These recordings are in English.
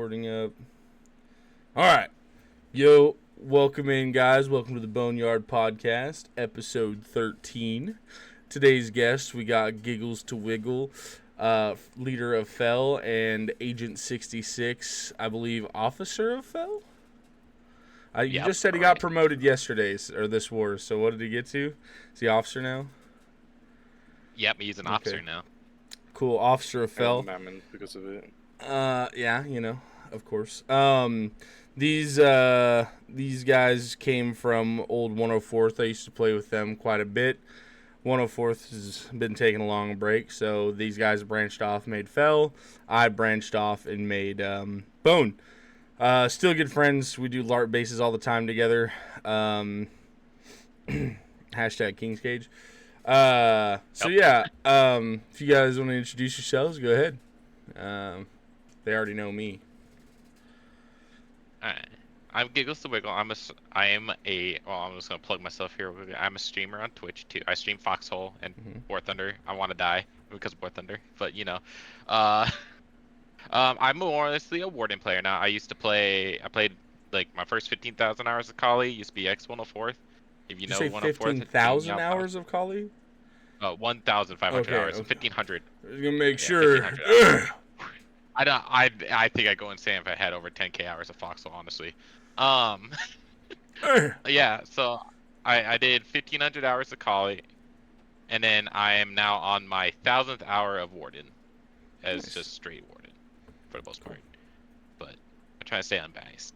starting up. All right. Yo, welcome in, guys. Welcome to the Boneyard Podcast, episode 13. Today's guests, we got Giggles to Wiggle, leader of Fell, and Agent 66, I believe, officer of Fell? You Yep, just said he got right. promoted yesterday, or this war, so what did he get to? Is he officer now? Yep, he's an Okay. officer now. Cool, officer of I got Fell. Mammon because of it. Yeah, of course. These guys came from old 104th. I used to play with them quite a bit. 104th has been taking a long break, so these guys branched off, made Fell. I branched off and made Bone. Still good friends. We do LARP bases all the time together. Hashtag King's Cage. So Yep. yeah, if you guys want to introduce yourselves, go ahead. They already know me. Alright. I'm Giggles the Wiggle. I'm just gonna plug myself here. I'm a streamer on Twitch too. I stream Foxhole and War Thunder. I want to die because of War Thunder, but uh, I'm more honestly a Warden player now. I played like my first 15,000 hours of Kali. Used to be X104th. If you Did you know say 104th, 15,000 hours of Kali? 1,500 Okay, hours. okay. 1,500. I was gonna make Yeah, sure. 1,500 hours. I think I go insane if I had over 10k hours of Foxhole, honestly. Um, yeah, so I did 1,500 hours of Kali, and then I am now on my 1,000th hour of Warden, as Nice. just straight Warden, for the most part. But I try to stay unbiased.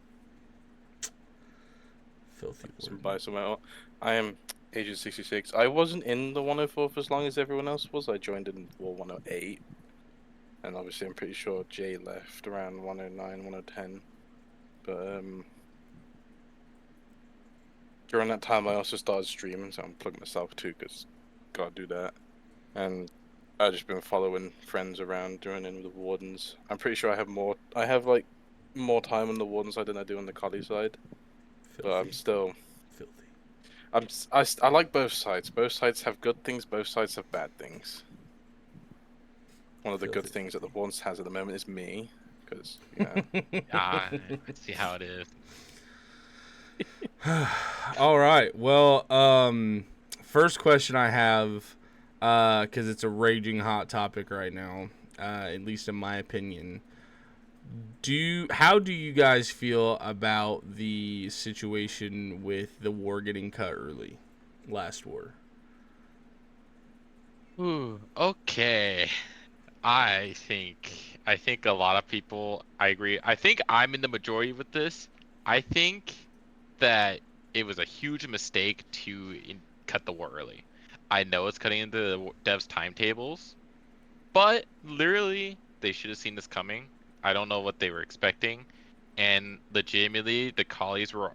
Filthy Some word. buy somewhere else. I am Agent 66. I wasn't in the 104 for as long as everyone else was. I joined in War 108. And obviously I'm pretty sure Jay left around 109, 110. But during that time I also started streaming, so I'm plugging myself too, because gotta do that. And I've just been following friends around, joining in with the Wardens. I'm pretty sure I have like more time on the Warden side than I do on the Collie side. But I'm Filthy. still Filthy. I like both sides. Both sides have good things. Both sides have bad things. One of the good Filthy. things that the Warrens has at the moment is me, because you know. I see how it is. All right. Well, first question I have, because it's a raging hot topic right now, at least in my opinion. How do you guys feel about the situation with the war getting cut early, last war? Ooh, okay. I think a lot of people. I agree. I think I'm in the majority with this. I think that it was a huge mistake to cut the war early. I know it's cutting into the devs' timetables, but literally they should have seen this coming. I don't know what they were expecting, and legitimately the collies were.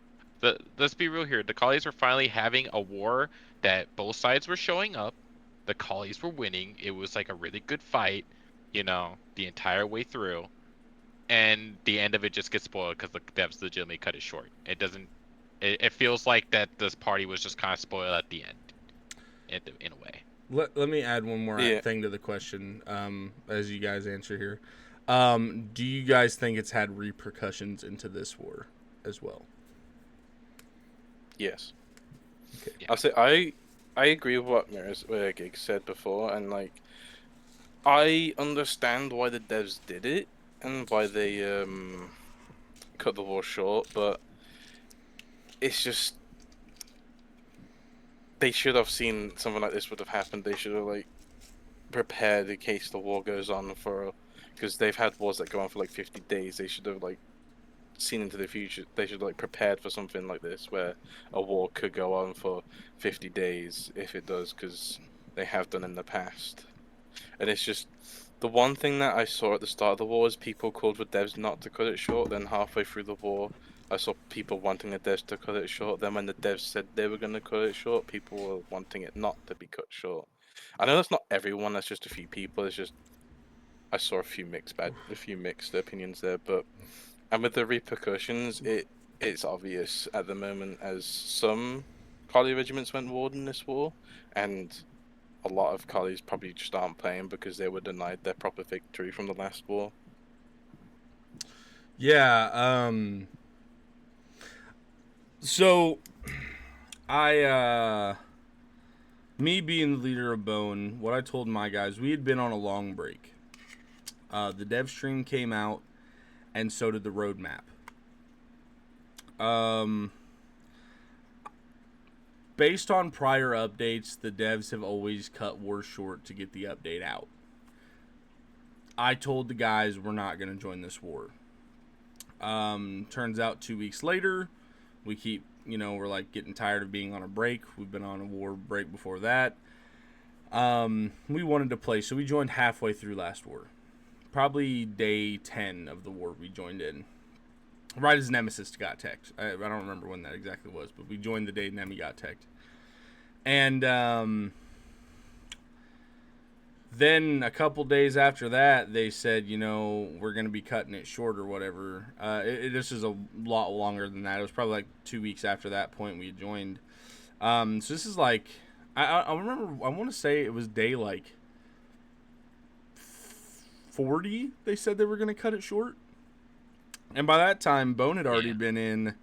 Let's be real here. The collies were finally having a war that both sides were showing up. The collies were winning. It was like a really good fight, the entire way through. And the end of it just gets spoiled because the devs legitimately cut it short. It doesn't. It feels like that this party was just kind of spoiled at the end, in a way. Let me add one more Yeah. thing to the question as you guys answer here. Do you guys think it's had repercussions into this war as well? Yes. Okay. Yeah. I'll say I agree with what Gig said before, and like I understand why the devs did it and why they cut the war short, but it's just they should have seen something like this would have happened. They should have like prepared in case the war goes on for, because they've had wars that go on for like 50 days. They should have like seen into the future. They should like prepared for something like this where a war could go on for 50 days if it does, because they have done in the past. And it's just the one thing that I saw at the start of the war is people called for devs not to cut it short. Then halfway through the war, I saw people wanting the devs to cut it short. Then when the devs said they were going to cut it short, people were wanting it not to be cut short. I know that's not everyone. That's just a few people. It's just I saw a few mixed opinions there. But and with the repercussions, it's obvious at the moment as some Kali regiments went warden this war, and a lot of collies probably just aren't playing because they were denied their proper victory from the last war. Yeah. So I me being the leader of Bone, what I told my guys, we had been on a long break. The dev stream came out, and so did the roadmap. Based on prior updates, the devs have always cut war short to get the update out. I told the guys we're not going to join this war. Turns out 2 weeks later, we keep, we're like getting tired of being on a break. We've been on a war break before that. We wanted to play, so we joined halfway through last war. Probably day 10 of the war we joined in. Right as Nemesis got teched. I don't remember when that exactly was, but we joined the day Nemi got teched. And then a couple days after that, they said, we're going to be cutting it short or whatever. This is a lot longer than that. It was probably like 2 weeks after that point we had joined. So this is like, I remember, I want to say it was day like 40. They said they were going to cut it short. And by that time, Bone had already been in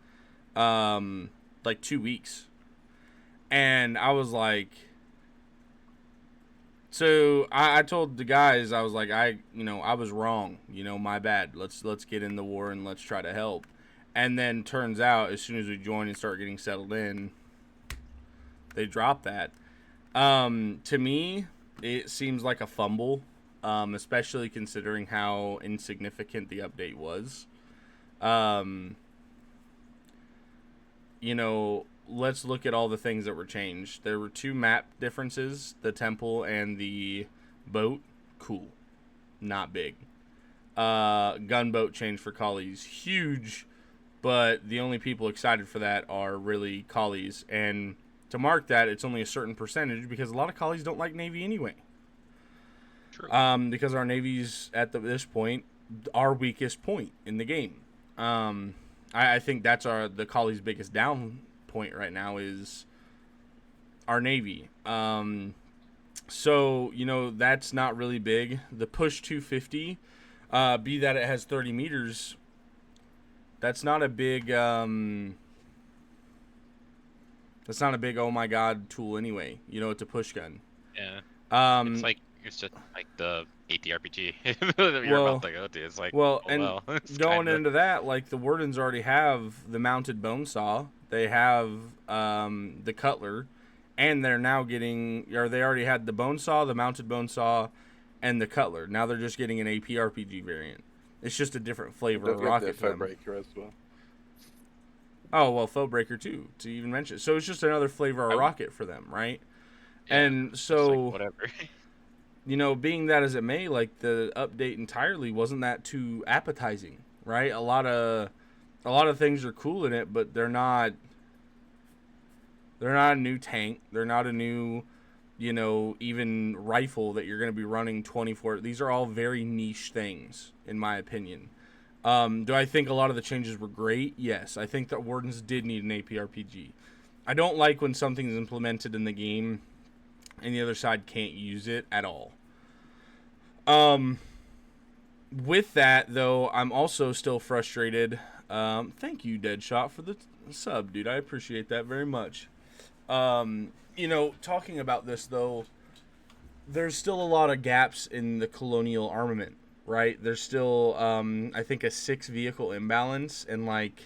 like 2 weeks. And I was like, so I told the guys, I was like, I was wrong, my bad. Let's get in the war and let's try to help. And then turns out, as soon as we join and start getting settled in, they dropped that. To me, it seems like a fumble, especially considering how insignificant the update was. Let's look at all the things that were changed. There were 2 map differences, the temple and the boat. Cool. Not big. Gunboat change for collies. Huge, but the only people excited for that are really collies. And to mark that, it's only a certain percentage because a lot of collies don't like Navy anyway. True. Because our Navy's, at this point, our weakest point in the game. I think that's the collies' biggest down point right now is our Navy. So that's not really big. The push 250, be that it has 30 meters, that's not a big oh my god tool anyway. It's a push gun. Yeah. It's just like the ATRPG you're about to go to. It's like, going into that, like the Wardens already have the mounted bone saw. They have the cutler, and they're now getting, or they already had the bone saw, the mounted bone saw, and the cutler. Now they're just getting an AP RPG variant. It's just a different flavor of rocket for them. Foebreaker as well. Oh well, Foebreaker too, to even mention. So it's just another flavor of rocket for them, right? Yeah, and so whatever. Being that as it may, like the update entirely wasn't that too appetizing, right? A lot of things are cool in it, but they're not a new tank. They're not a new, even rifle that you're going to be running 24. These are all very niche things, in my opinion. Do I think a lot of the changes were great? Yes. I think that Wardens did need an APRPG. I don't like when something's implemented in the game and the other side can't use it at all. With that, though, I'm also still frustrated. Thank you, Deadshot, for the sub, dude. I appreciate that very much. Talking about this, though, there's still a lot of gaps in the colonial armament, right? There's still, I think, a 6 vehicle imbalance and, like,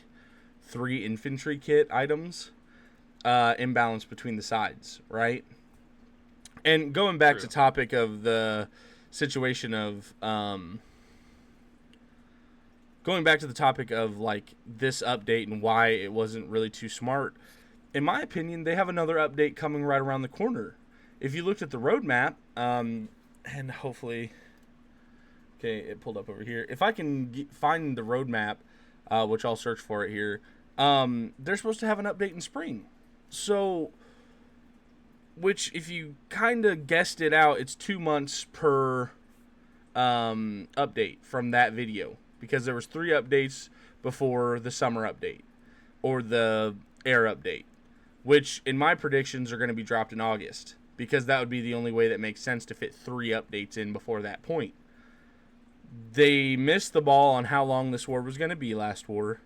3 infantry kit items imbalance between the sides, right? And going back to topic of the situation of like this update and why it wasn't really too smart, in my opinion, they have another update coming right around the corner. If you looked at the roadmap, and hopefully, okay, it pulled up over here. If I can find the roadmap, which I'll search for it here, they're supposed to have an update in spring. So, which if you kind of guessed it out, it's 2 months per update from that video, because there was 3 updates before the summer update or the air update, which in my predictions are going to be dropped in August, because that would be the only way that makes sense to fit 3 updates in before that point. They missed the ball on how long this war was going to be last war.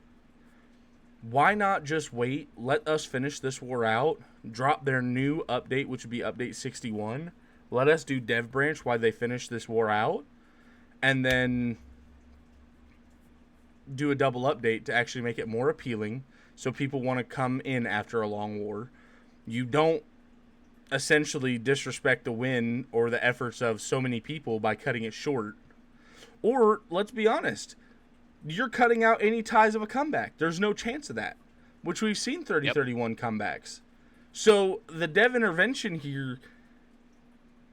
Why not just wait, let us finish this war out, drop their new update, which would be update 61, let us do dev branch while they finish this war out, and then do a double update to actually make it more appealing so people want to come in after a long war. You don't essentially disrespect the win or the efforts of so many people by cutting it short. Or, let's be honest, you're cutting out any ties of a comeback. There's no chance of that, which we've seen 30-31 comebacks. So the dev intervention here,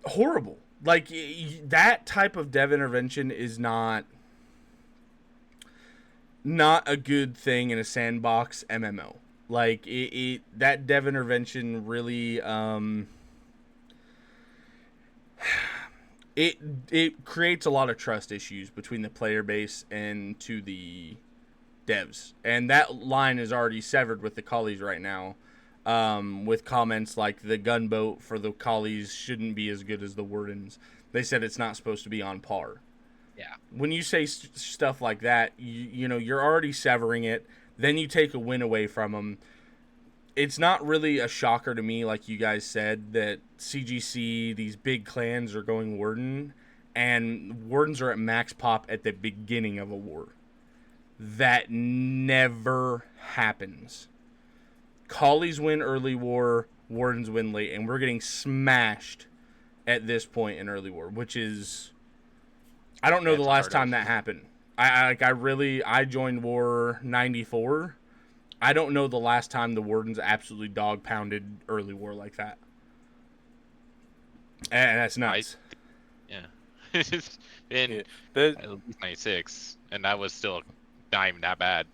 horrible. Like, that type of dev intervention is not a good thing in a sandbox MMO. Like, that dev intervention really, it creates a lot of trust issues between the player base and to the devs. And that line is already severed with the collies right now, with comments like the gunboat for the collies shouldn't be as good as the wardens. They said it's not supposed to be on par. Yeah. When you say stuff like that, you know, you're already severing it. Then you take a win away from them. It's not really a shocker to me, like you guys said, that CGC, these big clans are going warden, and wardens are at max pop at the beginning of a war. That never happens. Collies win early war, wardens win late, and we're getting smashed at this point in early war, which is, I don't know the last time that happened. I joined war 94. I don't know the last time the wardens absolutely dog pounded early war like that. And that's nuts. It's been at least 96, and that was still not even that bad.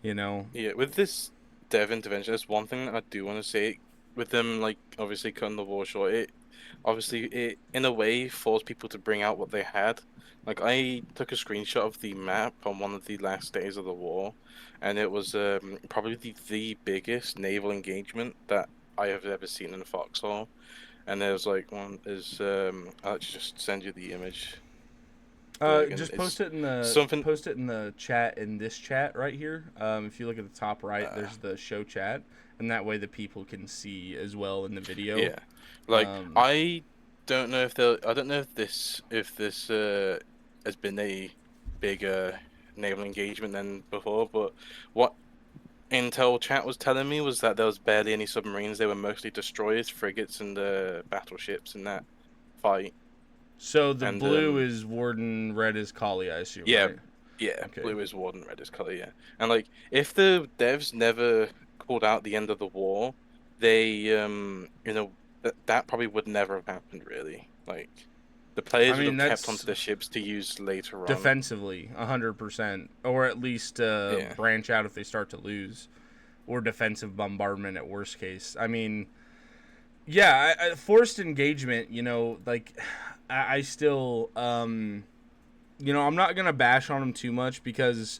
You know? Yeah, with this dev intervention, there's one thing that I do want to say. With them, like, obviously cutting the war short, it in a way forced people to bring out what they had. Like, I took a screenshot of the map on one of the last days of the war, and it was probably the biggest naval engagement that I have ever seen in Foxhole. And there's like one is I'll just send you the image. Just post it in the chat in this chat right here. If you look at the top right, there's the show chat, and that way the people can see as well in the video. Yeah, like I don't know if this has been a bigger naval engagement than before, but what Intel chat was telling me was that there was barely any submarines. They were mostly destroyers, frigates, and battleships in that fight. So the blue is Warden, red is Collie, I assume. Yeah, right? yeah. Okay. Blue is Warden, red is Collie. Yeah, and like if the devs never called out the end of the war, they that probably would never have happened. Really, like the players would have kept onto the ships to use later on. Defensively, 100%, or at least branch out if they start to lose, or defensive bombardment at worst case. I mean, yeah, forced engagement. You know, like I still, I'm not gonna bash on them too much because,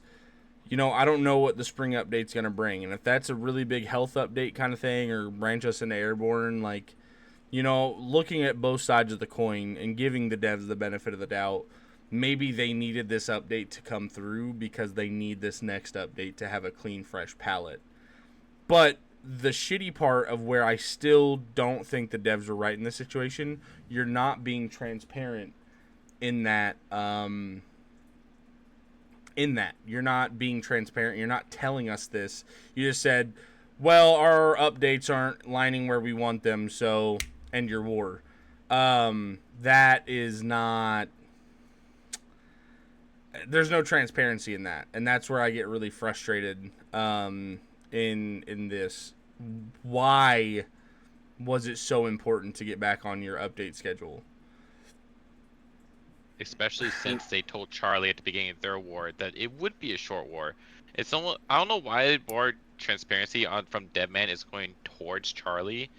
I don't know what the spring update's gonna bring, and if that's a really big health update kind of thing, or branch us into airborne, like, looking at both sides of the coin and giving the devs the benefit of the doubt, maybe they needed this update to come through because they need this next update to have a clean, fresh palette. But the shitty part of where I still don't think the devs were right in this situation, you're not being transparent in that. You're not being transparent. You're not telling us this. You just said, well, our updates aren't lining where we want them, so end your war. That is not... There's no transparency in that, and that's where I get really frustrated in this. Why was it so important to get back on your update schedule? Especially since they told Charlie at the beginning of their war that it would be a short war. It's almost, I don't know why more transparency from Deadman is going towards Charlie,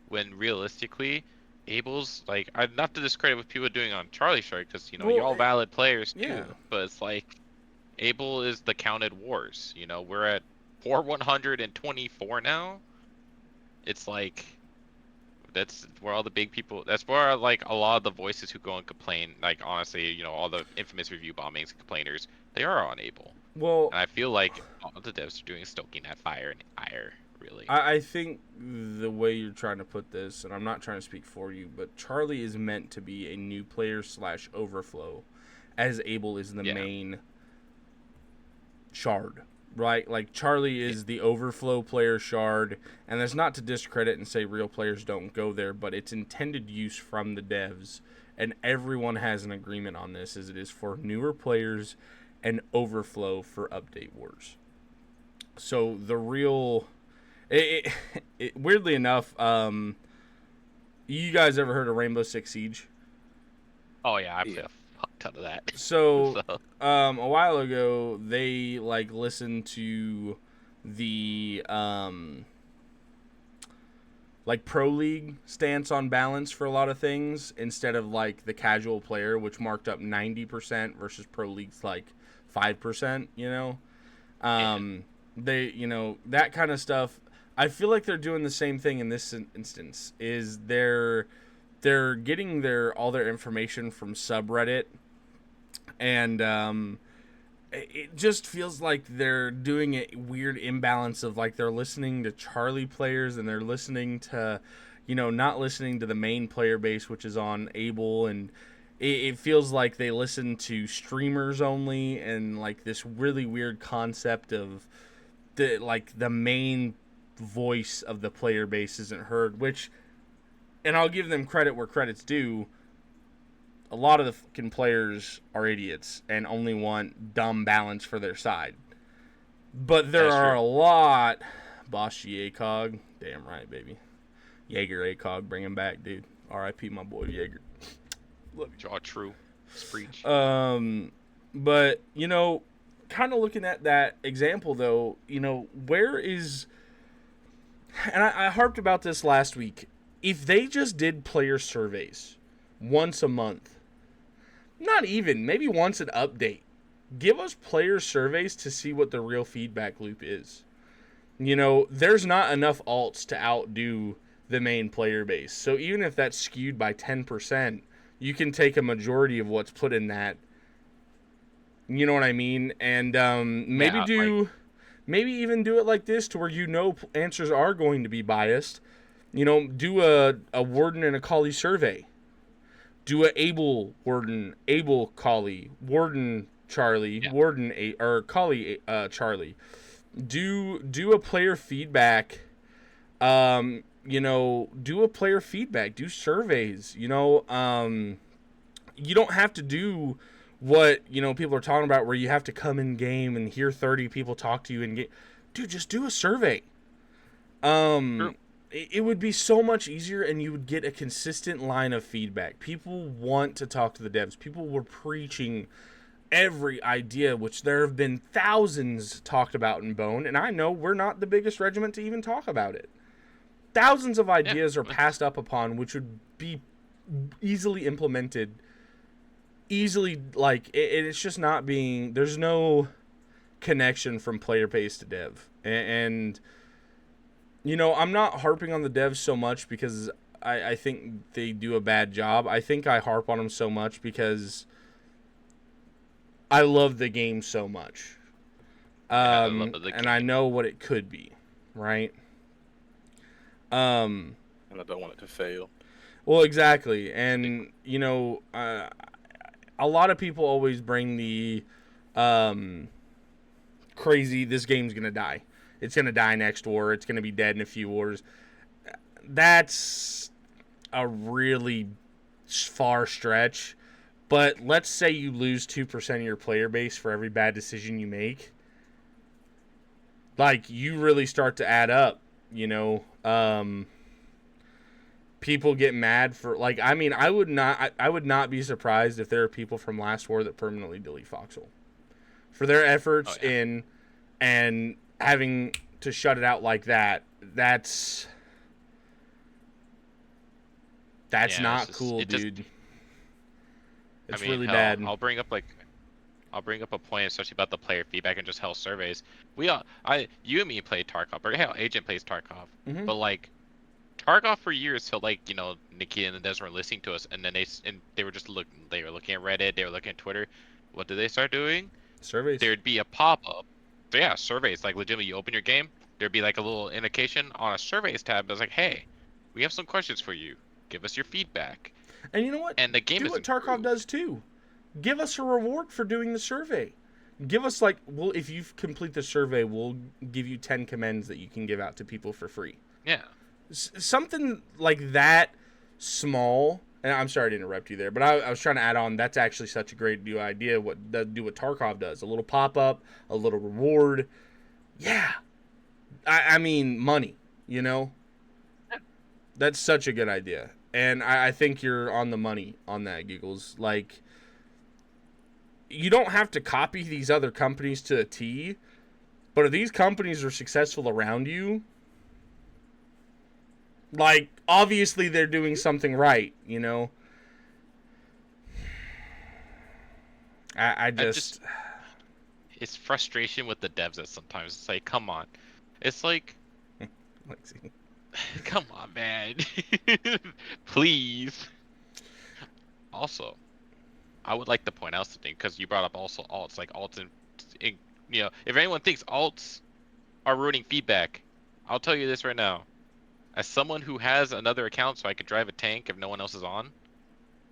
when realistically, Abel's like, I'm not to discredit what people are doing on Charlie Shark, because you're all valid players too. Yeah. But it's like, Abel is the counted wars. We're at 124 now. It's like, That's where all the big people. That's where like a lot of the voices who go and complain. Like honestly, all the infamous review bombings and complainers, they are on Able. Well, And I feel like all the devs are doing is stoking that fire and ire, really. I think the way you're trying to put this, and I'm not trying to speak for you, but Charlie is meant to be a new player / overflow, as Able is the Yeah. main shard, right? Like Charlie is the overflow player shard, and that's not to discredit and say real players don't go there, but it's intended use from the devs, and everyone has an agreement on this, as it is for newer players and overflow for update wars. So the real... weirdly enough, you guys ever heard of Rainbow Six Siege? Oh yeah, I play a fuck ton of that. So, a while ago, they like listened to the like pro league stance on balance for a lot of things instead of like the casual player, which marked up 90% versus pro league's like 5%. They that kind of stuff. I feel like they're doing the same thing in this instance. Is they're getting all their information from subreddit, and it just feels like they're doing a weird imbalance of like they're listening to Charlie players and they're listening to, not listening to the main player base, which is on Able, and it feels like they listen to streamers only, and like this really weird concept of the main voice of the player base isn't heard, which, and I'll give them credit where credit's due, a lot of the fucking players are idiots and only want dumb balance for their side. But there are a lot... Boss G ACOG. Damn right, baby. Jaeger ACOG, bring him back, dude. R.I.P. my boy Jaeger. Love you. Draw true. Screech. But, kind of looking at that example, though, where is... And I harped about this last week. If they just did player surveys once a month, not even, maybe once an update, give us player surveys to see what the real feedback loop is. There's not enough alts to outdo the main player base. So even if that's skewed by 10%, you can take a majority of what's put in that. You know what I mean? And maybe even do it like this to where answers are going to be biased. Do a Warden and a Collie survey. Do a Able Warden, Able Collie, Warden Charlie, Warden or Collie Charlie. Do a player feedback. Do a player feedback. Do surveys. You don't have to do what people are talking about, where you have to come in game and hear 30 people talk to you in game. Dude, just do a survey. True. It would be so much easier, and you would get a consistent line of feedback. People want to talk to the devs. People were preaching every idea, which there have been thousands talked about in Bone, and I know we're not the biggest regiment to even talk about it. Thousands of ideas are passed up upon, which would be easily implemented. It's just not being... There's no connection from player base to dev. And I'm not harping on the devs so much because I think they do a bad job. I think I harp on them so much because I love the game so much. And I know what it could be, right? And I don't want it to fail. Well, exactly. And, a lot of people always bring the crazy, this game's going to die. It's going to die next war. It's going to be dead in a few wars. That's a really far stretch. But let's say you lose 2% of your player base for every bad decision you make. Like, you really start to add up, people get mad for, I would not be surprised if there are people from last war that permanently delete Foxhole for their efforts in and having to shut it out like that. That's not cool, dude. It's really bad. I'll bring up a point, especially about the player feedback and just hell surveys. You and me play Tarkov, or hell, Agent plays Tarkov, but Tarkov for years felt like, Nikki and the devs weren't listening to us, and then they were they were looking at Reddit, they were looking at Twitter. What did they start doing? Surveys. There'd be a pop-up. So yeah, surveys. Like legitimately, you open your game, there'd be like a little indication on a surveys tab that's like, hey, we have some questions for you. Give us your feedback. And you know what? And the game Do is what Tarkov improved. does too. Give us a reward for doing the survey. Give us if you complete the survey, we'll give you 10 commends that you can give out to people for free. Yeah. Something like that small. And I'm sorry to interrupt you there, but I was trying to add on. That's actually such a great new idea. What Tarkov does? A little pop up, a little reward. Yeah. I mean, money. That's such a good idea. And I think you're on the money on that, Giggles. Like, you don't have to copy these other companies to a T, but if these companies are successful around you, like, obviously they're doing something right, I just... It's frustration with the devs that sometimes it's like, come on. It's like... Lexi. Come on, man. Please. Also, I would like to point out something, because you brought up also alts, like alts if anyone thinks alts are ruining feedback, I'll tell you this right now. As someone who has another account so I could drive a tank if no one else is on,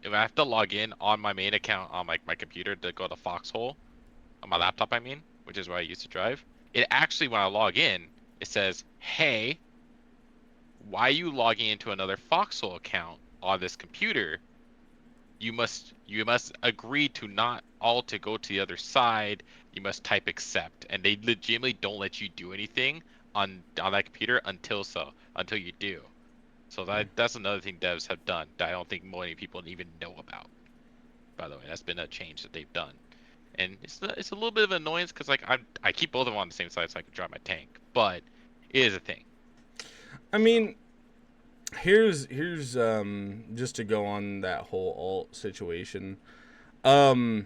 if I have to log in on my main account on my computer to go to Foxhole, on my laptop I mean, which is where I used to drive, it actually, when I log in, it says, hey, why are you logging into another Foxhole account on this computer? You must agree to not all to go to the other side. You must type accept, and they legitimately don't let you do anything on that computer until you do. So that's another thing devs have done that I don't think many people even know about. By the way, that's been a change that they've done, and it's a little bit of an annoyance because like I keep both of them on the same side so I can drive my tank, but it is a thing. I mean, here's just to go on that whole alt situation. And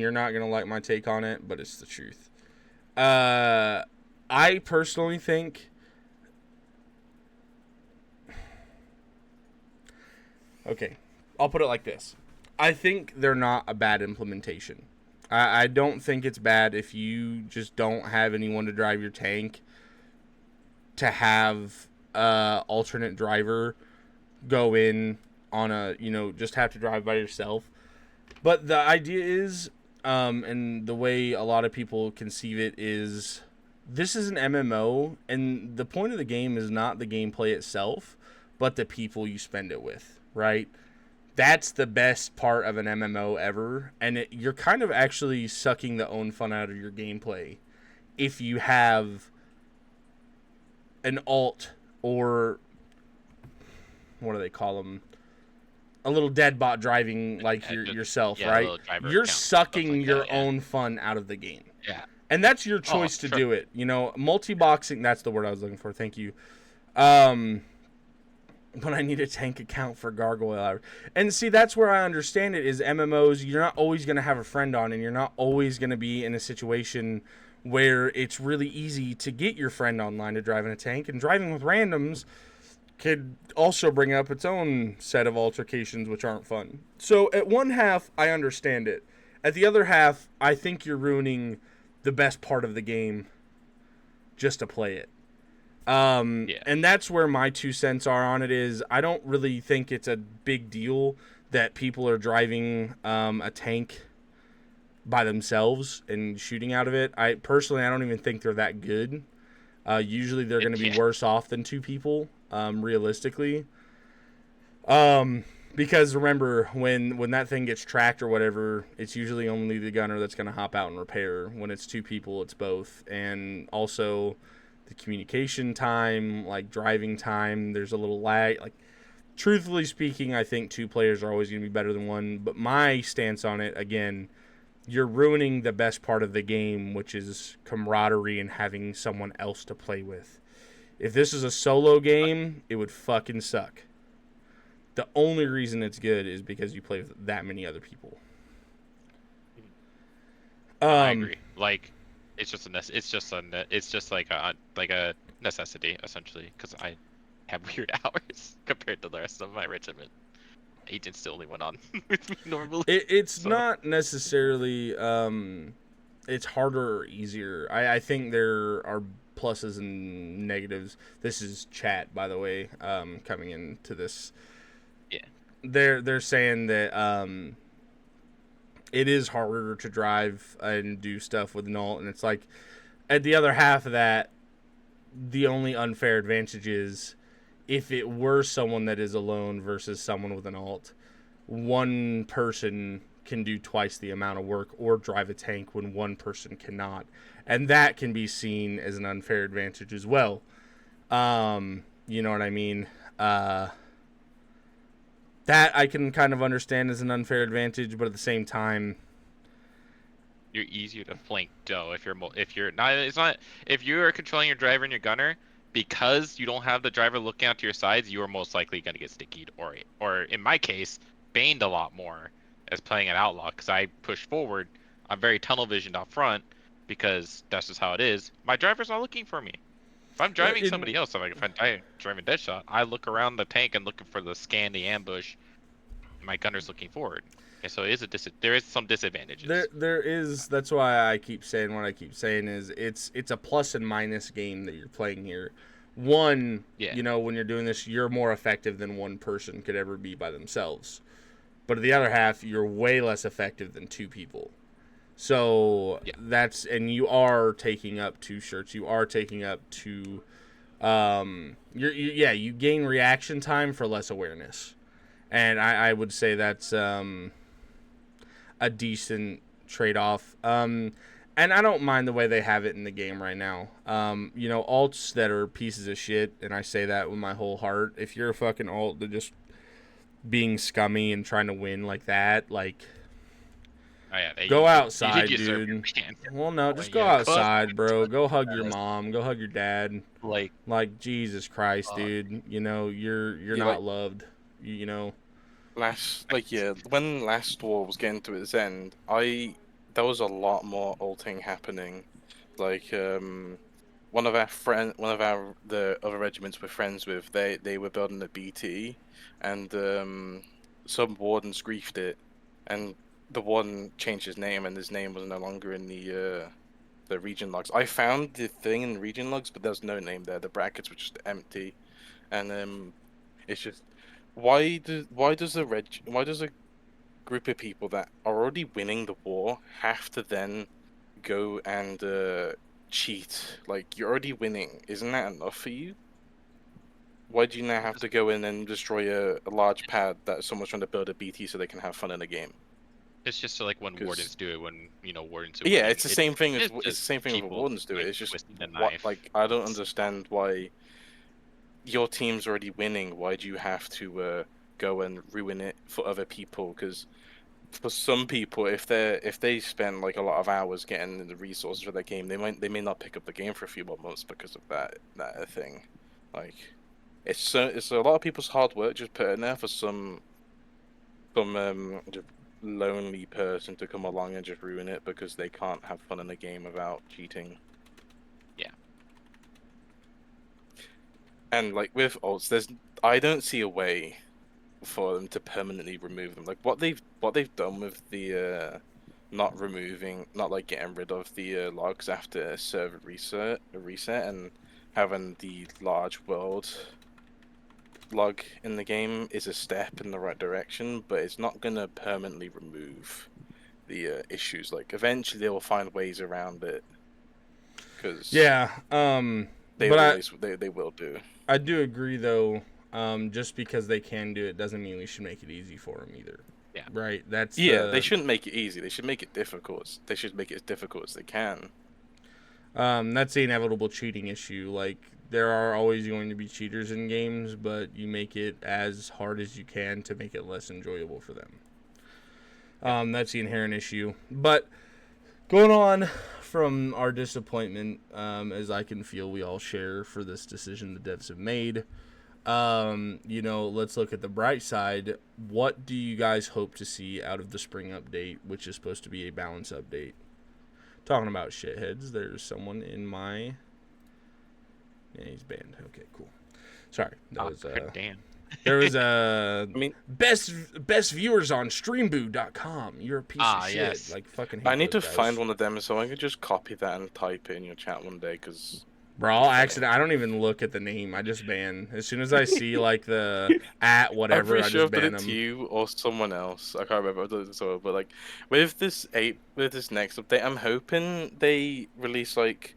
you're not gonna like my take on it, but it's the truth. I personally think okay, I'll put it like this. I think they're not a bad implementation. I don't think it's bad if you just don't have anyone to drive your tank to have alternate driver go in on just have to drive by yourself. But the idea is, and the way a lot of people conceive it is, this is an MMO, and the point of the game is not the gameplay itself, but the people you spend it with, right? That's the best part of an MMO ever, and you're kind of actually sucking the own fun out of your gameplay if you have an alt, or what do they call them? A little dead bot driving yourself, right? You're sucking your own fun out of the game. Yeah. And that's your choice to do it. Multi-boxing, that's the word I was looking for. Thank you. When I need a tank account for Gargoyle. And see, that's where I understand it is MMOs, you're not always going to have a friend on, and you're not always going to be in a situation where it's really easy to get your friend online to drive in a tank, and driving with randoms could also bring up its own set of altercations which aren't fun. So at one half, I understand it. At the other half, I think you're ruining the best part of the game just to play it. And that's where my 2 cents are on it is I don't really think it's a big deal that people are driving a tank by themselves and shooting out of it. I don't even think they're that good. Usually they're going to be worse off than 2 people, realistically. Because remember, when that thing gets tracked or whatever, it's usually only the gunner that's going to hop out and repair. When it's 2 people, it's both. And also the communication time, like driving time, there's a little lag. Like, truthfully speaking, I think 2 players are always going to be better than 1. But my stance on it, again, you're ruining the best part of the game, which is camaraderie and having someone else to play with. If this is a solo game, it would fucking suck. The only reason it's good is because you play with that many other people. I agree. Like, it's just like a necessity essentially, because have weird hours compared to the rest of my regiment. Agent's the only one on with me normally. It's So not necessarily it's harder or easier. I think there are pluses and negatives. This is chat, by the way, coming into this. yeah, They're saying that it is harder to drive and do stuff with an alt, and it's like at the other half of that, the only unfair advantage is if it were someone that is alone versus someone with an alt, one person can do twice the amount of work or drive a tank when one person cannot. And that can be seen as an unfair advantage as well. You know what I mean? That I can kind of understand as an unfair advantage, but at the same time, you're easier to flank Doe if you're not. It's not if you are controlling your driver and your gunner because you don't have the driver looking out to your sides. You are most likely going to get stickied or in my case, baned a lot more as playing an outlaw because I push forward. I'm very tunnel visioned out front because that's just how it is. My driver's not looking for me. If I'm driving somebody else, if I'm driving Deadshot, I look around the tank and looking for the scan, the ambush. And my gunner's looking forward. Okay, so it is there is some disadvantages. there is. That's why I keep saying what I keep saying is it's a plus and minus game that you're playing here. One, Yeah. you know, when you're doing this, you're more effective than one person could ever be by themselves. But the other half, you're way less effective than two people. So Yeah. that's, and you are taking up two shirts. You are taking up two. You gain reaction time for less awareness, and I would say that's a decent trade off. And I don't mind the way they have it in the game right now. You know, alts that are pieces of shit, and I say that with my whole heart. If you're a fucking alt that just being scummy and trying to win like that, like, Oh, yeah, go outside, you deserve dude. your man. Well, no, just go Yeah, outside, bro. Go hug your mom. Go hug your dad. like, Like, Jesus Christ, dude. You know, you're Yeah, not like loved. You know. when last war was getting to its end, there was a lot more ulting happening. Like one of our the other regiments we're friends with, they were building a BT, and some wardens griefed it, and the warden changed his name, and his name was no longer in the region logs. I found the thing in the region logs, but there's no name there. The brackets were just empty, and it's just why does a group of people that are already winning the war have to then go and cheat? Like, you're already winning. Isn't that enough for you? Why do you now have to go in and destroy a large pad that someone's trying to build a BT so they can have fun in the game? it's just like when wardens Because do it, when wardens are yeah, winning. it's the same thing as It's it's the just same thing with people wardens do it. like It's just twisting the what, knife. like, I don't understand why your team's already winning. Why do you have to go and ruin it for other people? Because for some people, if they spend like a lot of hours getting the resources for their game, they may not pick up the game for a few more months because of that thing. Like, it's a lot of people's hard work just put in there for some just lonely person to come along and just ruin it because they can't have fun in the game without cheating. Yeah. And like with ults, I don't see a way for them to permanently remove them. Like what they've done with the not like getting rid of the logs after a server reset and having the large world log in the game is a step in the right direction, but it's not gonna permanently remove the issues. Like, eventually they will find ways around it because Yeah. they will do. I do agree though. Just because they can do it doesn't mean we should make it easy for them either. Yeah. Right. That's Yeah, they shouldn't make it easy. They should make it difficult. They should make it as difficult as they can. That's the inevitable cheating issue. Like, there are always going to be cheaters in games, but you make it as hard as you can to make it less enjoyable for them. That's the inherent issue. But going on from our disappointment, as I can feel we all share for this decision the devs have made, let's look at the bright side. What do you guys hope to see out of the spring update, which is supposed to be a balance update? Talking about shitheads, there's someone in my... Yeah, he's banned. Okay, cool. Sorry, that was damn. there was I mean, best viewers on streamboo.com. You're a piece of shit. Yes. Like fucking hate I need to those guys. find one of them so I could just copy that and type it in your chat one day, because Bro, I don't even look at the name. I just ban. As soon as I see like the at I'm whatever, pretty I sure just I've done ban it to them. you or someone else. I can't remember. I've done it to someone, but like with this next update, I'm hoping they release like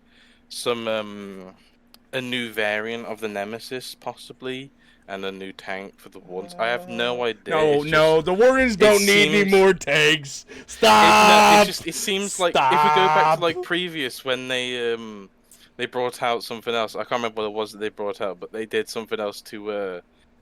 some a new variant of the Nemesis possibly, and a new tank for the Wardens. I have no idea. No, the Wardens don't need any more tanks. Stop. It seems like if we go back to like previous when they brought out something else. I can't remember what it was that they brought out, but they did something else to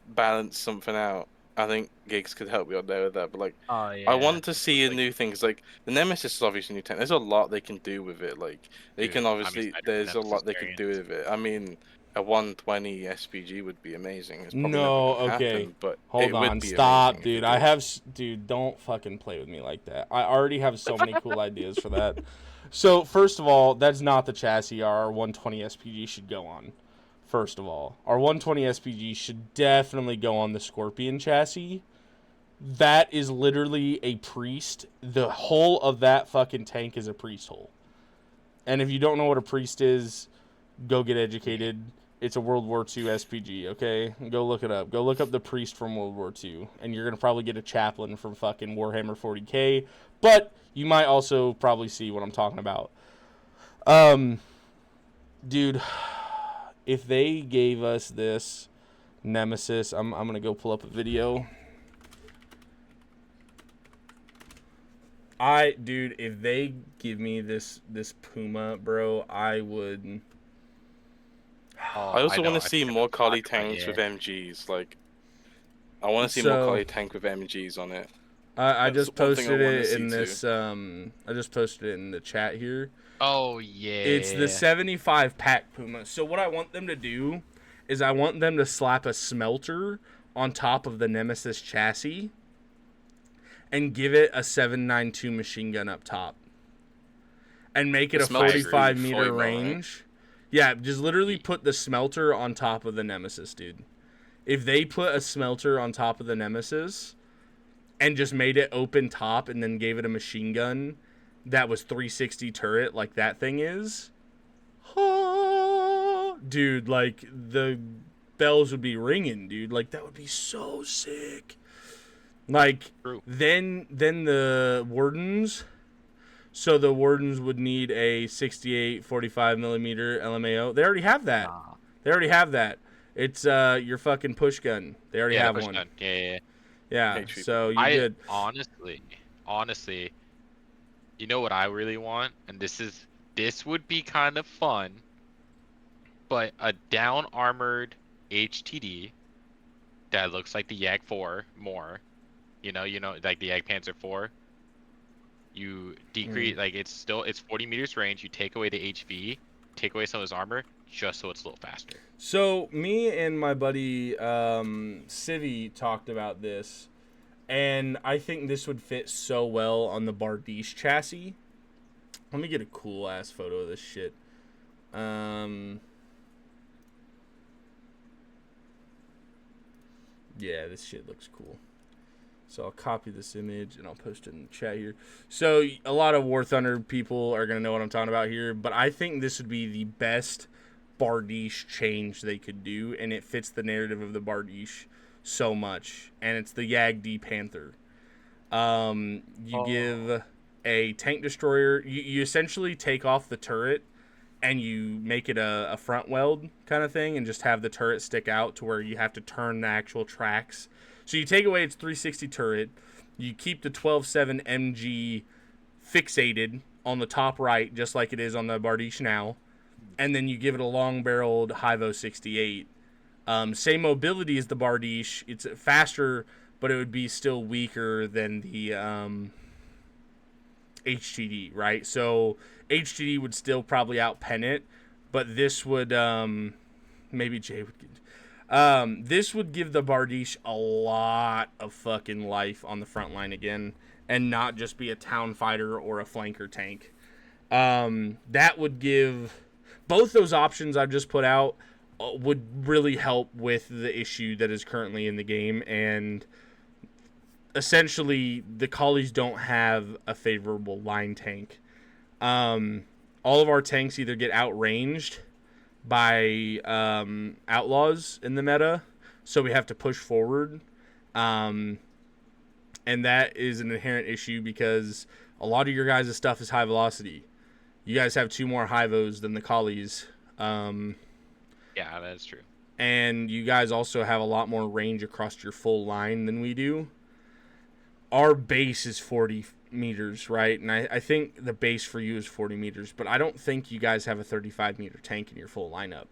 balance something out. I think Gigs could help me on there with that. But like, Oh yeah. I want to see a new thing. 'Cause, like the Nemesis is obviously a new tank. There's a lot they can do with it. Like they can obviously. There's a lot they can do with it. I mean, a 120 SPG would be amazing. It's probably never gonna happen, but hold it on, would be stop, amazing dude. Dude, don't fucking play with me like that. I already have so many cool ideas for that. So first of all, that's not the chassis our 120 SPG should go on. First of all, our 120 SPG should definitely go on the Scorpion chassis. That is literally a priest. The hull of that fucking tank is a priest hull. And if you don't know what a priest is, go get educated. It's a World War II SPG, okay? Go look it up. Go look up the priest from World War II. And you're going to probably get a chaplain from fucking Warhammer 40K. But you might also probably see what I'm talking about. Dude, if they gave us this Nemesis, I'm going to go pull up a video. Dude, if they give me this Puma, bro, I would... I also want to see more Kali tanks with MGs. Like, I want to see more Kali tank with MGs on it. I just posted it in this. I just posted it in the chat here. Oh yeah. It's the 75 pack Puma. So what I want them to do is I want them to slap a smelter on top of the Nemesis chassis and give it a 7.92 machine gun up top and make it a 45 meter range. Right? Yeah, just literally put the smelter on top of the Nemesis, dude. If they put a smelter on top of the Nemesis and just made it open top and then gave it a machine gun that was 360 turret like that thing is, dude, like the bells would be ringing, dude. Like that would be so sick. Like then the Wardens. So the Wardens would need a 68 45 millimeter LMAO. They already have that. They already have that. It's your fucking push gun. They already have one. Gun. Yeah. So you did. Honestly, you know what I really want, and this would be kind of fun, but a down armored HTD that looks like the Yak 4 more. You know, like the Yak Panzer 4. You decrease, like it's 40 meters range. You take away the HV, take away some of his armor, just so it's a little faster. So me and my buddy Civi talked about this, and I think this would fit so well on the Bardiche chassis. Let me get a cool ass photo of this shit. Yeah, this shit looks cool. So I'll copy this image and I'll post it in the chat here. So a lot of War Thunder people are going to know what I'm talking about here, but I think this would be the best Bardiche change they could do, and it fits the narrative of the Bardiche so much. And it's the Yag D Panther. Give a tank destroyer. You essentially take off the turret and you make it a front weld kind of thing and just have the turret stick out to where you have to turn the actual tracks. So you take away its 360 turret, you keep the 12.7 MG fixated on the top right, just like it is on the Bardiche now, and then you give it a long-barreled Hyvo 68. Same mobility as the Bardiche. It's faster, but it would be still weaker than the HTD, right? So HTD would still probably outpen it, but this would maybe Jay would get... this would give the Bardiche a lot of fucking life on the front line again, and not just be a town fighter or a flanker tank. That would give both those options I've just put out would really help with the issue that is currently in the game. And essentially, the Collies don't have a favorable line tank. All of our tanks either get outranged by outlaws in the meta, so we have to push forward. And that is an inherent issue because a lot of your guys' stuff is high velocity. You guys have 2 more high-vos than the Collies. Yeah, that is true. And you guys also have a lot more range across your full line than we do. Our base is 40 meters, right? And I think the base for you is 40 meters, but I don't think you guys have a 35-meter tank in your full lineup.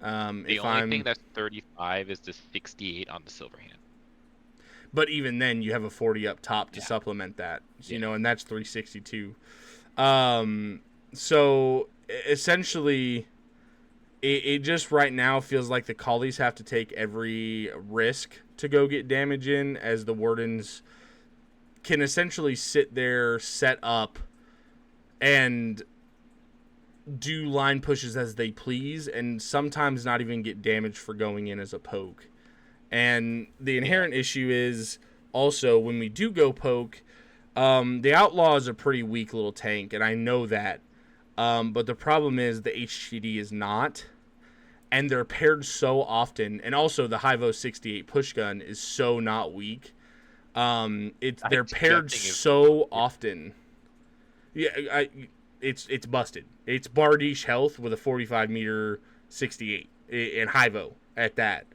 The only thing that's 35 is the 68 on the Silverhand. But even then, you have a 40 up top to supplement that, and that's 362. So essentially, it just right now feels like the Collies have to take every risk to go get damage in, as the Wardens can essentially sit there, set up, and do line pushes as they please, and sometimes not even get damage for going in as a poke. And the inherent issue is also when we do go poke, the Outlaw is a pretty weak little tank, and I know that. But the problem is the HTD is not, and they're paired so often, and also the Hivo 68 push gun is so not weak. They're paired so often. Yeah, it's busted. It's Bardiche health with a 45-meter 68 and Hivo at that.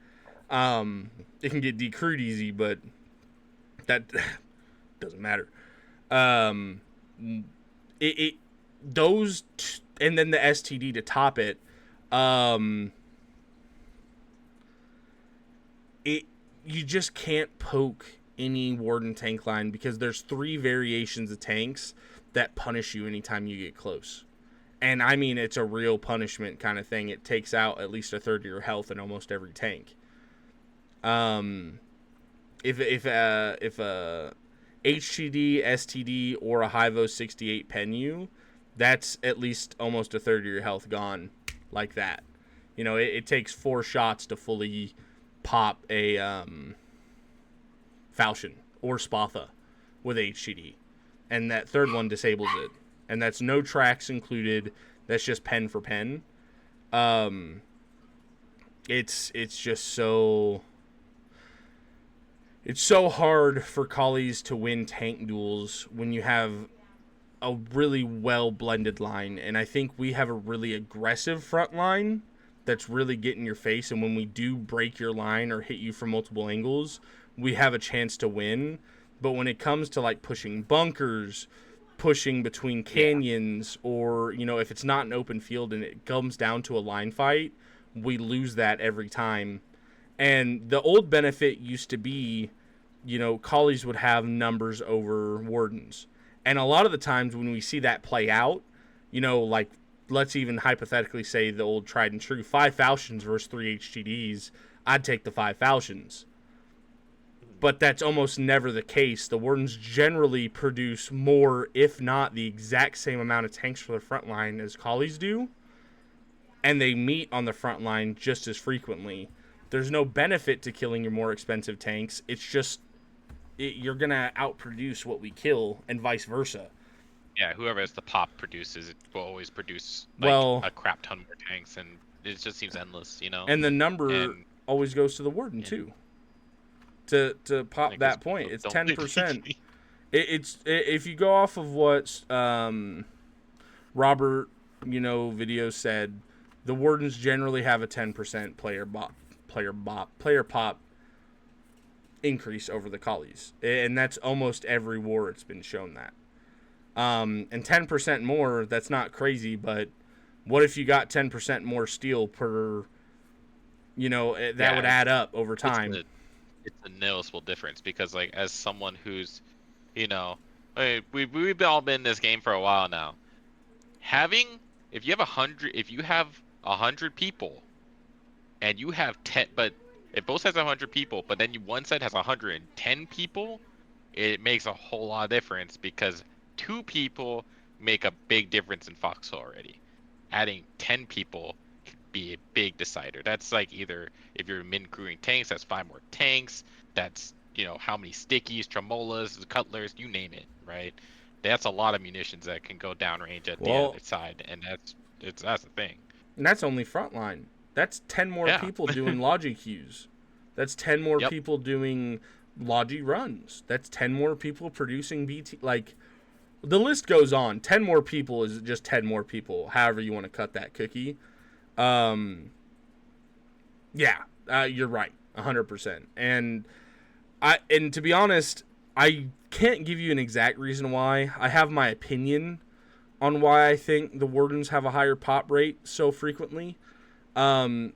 It can get decrewed easy, but that doesn't matter. And then the STD to top it. You just can't poke any Warden tank line because there's 3 variations of tanks that punish you anytime you get close. And I mean, it's a real punishment kind of thing. It takes out at least a third of your health in almost every tank. If a HTD, STD, or a Hivo 68 pen you, that's at least almost a third of your health gone like that. It takes 4 shots to fully pop a Falchion or Spatha with HTD. And that third one disables it. And that's no tracks included. That's just pen for pen. It's just so... It's so hard for Collies to win tank duels when you have a really well-blended line. And I think we have a really aggressive front line that's really getting your face. And when we do break your line or hit you from multiple angles, we have a chance to win. But when it comes to like pushing bunkers, pushing between canyons, or, if it's not an open field and it comes down to a line fight, we lose that every time. And the old benefit used to be, Collies would have numbers over Wardens. And a lot of the times when we see that play out, like, let's even hypothetically say the old tried and true 5 Falchions versus 3 HTDs, I'd take the 5 Falchions. But that's almost never the case. The Wardens generally produce more, if not the exact same amount of tanks for the front line as Collies do. And they meet on the front line just as frequently. There's no benefit to killing your more expensive tanks. It's just you're going to outproduce what we kill, and vice versa. Yeah, whoever has the pop produces, it will always produce a crap ton more tanks, and it just seems endless, And the number always goes to the Warden, too. To pop that point, it's 10%. It's if you go off of what Robert, video said, the Wardens generally have a 10% player pop increase over the Collies, and that's almost every war it's been shown that. And 10% more, that's not crazy, but what if you got 10% more steel per, that would add up over time. It's a noticeable difference because, like, as someone who's, we've all been in this game for a while now. If you have 100 people, and you have 10, but if both sides have 100 people, but then one side has 110 people, it makes a whole lot of difference because 2 people make a big difference in Fox already. Adding 10 people could be a big decider. That's like either if you're min crewing tanks, that's 5 more tanks. That's how many stickies, tremolas, cutlers, you name it, right? That's a lot of munitions that can go downrange at the Well, other side, and that's the thing. and that's only frontline. That's 10 more Yeah. people doing logi queues. That's 10 more Yep. people doing logi runs. That's 10 more people producing BT. Like, the list goes on. 10 more people is just 10 more people, however you want to cut that cookie. Yeah, you're right, 100%. And to be honest, I can't give you an exact reason why. I have my opinion on why I think the Wardens have a higher pop rate so frequently. And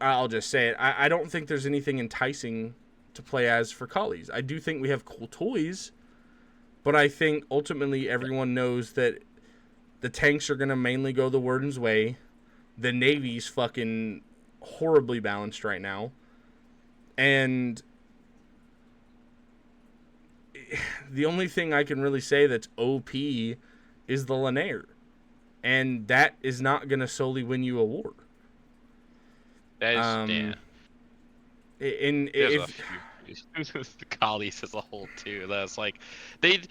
I'll just say it, I don't think there's anything enticing to play as for collies. I do think we have cool toys, but I think ultimately everyone knows that the tanks are going to mainly go the Warden's way. The Navy's fucking horribly balanced right now. And the only thing I can really say that's OP is the Linear. And that is not going to solely win you a war. That is, yeah. If the collies as a whole too. That's like it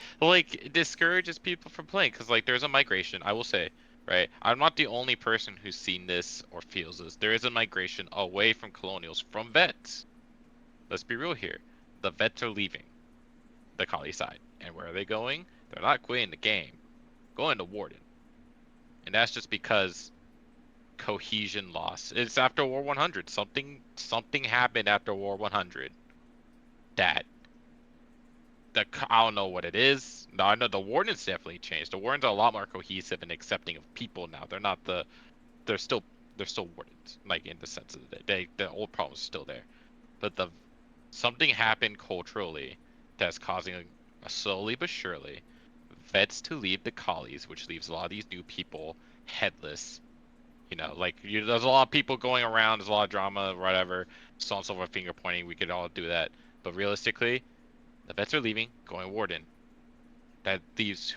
discourages people from playing because like there's a migration. I will say, right? I'm not the only person who's seen this or feels this. There is a migration away from colonials from vets. Let's be real here. The vets are leaving the collie side, and where are they going? They're not quitting the game, going to Warden, and that's just because cohesion loss. It's after War 100. Something happened after War 100 that I don't know what it is. No, I know the Wardens definitely changed. The Wardens are a lot more cohesive and accepting of people now. They're still Wardens, like in the sense of the old problems are still there, but something happened culturally that's causing a slowly but surely vets to leave the collies, which leaves a lot of these new people headless. There's a lot of people going around. There's a lot of drama, whatever. So on, so forth, finger pointing. We could all do that. But realistically, the vets are leaving, going Warden. That leaves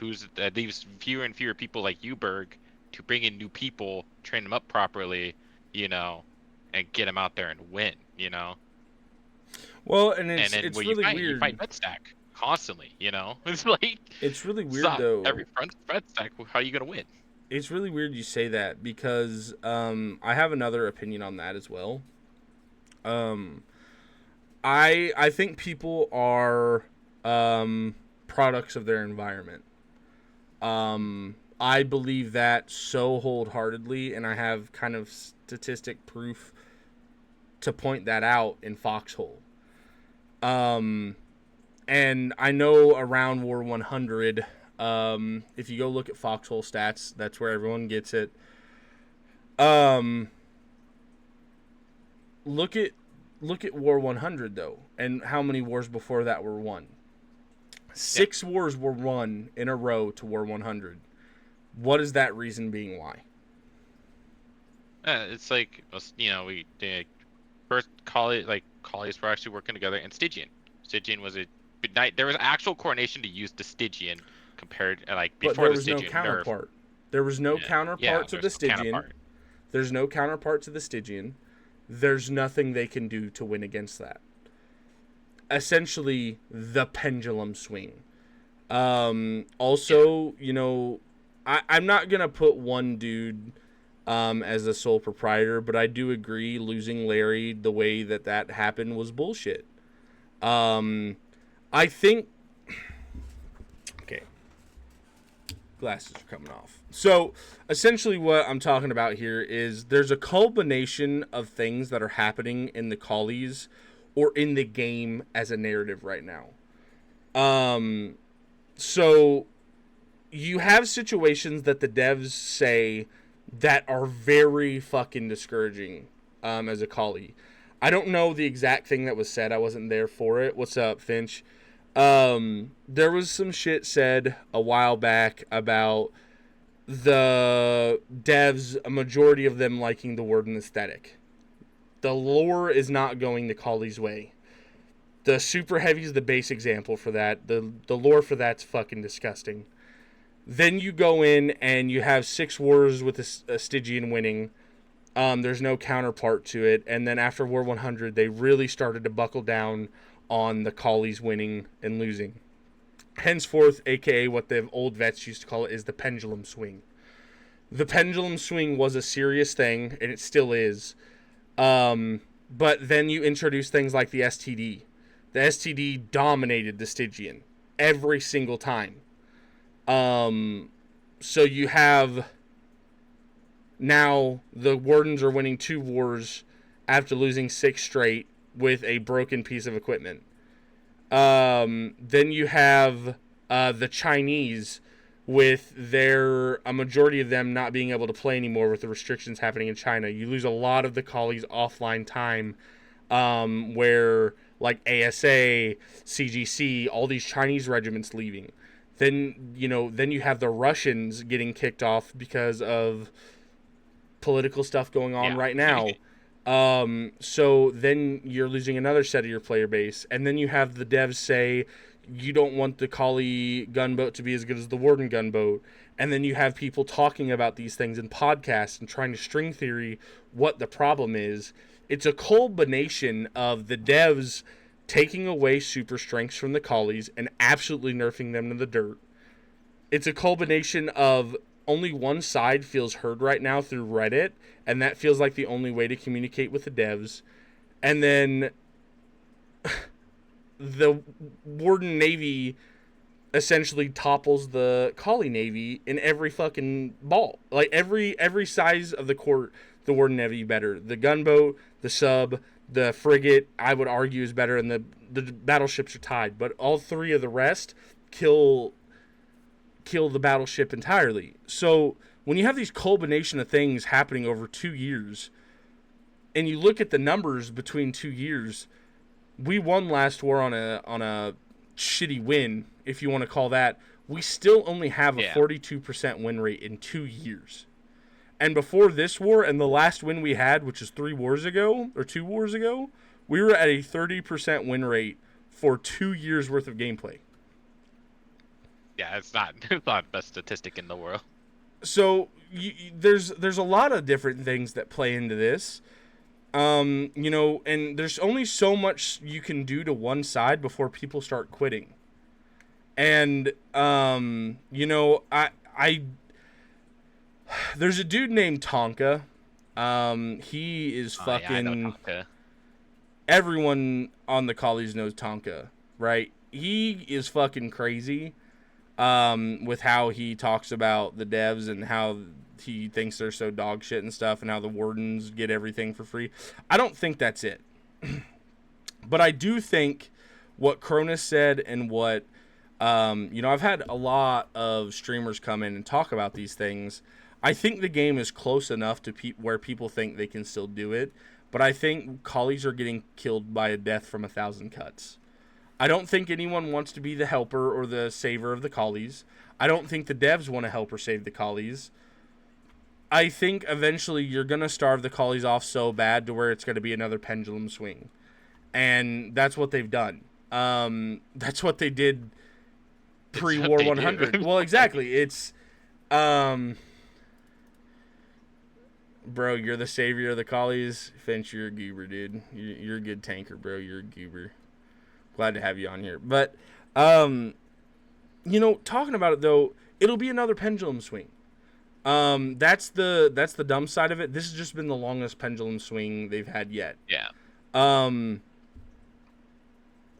fewer and fewer people like you, Berg, to bring in new people, train them up properly, and get them out there and win, Well, and then it's what really you weird. You fight vet stack constantly, It's like it's really weird though. Every front vet stack, how are you gonna win? It's really weird you say that because I have another opinion on that as well. I think people are products of their environment. I believe that so wholeheartedly, and I have kind of statistic proof to point that out in Foxhole. And I know around War 100, if you go look at Foxhole stats, that's where everyone gets it. Look at War 100 though, and how many wars before that were won. 6 wars were won in a row to War 100. What is that reason being why? It's like we first collies were actually working together, and Stygian was a night. There was actual coordination to use the Stygian compared before but there the was Stygian no counterpart. There was no counterpart to the Stygian. There's no counterpart to the Stygian. There's nothing they can do to win against that. Essentially, the pendulum swing. Also, I'm not going to put one dude as a sole proprietor, but I do agree losing Larry the way that happened was bullshit. I think... Okay. Glasses are coming off. So, essentially what I'm talking about here is there's a culmination of things that are happening in the collies or in the game as a narrative right now. So you have situations that the devs say that are very fucking discouraging as a collie. I don't know the exact thing that was said. I wasn't there for it. What's up, Finch? There was some shit said a while back about the devs, a majority of them liking the Warden aesthetic. The lore is not going the Collie's way. The Super Heavy is the base example for that. The lore for that's fucking disgusting. Then you go in and you have 6 wars with a Stygian winning. There's no counterpart to it. And then after War 100, they really started to buckle down on the collies winning and losing. Henceforth, aka what the old vets used to call it, is the pendulum swing. The pendulum swing was a serious thing, and it still is. But then you introduce things like the STD. The STD dominated the Stygian every single time. So you have now the Wardens are winning 2 wars after losing 6 straight with a broken piece of equipment. Then you have the Chinese with a majority of them not being able to play anymore with the restrictions happening in China. You lose a lot of the collies offline time, where like ASA, CGC, all these Chinese regiments leaving. Then you have the Russians getting kicked off because of political stuff going on right now. So then you're losing another set of your player base, and then you have the devs say you don't want the Collie gunboat to be as good as the Warden gunboat, and then you have people talking about these things in podcasts and trying to string theory what the problem is. It's a culmination of the devs taking away super strengths from the Collies and absolutely nerfing them to the dirt. It's a culmination of only one side feels heard right now through Reddit, and that feels like the only way to communicate with the devs. And then the Warden Navy essentially topples the Collie Navy in every fucking ball. Like every size of the court, the Warden Navy better. The gunboat, the sub, the frigate, I would argue is better, and the battleships are tied. But all 3 of the rest kill the battleship entirely. So when you have these culmination of things happening over 2 years, and you look at the numbers between 2 years, we won last war on a shitty win, if you want to call that. We still only have a 42% win rate in 2 years. And before this war and the last win we had, which is 2 wars ago, we were at a 30% win rate for 2 years worth of gameplay. Yeah, it's not the best statistic in the world. So there's a lot of different things that play into this. And there's only so much you can do to one side before people start quitting. And there's a dude named Tonka. He is fucking. Yeah, I know Tonka. Everyone on the Collies knows Tonka, right? He is fucking crazy. With how he talks about the devs and how he thinks they're so dog shit and stuff, and how the Wardens get everything for free. I don't think that's it. But I do think what Cronus said and what, I've had a lot of streamers come in and talk about these things. I think the game is close enough to where people think they can still do it, but I think Collies are getting killed by a death from 1,000 cuts. I don't think anyone wants to be the helper or the saver of the Collies. I don't think the devs want to help or save the Collies. I think eventually you're going to starve the Collies off so bad to where it's going to be another pendulum swing. And that's what they've done. That's what they did pre-War 100. Well, exactly. It's... bro, you're the savior of the Collies. Finch, you're a goober, dude. You're a good tanker, bro. You're a goober. Glad to have you on here. But, talking about it, though, it'll be another pendulum swing. That's the dumb side of it. This has just been the longest pendulum swing they've had yet. Yeah.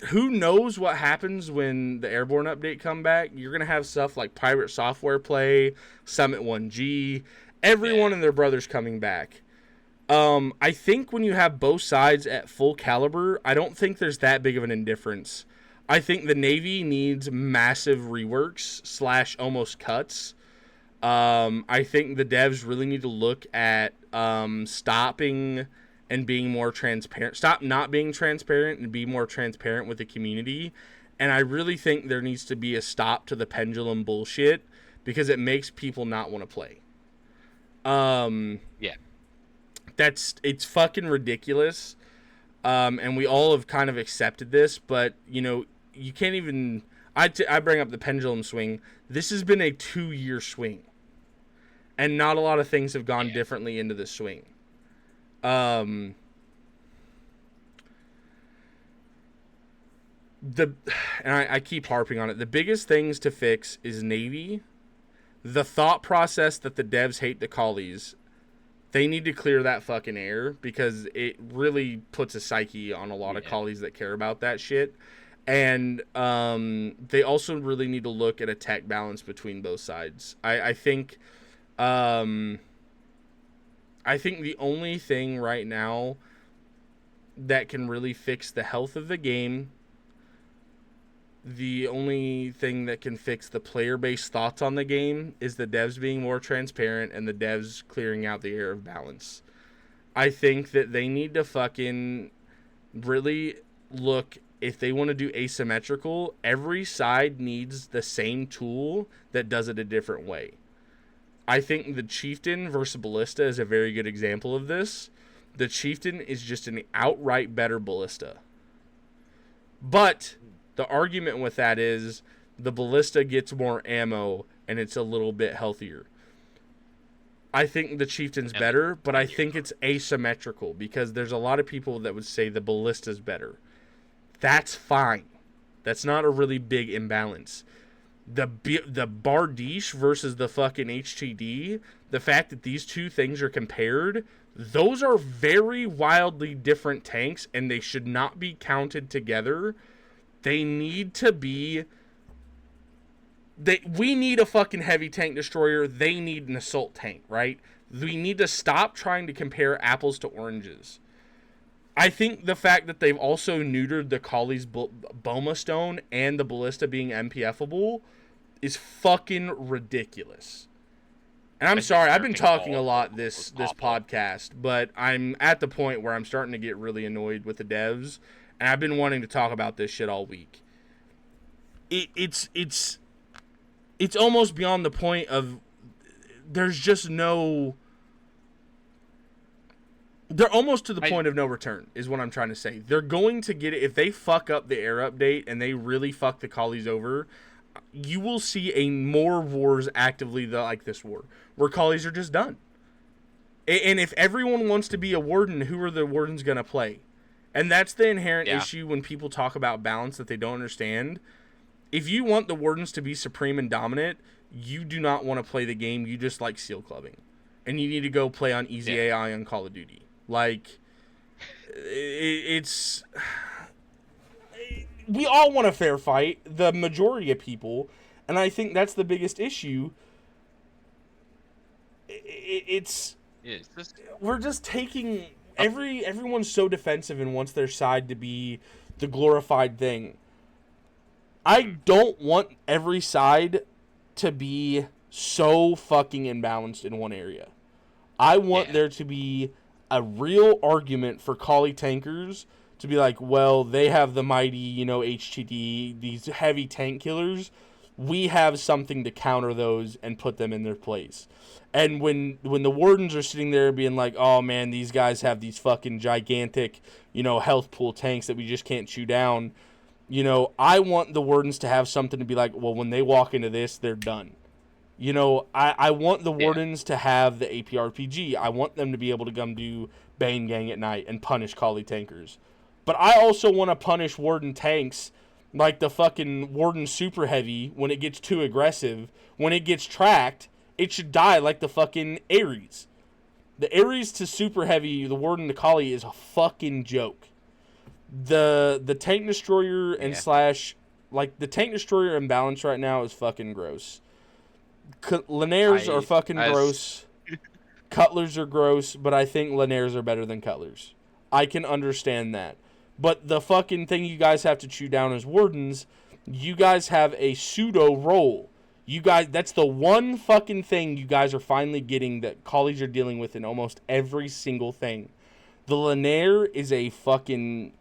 Who knows what happens when the Airborne update come back? You're going to have stuff like Pirate Software Play, Summit 1G, everyone and their brothers coming back. I think when you have both sides at full caliber, I don't think there's that big of an indifference. I think the Navy needs massive reworks / almost cuts. I think the devs really need to look at stopping and being more transparent. Stop not being transparent and be more transparent with the community. And I really think there needs to be a stop to the pendulum bullshit because it makes people not want to play. Yeah. It's fucking ridiculous. And we all have kind of accepted this, but you can't even, I bring up the pendulum swing. This has been a 2-year swing, and not a lot of things have gone differently into the swing. And I keep harping on it. The biggest things to fix is Navy. The thought process that the devs hate the collies, they need to clear that fucking air, because it really puts a psyche on a lot of collies that care about that shit. And they also really need to look at a tech balance between both sides. I think the only thing right now that can really fix the health of the game, the only thing that can fix the player-based thoughts on the game, is the devs being more transparent and the devs clearing out the air of balance. I think that they need to fucking really look, if they want to do asymmetrical, every side needs the same tool that does it a different way. I think the Chieftain versus Ballista is a very good example of this. The Chieftain is just an outright better Ballista. But the argument with that is the Ballista gets more ammo and it's a little bit healthier. I think the Chieftain's better, but I think it's asymmetrical, because there's a lot of people that would say the Ballista's better. That's fine. That's not a really big imbalance. The Bardiche versus the fucking HTD, the fact that these two things are compared, those are very wildly different tanks, and they should not be counted together. They need to be... we need a fucking heavy tank destroyer. They need an assault tank, right? We need to stop trying to compare apples to oranges. I think the fact that they've also neutered the Collie's Boma Stone and the Ballista being MPFable is fucking ridiculous. And I'm sorry, I've been talking a lot this podcast, but I'm at the point where I'm starting to get really annoyed with the devs, and I've been wanting to talk about this shit all week. It's almost beyond the point of there's just no... They're almost to the point of no return, is what I'm trying to say. They're going to get it. If they fuck up the air update and they really fuck the collies over, you will see more wars actively like this war, where collies are just done. And if everyone wants to be a warden, who are the wardens going to play? And that's the inherent issue when people talk about balance that they don't understand. If you want the wardens to be supreme and dominant, you do not want to play the game. You just like seal clubbing. And you need to go play on easy AI on Call of Duty. Like, it's... We all want a fair fight, the majority of people, and I think that's the biggest issue. We're just taking... Everyone's so defensive and wants their side to be the glorified thing. I don't want every side to be so fucking imbalanced in one area. I want there to be a real argument for collie tankers to be like, well, they have the mighty, HTD, these heavy tank killers. We have something to counter those and put them in their place. And when the wardens are sitting there being like, oh man, these guys have these fucking gigantic, health pool tanks that we just can't chew down. I want the wardens to have something to be like, well, when they walk into this, they're done. I want the wardens to have the APRPG. I want them to be able to come do Bane Gang at night and punish collie tankers. But I also want to punish warden tanks like the fucking warden super heavy when it gets too aggressive. When it gets tracked, it should die like the fucking Ares. The Ares to super heavy, the warden to collie is a fucking joke. The tank destroyer and the tank destroyer imbalance right now is fucking gross. Linears are fucking gross. Cutlers are gross, but I think Linears are better than Cutlers. I can understand that. But the fucking thing you guys have to chew down as wardens, you guys have a pseudo role. You guys, that's the one fucking thing you guys are finally getting that colleagues are dealing with in almost every single thing. The Linear is a fucking...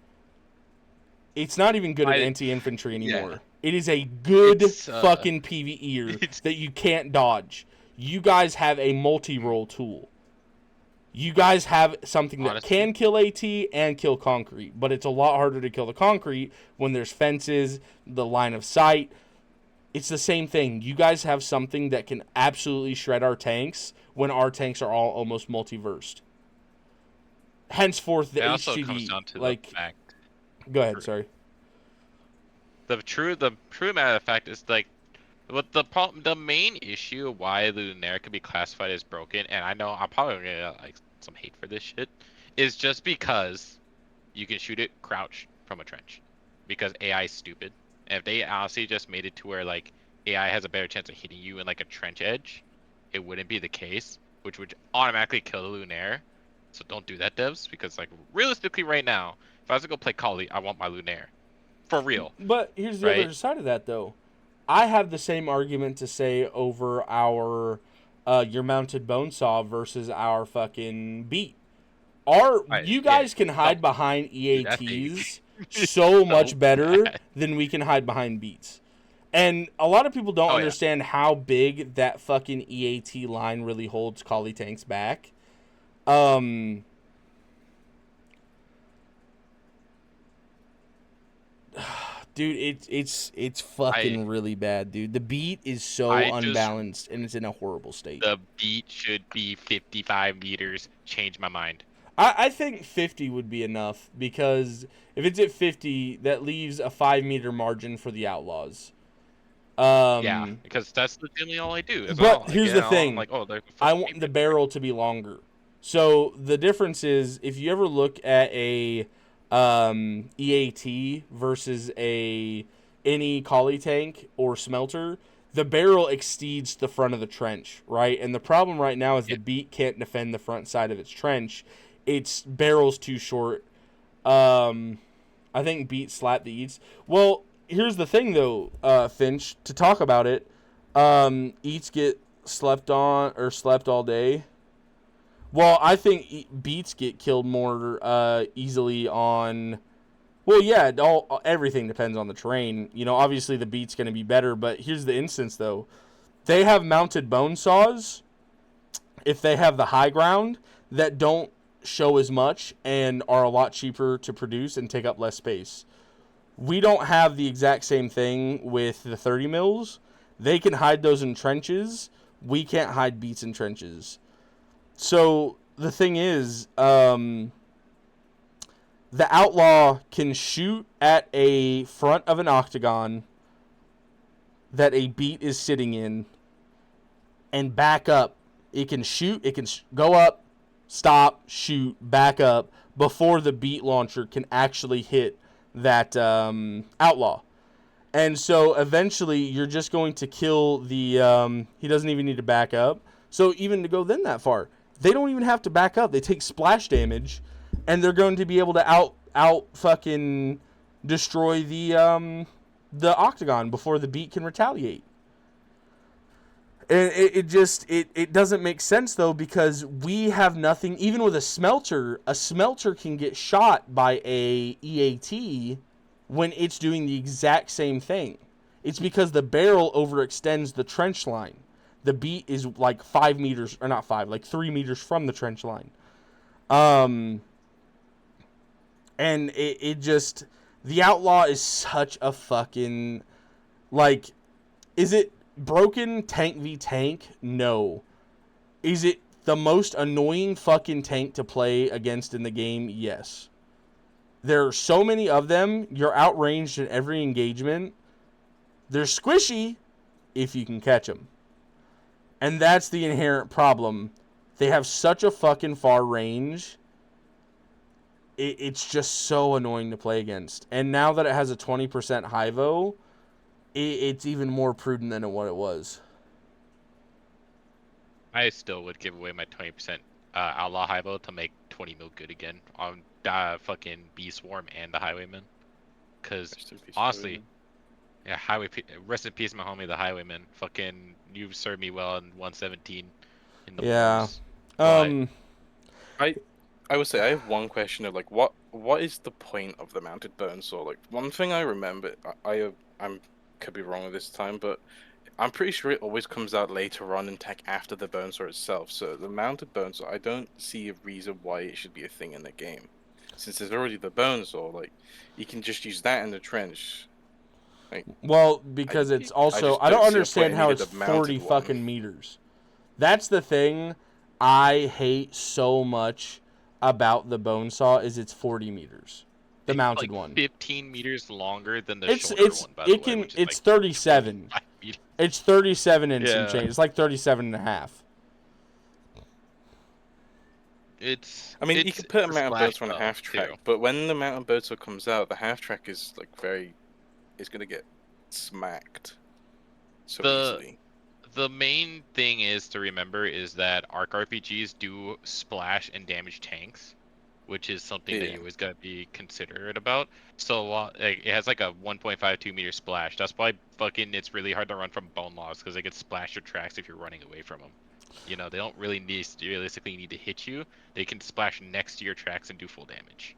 It's not even good at anti-infantry anymore. Yeah. It is a good fucking PvEer that you can't dodge. You guys have a multi-role tool. You guys have something that Honestly, can kill AT and kill concrete, but it's a lot harder to kill the concrete when there's fences, the line of sight. It's the same thing. You guys have something that can absolutely shred our tanks when our tanks are all almost multiversed. Henceforth, the it also comes HGD, down to the like, fact. go ahead, sorry. The true matter of fact is like what the main issue of why Lunaire could be classified as broken, and I know I'm probably gonna get like some hate for this shit, is just because you can shoot it crouch from a trench, because AI is stupid. And if they honestly just made it to where like AI has a better chance of hitting you in like a trench edge, it wouldn't be the case, which would automatically kill the Lunaire. So don't do that, devs, because like realistically right now, if I was to go play Kali, I want my Lunaire. For real, But here's the right? other side of that, though. I have the same argument to say over our your mounted bone saw versus our fucking beat. You Yeah, guys can don't hide behind do that thing. EATs It's so so much better bad. than we can hide behind beats. And a lot of people don't Oh yeah. understand how big that fucking EAT line really holds Collie tanks back. Um, dude, it's I fucking really bad, dude. The beat is so I just unbalanced and it's in a horrible state. the beat should be 55 meters. Change my mind. I think 50 would be enough because if it's at 50, that leaves a 5 meter margin for the Outlaws. Yeah, Um, because that's legitimately all I do as but well. Like, here's you the know, I'm thing: like, oh, they're the I first want the favorite. barrel to be longer. So the difference is if you ever look at a EAT versus a any collie tank or smelter, the barrel exceeds the front of the trench, right? And the problem right now is Yeah. the beat can't defend the front side of its trench. Its barrel's too short. Um, I think beat slap the eats. Well, here's the thing though, Finch. To talk about it, eats get slept on or slept all day. Well, I think beats get killed more easily on. Well, yeah, everything depends on the terrain. You know, obviously the beat's going to be better, but here's the instance though. They have mounted bone saws if they have the high ground that don't show as much and are a lot cheaper to produce and take up less space. We don't have the exact same thing with the 30 mils. They can hide those in trenches. We can't hide beats in trenches. So the thing is, the outlaw can shoot at a front of an octagon that a beat is sitting in and back up. It can shoot, it can go up, stop, shoot, back up before the beat launcher can actually hit that outlaw. And so eventually you're just going to kill the he doesn't even need to back up. So even to go then that far, they don't even have to back up. They take splash damage and they're going to be able to out fucking destroy the octagon before the beat can retaliate. And it doesn't make sense though because we have nothing. Even with a smelter can get shot by a EAT when it's doing the exact same thing. It's because the barrel overextends the trench line. The beat is like 5 meters, or not 5, like 3 meters from the trench line. And it just, the outlaw is such a fucking, like, is it broken tank v tank? No. Is it the most annoying fucking tank to play against in the game? Yes. There are so many of them. You're outranged in every engagement. They're squishy if you can catch them. And that's the inherent problem. They have such a fucking far range. It's just so annoying to play against. And now that it has a 20% Hyvo, it's even more prudent than what it was. I still would give away my 20% outlaw highbow to make 20 mil good again on fucking Bee Swarm and the Highwayman. Because honestly, yeah, rest in peace, my homie, the Highwayman. Fucking, you've served me well in 117 in the wars. But I would say I have one question of like what is the point of the mounted bone saw? Like one thing I remember, I'm could be wrong with this time, but I'm pretty sure it always comes out later on in tech after the bonesaw itself. So the mounted bonesaw, I don't see a reason why it should be a thing in the game, since there's already the bonesaw. Like, you can just use that in the trench. Like, Well, because it's also... just I don't don't see a point understand in how needed it's a mounted 40 one. fucking meters. That's the thing I hate so much about the bone saw is it's 40 meters. The It's mounted like one. 15 meters longer than the It's shoulder one, by the way, which is it's like 37. 25 meters. It's 37 and some Yeah. change. It's like 37 and a half. I mean, you It's can put a a mounted splash bonesaw on a zone, half track, too. but when the mounted bonesaw comes out, the half track is like it's gonna get smacked so easily. The main thing is to remember is that arc RPGs do splash and damage tanks, which is something that Yeah. you always gotta be considerate about. So like, it has like a 1.52 meter splash. That's why fucking it's really hard to run from bone logs because they could splash your tracks if you're running away from them. You know, they don't really realistically need to hit you. They can splash next to your tracks and do full damage.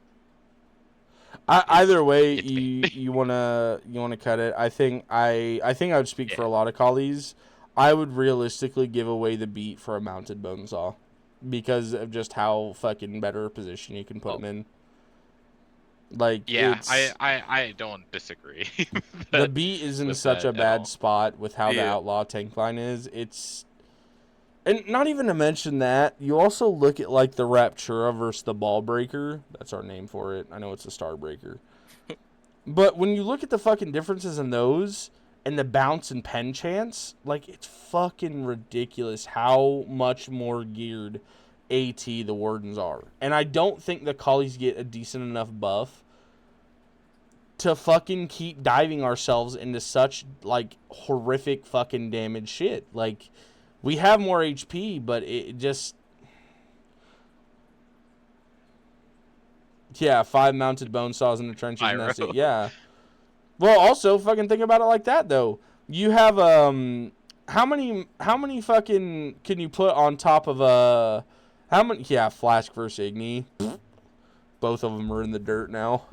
Either way, It's me. you wanna cut it. I think I would speak for Yeah. a lot of collies. I would realistically give away the beat for a mounted bone saw because of just how fucking better position you can put them in. Like, Yeah, it's... I don't disagree. the beat is in with such that a at bad all. spot with how the Yeah. outlaw tank line is. It's... And not even to mention that, you also look at, like, the Raptura versus the Ball Breaker. That's our name for it. I know it's a Star Breaker. But when you look at the fucking differences in those and the bounce and pen chance, like, it's fucking ridiculous how much more geared AT the Wardens are. And I don't think the Collies get a decent enough buff to fucking keep diving ourselves into such, like, horrific fucking damage shit. Like, we have more HP, but it just... Yeah, 5 mounted bone saws in the trenches, and that's it. Yeah. Well, also, fucking think about it like that, though. You have, how many fucking can you put on top of a... How many... Yeah, Flask versus Igni. Both of them are in the dirt now.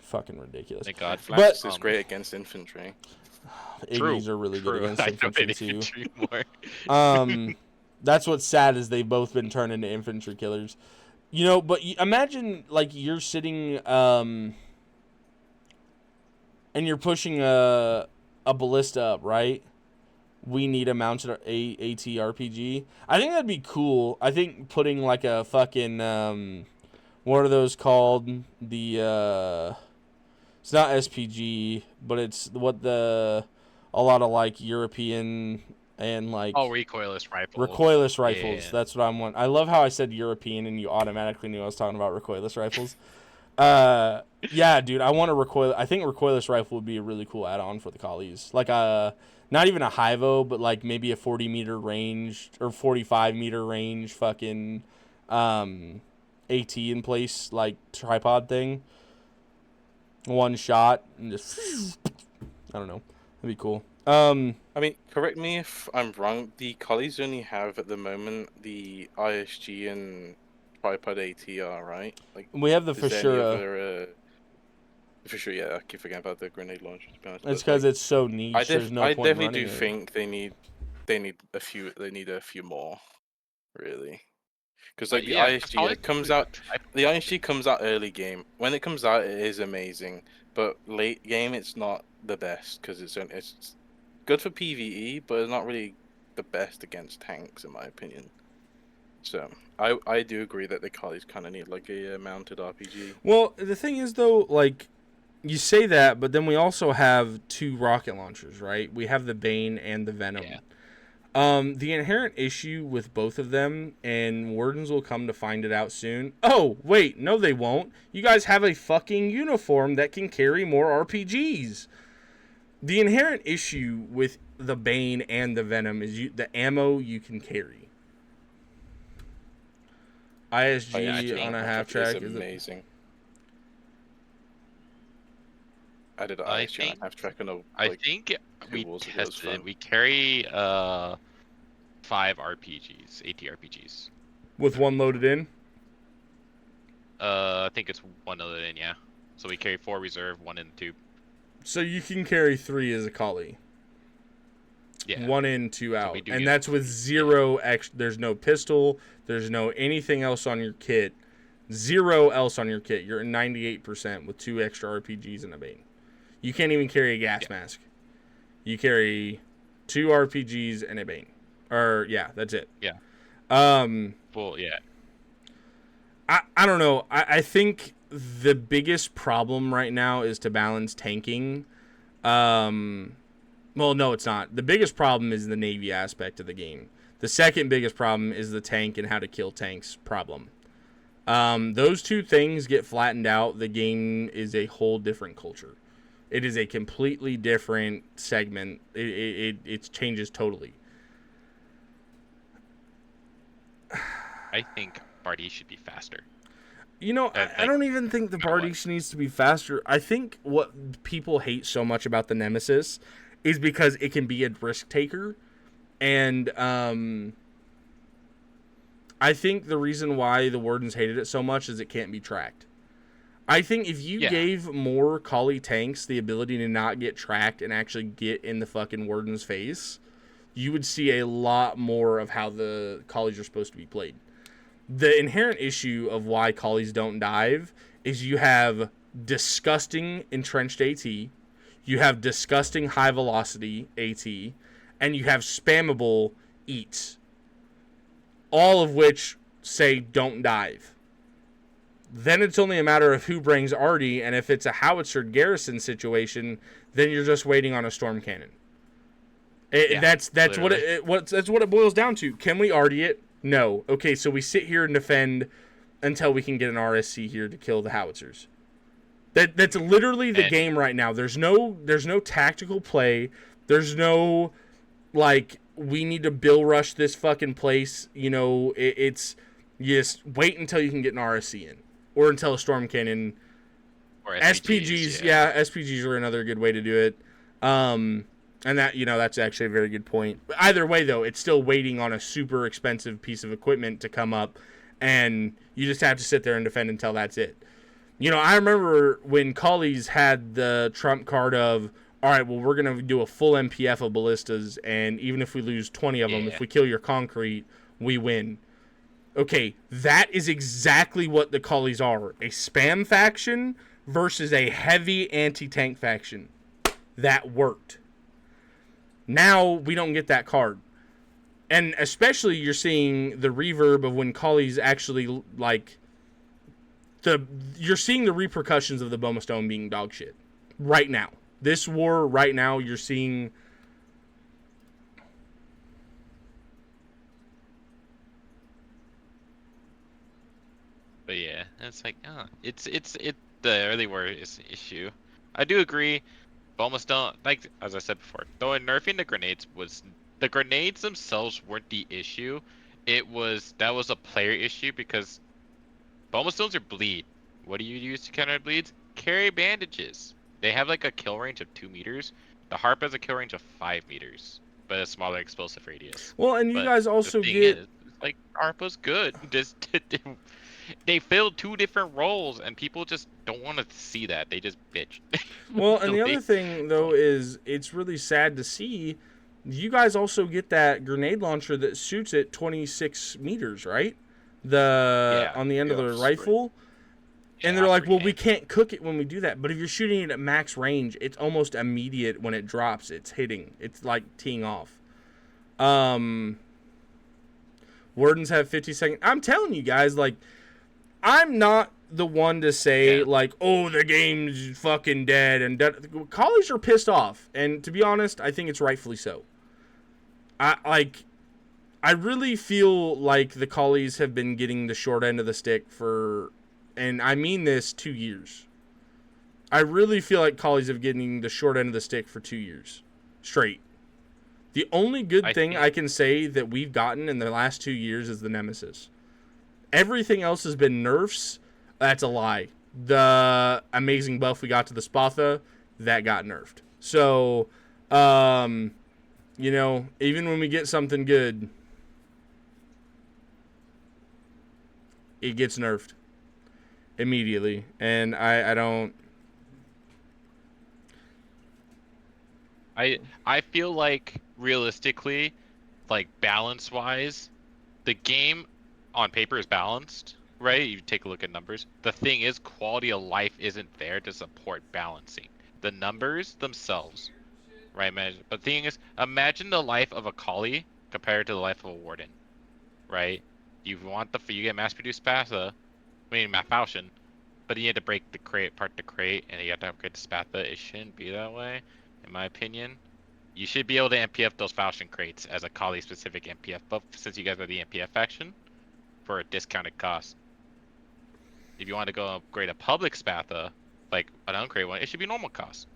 Fucking ridiculous. Thank God. Flask is great against infantry. Ignis are really good against I infantry, know too. infantry more. That's what's sad is they've both been turned into infantry killers. You know, but imagine, like, you're sitting, and you're pushing a ballista up, right? We need a mounted AT RPG. I think that'd be cool. I think putting, like, a fucking, what are those called? It's not SPG, but it's what a lot of, like, European and, like... Oh, recoilless rifles. Recoilless rifles. Yeah. That's what I'm wanting. I love how I said European and you automatically knew I was talking about recoilless rifles. Yeah, dude, I want a recoil. I think recoilless rifle would be a really cool add-on for the collies. Like not even a Hyvo, but like maybe a 40-meter range or 45-meter range fucking AT in place, like tripod thing. One shot and just I don't know. That'd be cool. I mean, correct me if I'm wrong. The collies only have at the moment the ISG and tripod ATR, right? Like, we have the is there any Fashura. other, for sure, yeah. I keep forgetting about the grenade launcher. To be honest, It's but, because like, it's so niche. There's no I point in definitely running do it. think they need a few more, really. Because like the Yeah, ISG, it comes out. The ISG comes out early game. When it comes out, it is amazing. But late game, it's not the best because it's good for PvE, but it's not really the best against tanks, in my opinion. So I do agree that the collies kind of need like a mounted RPG. Well, the thing is though, like, you say that, but then we also have 2 rocket launchers, right? We have the Bane and the Venom. Yeah. The inherent issue with both of them, and Wardens will come to find it out soon. Oh, wait, no they won't. You guys have a fucking uniform that can carry more RPGs. The inherent issue with the Bane and the Venom is the ammo you can carry. ISG on a half track is amazing. I did an ISG on a half track on a. I think we tested it. We carry 5 RPGs, AT RPGs. With one loaded in? I think it's one loaded in, yeah. So we carry 4 reserve, 1 in the tube. So you can carry 3 as a collie. Yeah. 1 in, 2 So out. we do And get that's with 0 there's no pistol, there's no anything else on your kit. 0 else on your kit. You're at 98% with 2 extra RPGs and a Bane. You can't even carry a gas mask. You carry 2 RPGs and a Bane. Or yeah, that's it. Yeah. Well, yeah. I don't know. I think the biggest problem right now is to balance tanking. Well, no, it's not. The biggest problem is the Navy aspect of the game. The second biggest problem is the tank and how to kill tanks problem. Those two things get flattened out. The game is a whole different culture. It is a completely different segment. It changes totally. I think Barty should be faster. You know, I don't even think the Bardiche needs to be faster. I think what people hate so much about the Nemesis is because it can be a risk taker. And I think the reason why the Wardens hated it so much is it can't be tracked. I think if you gave more Collie tanks the ability to not get tracked and actually get in the fucking Warden's face, you would see a lot more of how the Collies are supposed to be played. The inherent issue of why Collies don't dive is you have disgusting entrenched AT, you have disgusting high velocity AT, and you have spammable eats. All of which say don't dive. Then it's only a matter of who brings Artie, and if it's a howitzer garrison situation, then you're just waiting on a storm cannon. That's what it boils down to. Can we Artie it? No. Okay, so we sit here and defend until we can get an RSC here to kill the howitzers. That's literally the game right now. There's no tactical play. There's no like we need to bill rush this fucking place. You know, it's you just wait until you can get an RSC in or until a storm cannon. Or SPGs, SPGs are another good way to do it. And that, that's actually a very good point. But either way, though, it's still waiting on a super expensive piece of equipment to come up, and you just have to sit there and defend until that's it. I remember when Collies had the trump card of, all right, well, we're going to do a full MPF of ballistas, and even if we lose 20 of them, if we kill your concrete, we win. Okay, that is exactly what the Collies are. A spam faction versus a heavy anti-tank faction. That worked. Now we don't get that card. And especially you're seeing the reverb of when Collies actually, you're seeing the repercussions of the Boma Stone being dog shit. Right now. This war, right now, you're seeing... But yeah, it's like, it's the early war is an issue. I do agree. Almost don't, like as I said before, though nerfing the grenades the grenades themselves weren't the issue. That was a player issue because Bulma stones are bleed. What do you use to counter bleeds? Carry bandages. They have like a kill range of 2 meters. The harp has a kill range of 5 meters, but a smaller explosive radius. Well, and you guys also get like harp was good. Just they filled 2 different roles, and people just don't want to see that. They just bitch. Well, and the other thing, though, is it's really sad to see. You guys also get that grenade launcher that shoots at 26 meters, right? On the end of the rifle. And they're like, well, we can't cook it when we do that. But if you're shooting it at max range, it's almost immediate when it drops. It's hitting. It's like teeing off. Wardens have 50 seconds. I'm telling you guys, I'm not the one to say, oh, the game's fucking dead. And Collies are pissed off. And to be honest, I think it's rightfully so. I really feel like the Collies have been getting the short end of the stick for, and I mean this, 2 years. I really feel like Collies have getting the short end of the stick for 2 years straight. The only good thing I can say that we've gotten in the last 2 years is the Nemesis. Everything else has been nerfs. That's a lie. The amazing buff we got to the Spatha, that got nerfed. So, even when we get something good, it gets nerfed immediately. And I don't... I feel like realistically, like balance wise, the game on paper is balanced, right? You take a look at numbers. The thing is, quality of life isn't there to support balancing. The numbers themselves, right? But the thing is, imagine the life of a collie compared to the life of a warden, right? You get mass-produced Spatha, Malfaution, but you had to break the crate, part the crate, and you have to upgrade the Spatha. It shouldn't be that way, in my opinion. You should be able to MPF those Falchion crates as a collie-specific MPF buff, since you guys are the MPF faction, for a discounted cost. If you want to go upgrade a public Spatha, like an uncrate one, it should be normal cost.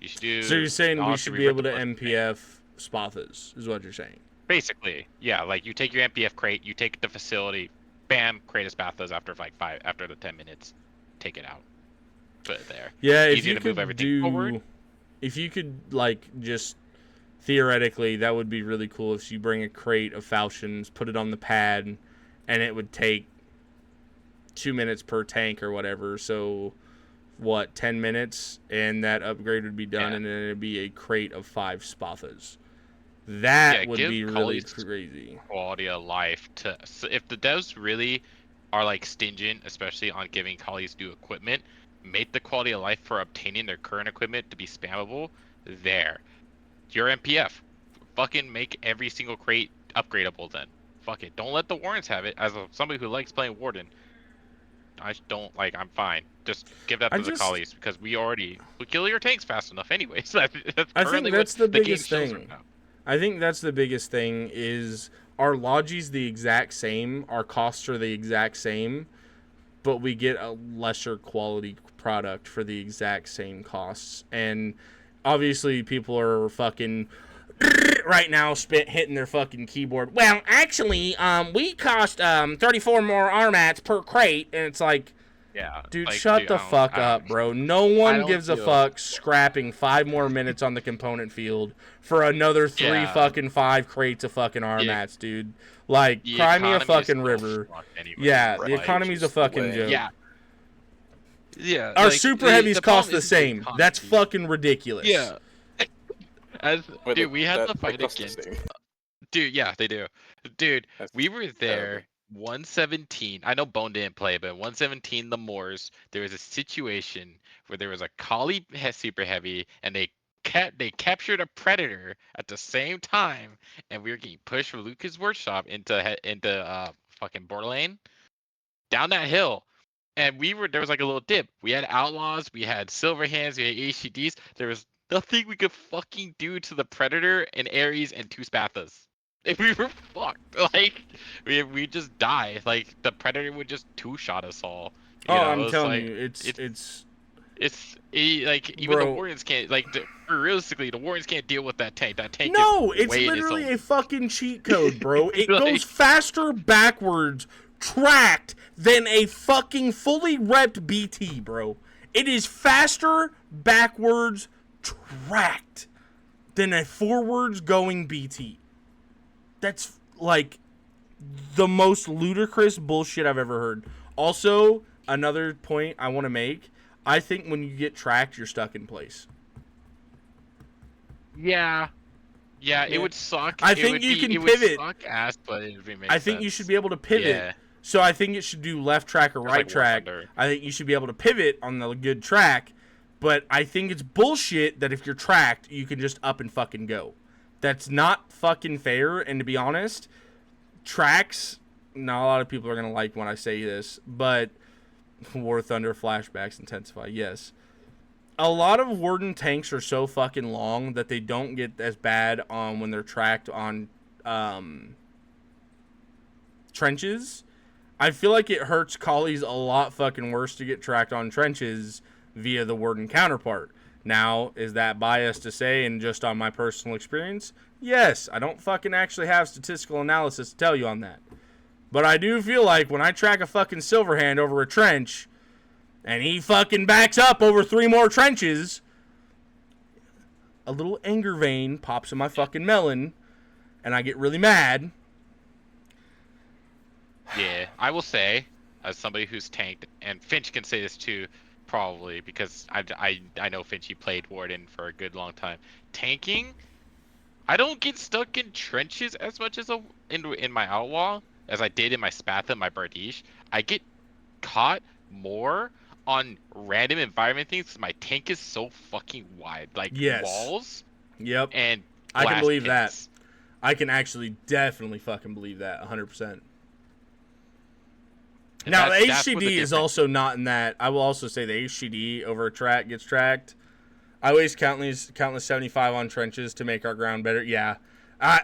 You should do. So you're saying we should be able to MPF. MPF Spathas, is what you're saying? Basically, yeah. Like you take your MPF crate, you take the facility, bam, crate of Spathas after after the 10 minutes, take it out, put it there. Yeah, Easier to move everything forward. If you could, like, just theoretically, that would be really cool if you bring a crate of falchions, put it on the pad, and it would take 2 minutes per tank or whatever. So, 10 minutes, and that upgrade would be done, and then it'd be a crate of 5 Spathas. That would be really crazy. Quality of life if the devs really are like stingent, especially on giving collies new equipment, make the quality of life for obtaining their current equipment to be spammable. There, your MPF, fucking make every single crate upgradable. Then, fuck it. Don't let the Wardens have it. As somebody who likes playing Warden, I don't like. I'm fine. Just give that to the collies because we kill your tanks fast enough, anyways. I think that's the biggest thing. I think that's the biggest thing is our Logi's the exact same, our costs are the exact same, but we get a lesser quality product for the exact same costs. And obviously people are fucking right now hitting their fucking keyboard. Well, actually, we cost 34 more armats per crate, and it's like, yeah, dude, shut the fuck up, bro. No one gives a fuck scrapping 5 more minutes on the component field for another 5 crates of fucking armats, dude. Like, cry me a fucking river. Anyway, yeah, the economy's a fucking joke. Yeah. Yeah. Our super heavies cost the same. That's fucking ridiculous. Yeah. Dude, we had the fight against. Dude, yeah, they do. Dude, we were there. 117. I know Bone didn't play, but 117 the Moors. There was a situation where there was a collie super heavy, and they captured a predator at the same time, and we were getting pushed from Lucas' workshop into fucking Borderlane down that hill. And there was like a little dip. We had outlaws, we had silver hands, we had HCDs. There was nothing we could fucking do to the predator and Ares and 2 Spathas. We were fucked. Like we just die. Like the predator would just 2-shot us all. I'm telling you, it's even the Warriors can't realistically the Warriors can't deal with that tank. That tank. No, it's literally a fucking cheat code, bro. It goes faster backwards tracked than a fucking fully repped BT, bro. It is faster backwards tracked than a forwards going BT. That's like the most ludicrous bullshit I've ever heard. Also, another point I want to make, I think when you get tracked, you're stuck in place. Yeah, it would suck. I think you can pivot. It would suck ass, but it would make I think sense. You should be able to pivot. Yeah. So I think it should do left track or right track. I think you should be able to pivot on the good track, but I think it's bullshit that if you're tracked, you can just up and fucking go. That's not fucking fair, and to be honest, tracks, not a lot of people are going to like when I say this, but War Thunder flashbacks intensify, yes. A lot of Warden tanks are so fucking long that they don't get as bad when they're tracked on trenches. I feel like it hurts collies a lot fucking worse to get tracked on trenches via the Warden counterpart. Now, is that biased to say and just on my personal experience? Yes, I don't fucking actually have statistical analysis to tell you on that. But I do feel like when I track a fucking Silverhand over a trench, and he fucking backs up over 3 more trenches, a little anger vein pops in my fucking melon, and I get really mad. Yeah, I will say, as somebody who's tanked, and Finch can say this too, probably because I know Finchie played Warden for a good long time. Tanking, I don't get stuck in trenches as much as in my Outlaw as I did in my Spatha and my Bardiche. I get caught more on random environment things 'cause my tank is so fucking wide, like Yes. walls Yep. and I can blast believe that. pits. I can actually definitely fucking believe that 100%. And Now, the that's what the HCD is difference. also not in that. I will also say the HCD over a track gets tracked. I waste countless 75 on trenches to make our ground better. Yeah.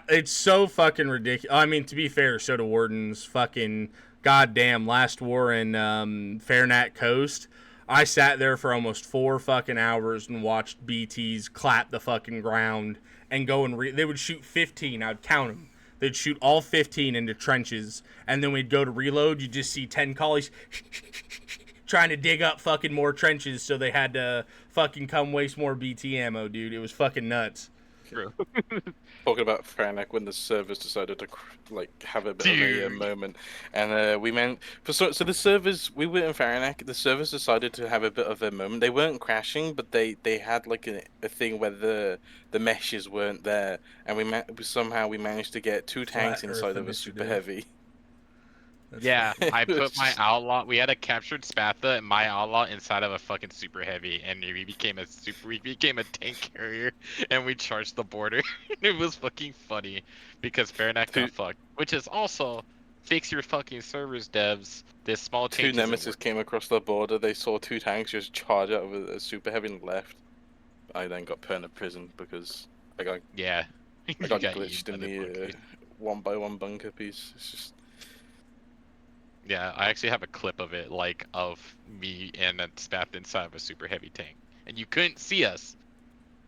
It's so fucking ridiculous. I mean, to be fair, so do Wardens. Fucking goddamn last war in Fairnat Coast. I sat there for almost 4 fucking hours and watched BTs clap the fucking ground and go and they would shoot 15. I'd count them. They'd shoot all 15 into trenches, and then we'd go to reload. You'd just see 10 collies trying to dig up fucking more trenches, so they had to fucking come waste more BT ammo, dude. It was fucking nuts. True. Talking about Farnak when the servers decided to have a bit of a Dude. moment, and we meant so the servers, we were in Farnak. The servers decided to have a bit of a moment. They weren't crashing, but they had like a thing where the meshes weren't there, and somehow we managed to get 2 tanks Flat inside Earth of a super Initiative. heavy. That's Yeah, It I was put my just- Outlaw. We had a captured Spatha and my Outlaw inside of a fucking super heavy, and we became a tank carrier, and we charged the border. It was fucking funny because Farnak Two got fucked, which is also fix your fucking servers, devs. This small two change isn't nemesis working. came across the border. They saw 2 tanks just charge out of a super heavy and left. I then got put in a prison because I got Yeah, I you got got glitched eaten in by the the bunker. 1x1 bunker piece. It's just Yeah, I actually have a clip of it, like of me and a Spatha inside of a super heavy tank, and you couldn't see us,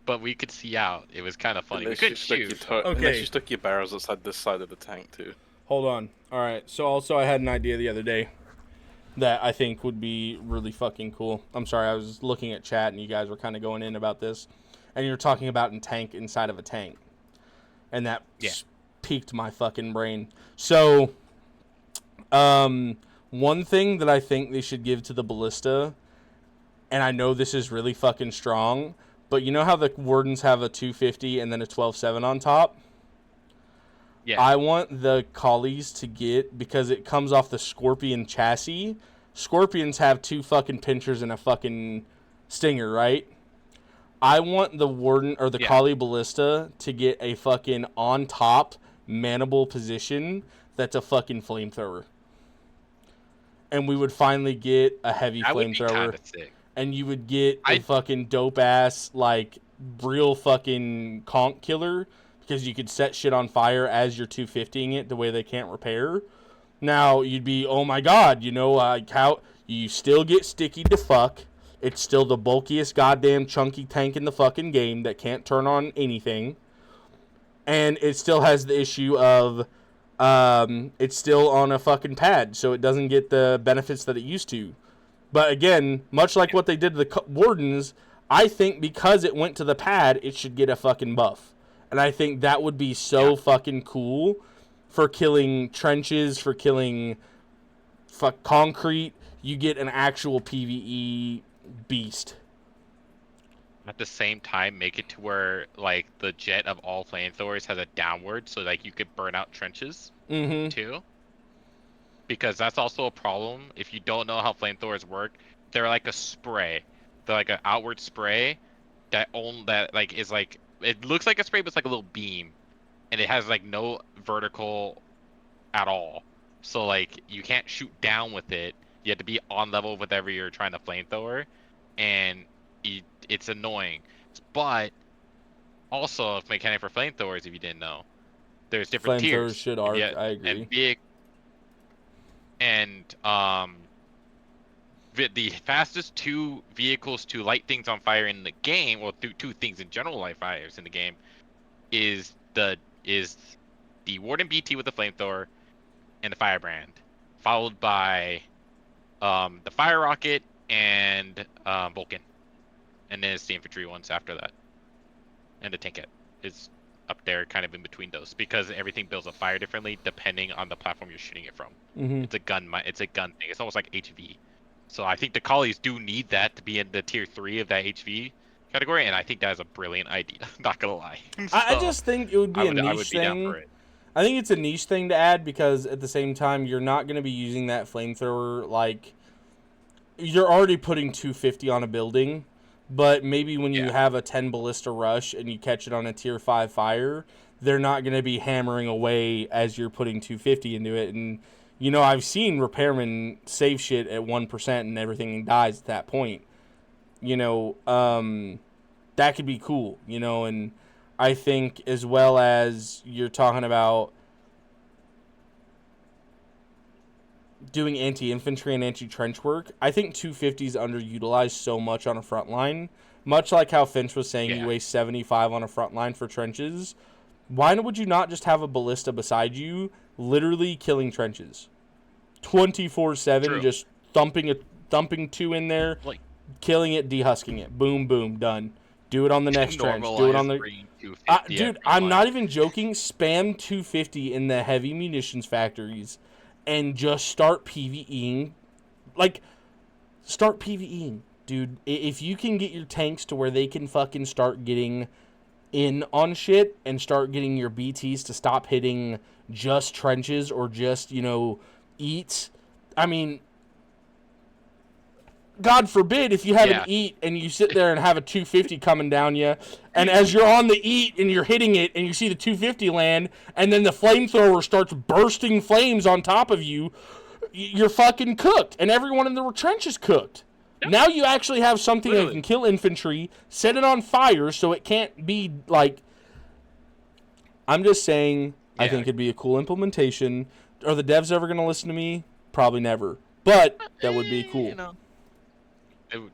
but we could see out. It was kind of funny. We unless you couldn't stuck shoot. unless Okay. you stuck your barrels outside the side of the tank too. Hold on. All right. So also I had an idea the other day that I think would be really fucking cool. I'm sorry, I was looking at chat and you guys were kind of going in about this, and you're talking about a tank inside of a tank, and that Yeah. piqued my fucking brain. So, one thing that I think they should give to the ballista, and I know this is really fucking strong, but you know how the Wardens have a 250 and then a 12-7 on top? Yeah. I want the collies to get, because it comes off the Scorpion chassis. Scorpions have 2 fucking pinchers and a fucking stinger, right? I want the Warden or the Yeah. collie ballista to get a fucking on top manable position that's a fucking flamethrower. And we would finally get a heavy That would be kind flamethrower. of sick. And you would get a I- fucking dope ass, like, real fucking conch killer, because you could set shit on fire as you're 250ing it the way they can't repair. Now, you'd be, oh my god, you know, how you still get sticky to fuck. It's still the bulkiest goddamn chunky tank in the fucking game that can't turn on anything. And it still has the issue of it's still on a fucking pad, so it doesn't get the benefits that it used to. But again, much like what they did to the Wardens, I think because it went to the pad, it should get a fucking buff. And I think that would be so fucking cool for killing trenches, for killing concrete. You get an actual PvE beast. At the same time, make it to where like the jet of all flamethrowers has a downward, so like you could burn out trenches too. Because that's also a problem if you don't know how flamethrowers work. They're like a spray. They're like an outward spray that is like, it looks like a spray, but it's like a little beam, and it has like no vertical at all. So like you can't shoot down with it. You have to be on level with whatever you're trying to flamethrower, and it's annoying. But also, a mechanic for flamethrowers, if you didn't know, there's different tiers. Flamethrowers should arc, Yeah, I agree. The fastest 2 vehicles to light things on fire in the game, or 2 things in general light fires in the game, is the Warden BT with the flamethrower and the Firebrand, followed by the Fire Rocket and Vulcan, and then it's the infantry ones after that, and the Tankette is up there, kind of in between those, because everything builds a fire differently depending on the platform you're shooting it from. It's a gun thing. It's almost like HV. So I think the collies do need that to be in the tier 3 of that HV category, and I think that is a brilliant idea. Not gonna lie. I So just think it would be a I niche would be down thing. for it. I think it's a niche thing to add because at the same time, you're not going to be using that flamethrower like you're already putting 250 on a building, but maybe when you Yeah. have a 10 ballista rush and you catch it on a tier 5 fire, they're not going to be hammering away as you're putting 250 into it. And, you know, I've seen repairmen save shit at 1% and everything dies at that point. You know, that could be cool, you know, and I think as well as you're talking about doing anti-infantry and anti-trench work, I think 250 is underutilized so much on a front line. Much like how Finch was saying you Yeah. waste 75 on a front line for trenches. Why would you not just have a ballista beside you literally killing trenches? 24/7 True. just thumping two in there, Like killing it, dehusking it. Boom, boom, done. Do it on the next trench. Do it on normalize the bringing 250 dude, at front I'm line. not even joking. Spam 250 in the heavy munitions factories and just start PvEing. Like, start PvEing. Dude, if you can get your tanks to where they can fucking start getting in on shit and start getting your BTs to stop hitting just trenches or just, you know, eats. I mean, God forbid if you have an eat and you sit there and have a 250 coming down you, and as you're on the eat and you're hitting it and you see the 250 land, and then the flamethrower starts bursting flames on top of you, you're fucking cooked, and everyone in the trench is cooked. Yep. Now you actually have something Literally. that can kill infantry, set it on fire so it can't be like. I'm just saying, I think it'd be a cool implementation. Are the devs ever going to listen to me? Probably never. But that would be cool. You know.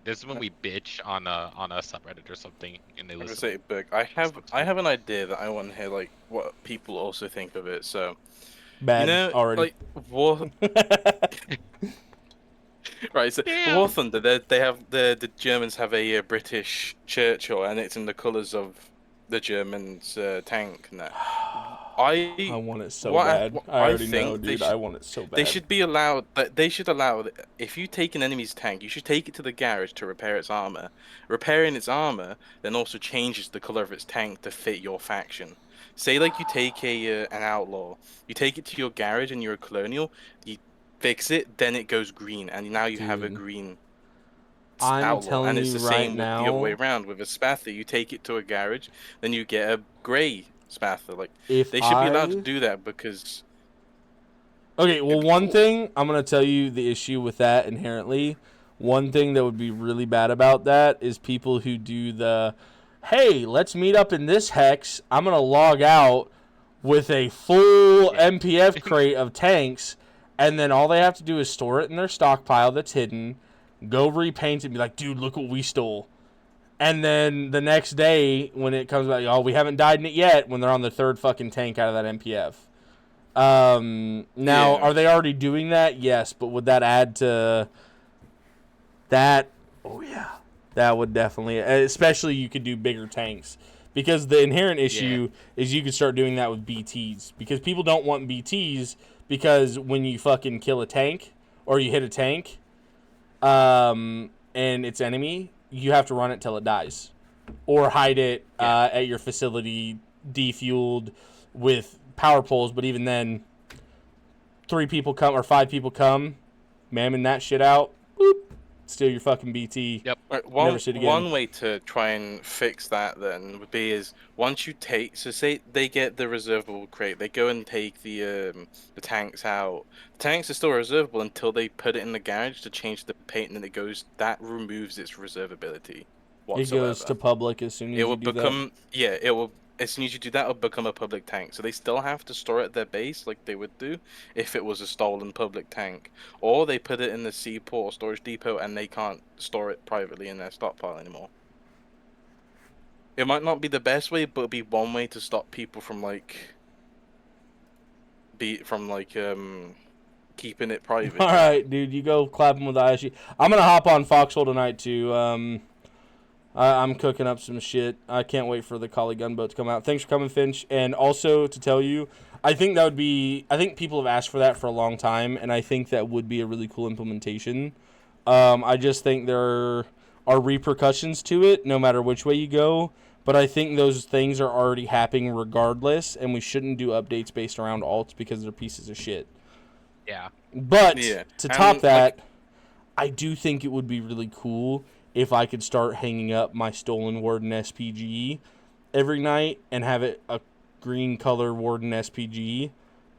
This is when we bitch on a subreddit or something, and they I'm gonna listen. say, Berg, I have an idea that I want to hear, like, what people also think of it. So, Bad you know, already. like War. Right, so Damn. War Thunder, they have the Germans have a British Churchill, and it's in the colours of the Germans' tank. And that I want it so what bad. what I already think know, they dude. I want it so bad. They should be allowed. They should allow. If you take an enemy's tank, you should take it to the garage to repair its armor. Repairing its armor then also changes the color of its tank to fit your faction. Say, like, you take an outlaw, you take it to your garage and you're a colonial. You fix it, then it goes green, and now you have a Dude, green I'm outlaw. telling And it's you the right same with the other way now, around. With a spather, you take it to a garage, then you get a gray spather. Like, if they should be allowed to I... do that because. Okay, well, It'd be one cool. thing, I'm going to tell you the issue with that inherently. One thing that would be really bad about that is people who do the, hey, let's meet up in this hex. I'm going to log out with a full MPF crate of tanks, and then all they have to do is store it in their stockpile that's hidden, go repaint it, and be like, dude, look what we stole. And then the next day, when it comes out, oh, we haven't died in it yet, when they're on the third fucking tank out of that MPF. Now, are they already doing that? Yes, but would that add to that? Oh, yeah. That would definitely, especially you could do bigger tanks. Because the inherent issue is you could start doing that with BTs. Because people don't want BTs because when you fucking kill a tank or you hit a tank and it's enemy, you have to run it till it dies. Or hide it at your facility defueled with power poles, but even then, 3 people come or 5 people come, mamming that shit out, boop, steal your fucking BT. Yep. Right, Never see it again. one way to try and fix that then would be is once you take, so say they get the reservable crate, they go and take the tanks out. The tanks are still reservable until they put it in the garage to change the paint, and then it goes, that removes its reservability whatsoever. It goes to public as soon as It will you do become it will, as soon as you do that, it'll become a public tank. So they still have to store it at their base like they would do if it was a stolen public tank. Or they put it in the seaport or storage depot and they can't store it privately in their stockpile anymore. It might not be the best way, but it'd be one way to stop people from keeping it private. that. All right, dude, you go clapping with the ISU. I'm going to hop on Foxhole tonight, too. I'm cooking up some shit. I can't wait for the Collie gunboat to come out. Thanks for coming, Finch. And also to tell you, I think that would be... I think people have asked for that for a long time, and I think that would be a really cool implementation. I just think there are repercussions to it, no matter which way you go. But I think those things are already happening regardless, and we shouldn't do updates based around alts because they're pieces of shit. Yeah. But Yeah. to And, top that, like, I do think it would be really cool if I could start hanging up my Stolen Warden SPG every night and have it a green color Warden SPG,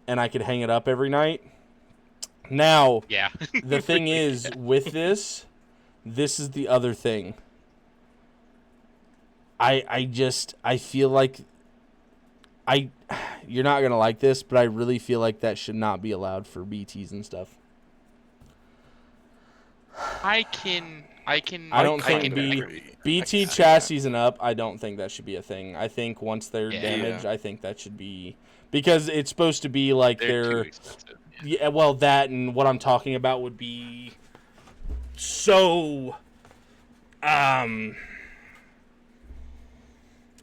and I could hang it up every night. Now, Yeah. the thing is, with this is the other thing. I feel like you're not gonna like this, but I really feel like that should not be allowed for BTs and stuff. I can. I don't think agree. BT I see chassis and up. I don't think that should be a thing. I think once they're Yeah. damaged, Yeah. I think that should be, because it's supposed to be like They're too they're expensive. yeah. Well, that and what I'm talking about would be so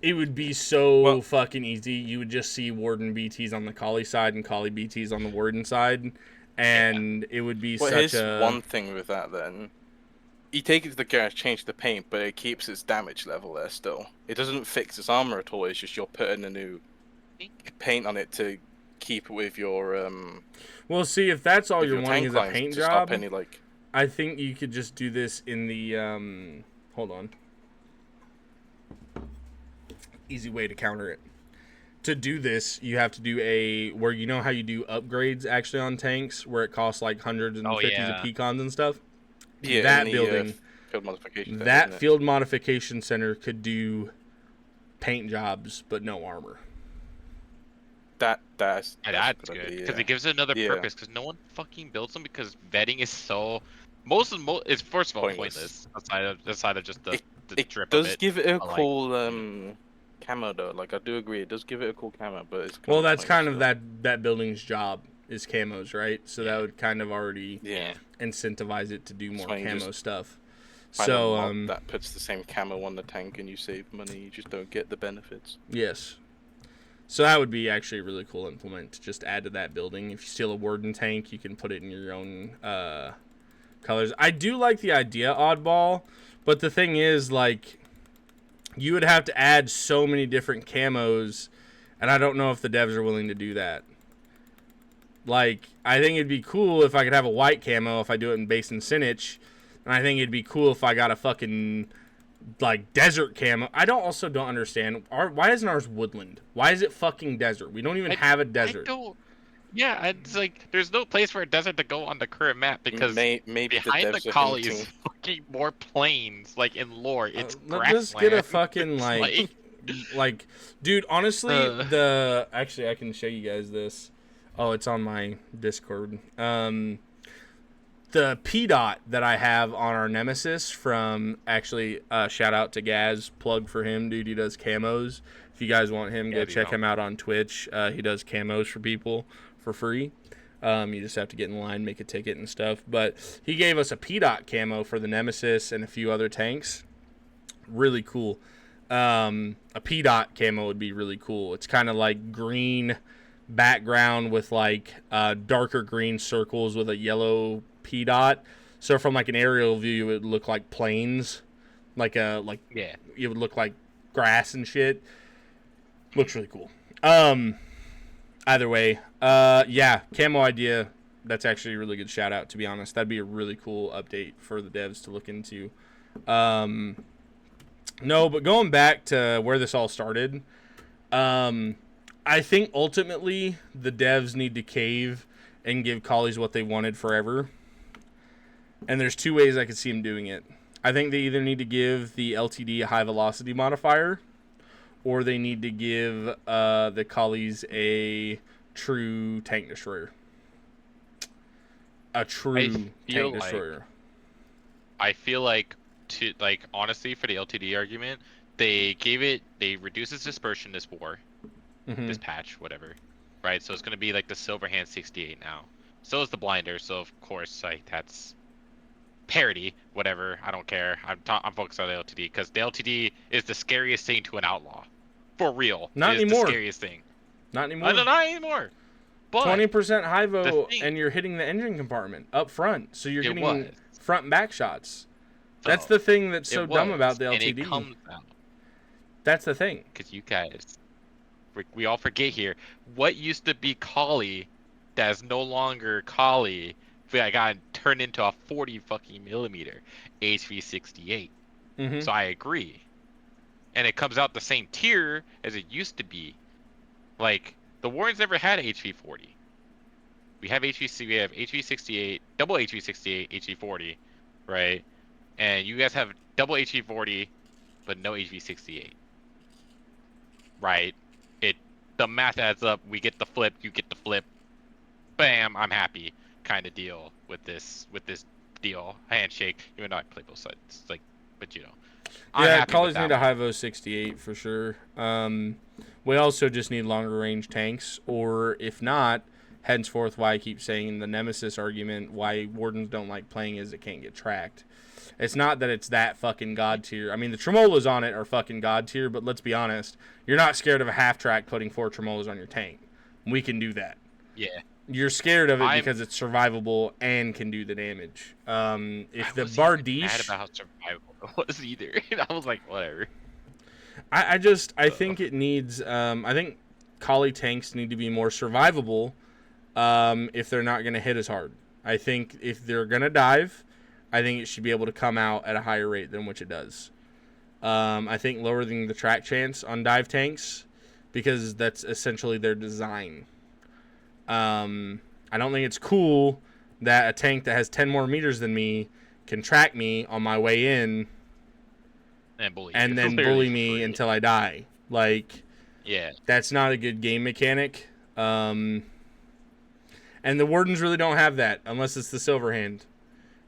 it would be so fucking easy. You would just see Warden BTs on the Collie side and Collie BTs on the Warden side, and it would be Well, such here's one thing with that then. You take it to the garage, change the paint, but it keeps its damage level there still. It doesn't fix its armor at all. It's just you're putting a new paint on it to keep with your Well, see, if that's all with you're your wanting tank is a lines paint to stop job, any like. I think you could just do this in the hold on. Easy way to counter it. To do this, you have to do where you know how you do upgrades actually on tanks, where it costs like hundreds and fifties of pecons and stuff. Yeah, that in the, building, field modification center, that isn't it? field modification center could do paint jobs, but no armor. That's good because it gives it another purpose. Because no one fucking builds them because vetting is so it's first of all pointless aside of just the drip it does of it. give it a cool camo though. Like I do agree, it does give it a cool camo, but it's well, that's kind of that building's job is camos, right? So that would kind of already incentivize it to do more camo stuff. So that puts the same camo on the tank and you save money. You just don't get the benefits. Yes. So that would be actually a really cool implement to just add to that building. If you steal a Warden tank, you can put it in your own colors. I do like the idea, Oddball, but the thing is, like, you would have to add so many different camos, and I don't know if the devs are willing to do that. Like, I think it'd be cool if I could have a white camo if I do it in base and Sinich, and I think it'd be cool if I got a fucking like desert camo. I don't understand why isn't ours woodland? Why is it fucking desert? We don't even have a desert. Yeah, it's like there's no place for a desert to go on the current map because maybe behind the Collie is fucking more plains. Like in lore, it's grassland. Let's get a fucking like, dude. Honestly, actually I can show you guys this. Oh, it's on my Discord. The P dot that I have on our Nemesis from actually shout out to Gaz, plug for him, dude. He does camos. If you guys want him, go check him out on Twitch. He does camos for people for free. You just have to get in line, make a ticket and stuff. But he gave us a P dot camo for the Nemesis and a few other tanks. Really cool. A P dot camo would be really cool. It's kind of like green background with like darker green circles with a yellow P dot. So from like an aerial view, it would look like plains, it would look like grass and shit. Looks really cool. Either way, camo idea. That's actually a really good shout out. To be honest, that'd be a really cool update for the devs to look into. No, but going back to where this all started, I think ultimately the devs need to cave and give Collies what they wanted forever. And there's two ways I could see them doing it. I think they either need to give the LTD a high velocity modifier, or they need to give the Collies a true tank destroyer. A true tank destroyer. I feel like, honestly, for the LTD argument, they reduced its dispersion this war, this patch, whatever, right? So it's going to be like the Silverhand 68 now. So is the Blinder, so of course, that's parity, whatever. I don't care. I'm focused on the LTD because the LTD is the scariest thing to an outlaw, for real. Not it anymore. The scariest thing. Not anymore. Not anymore. But 20% high the vo, thing, and you're hitting the engine compartment up front, so you're it getting was. front and back shots. That's So, the thing that's so it dumb was. about the And it LTD. comes out. That's the thing. Because you guys, we all forget here, what used to be Collie that is no longer Collie, but got turned into a 40 fucking millimeter HV68. Mm-hmm. So I agree. And it comes out the same tier as it used to be. Like, the Warrens never had HV40. We have HV68, double HV68, HV40, right? And you guys have double HV40, but no HV68, right? The math adds up. We get the flip, you get the flip. Bam, I'm happy, kind of deal with this deal. Handshake, even though I play both sides, like, but I'm Yeah, happy with collies that need a one. high vo 68 for sure. We also just need longer range tanks, or if not, henceforth, why I keep saying the Nemesis argument, why Wardens don't like playing is it can't get tracked. It's not that it's that fucking god tier. I mean, the tremolas on it are fucking god tier, but let's be honest, you're not scared of a half track putting 4 tremolas on your tank. We can do that. Yeah. You're scared of it because it's survivable and can do the damage. If the Bardiche, mad about how survivable it was either. I was like, whatever. I think it needs. I think collie tanks need to be more survivable. If they're not going to hit as hard, I think if they're going to dive, I think it should be able to come out at a higher rate than which it does. I think lowering the track chance on dive tanks, because that's essentially their design. I don't think it's cool that a tank that has 10 more meters than me can track me on my way in and then bully me until I die. Like, yeah, that's not a good game mechanic. And the Wardens really don't have that unless it's the Silver Hand.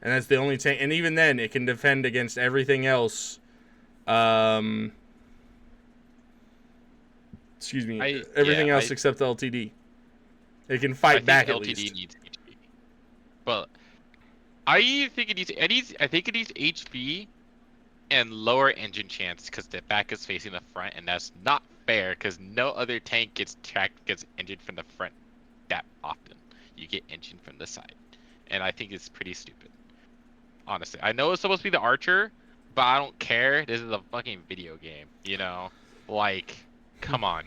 And that's the only tank. And even then, it can defend against everything else. Excuse me. Everything else except the LTD. It can fight back at least. LTD needs HP. But I think it needs HP and lower engine chance because the back is facing the front, and that's not fair because no other tank gets engine from the front that often. You get engine from the side, and I think it's pretty stupid. Honestly, I know it's supposed to be the Archer, but I don't care. This is a fucking video game, Like, come on,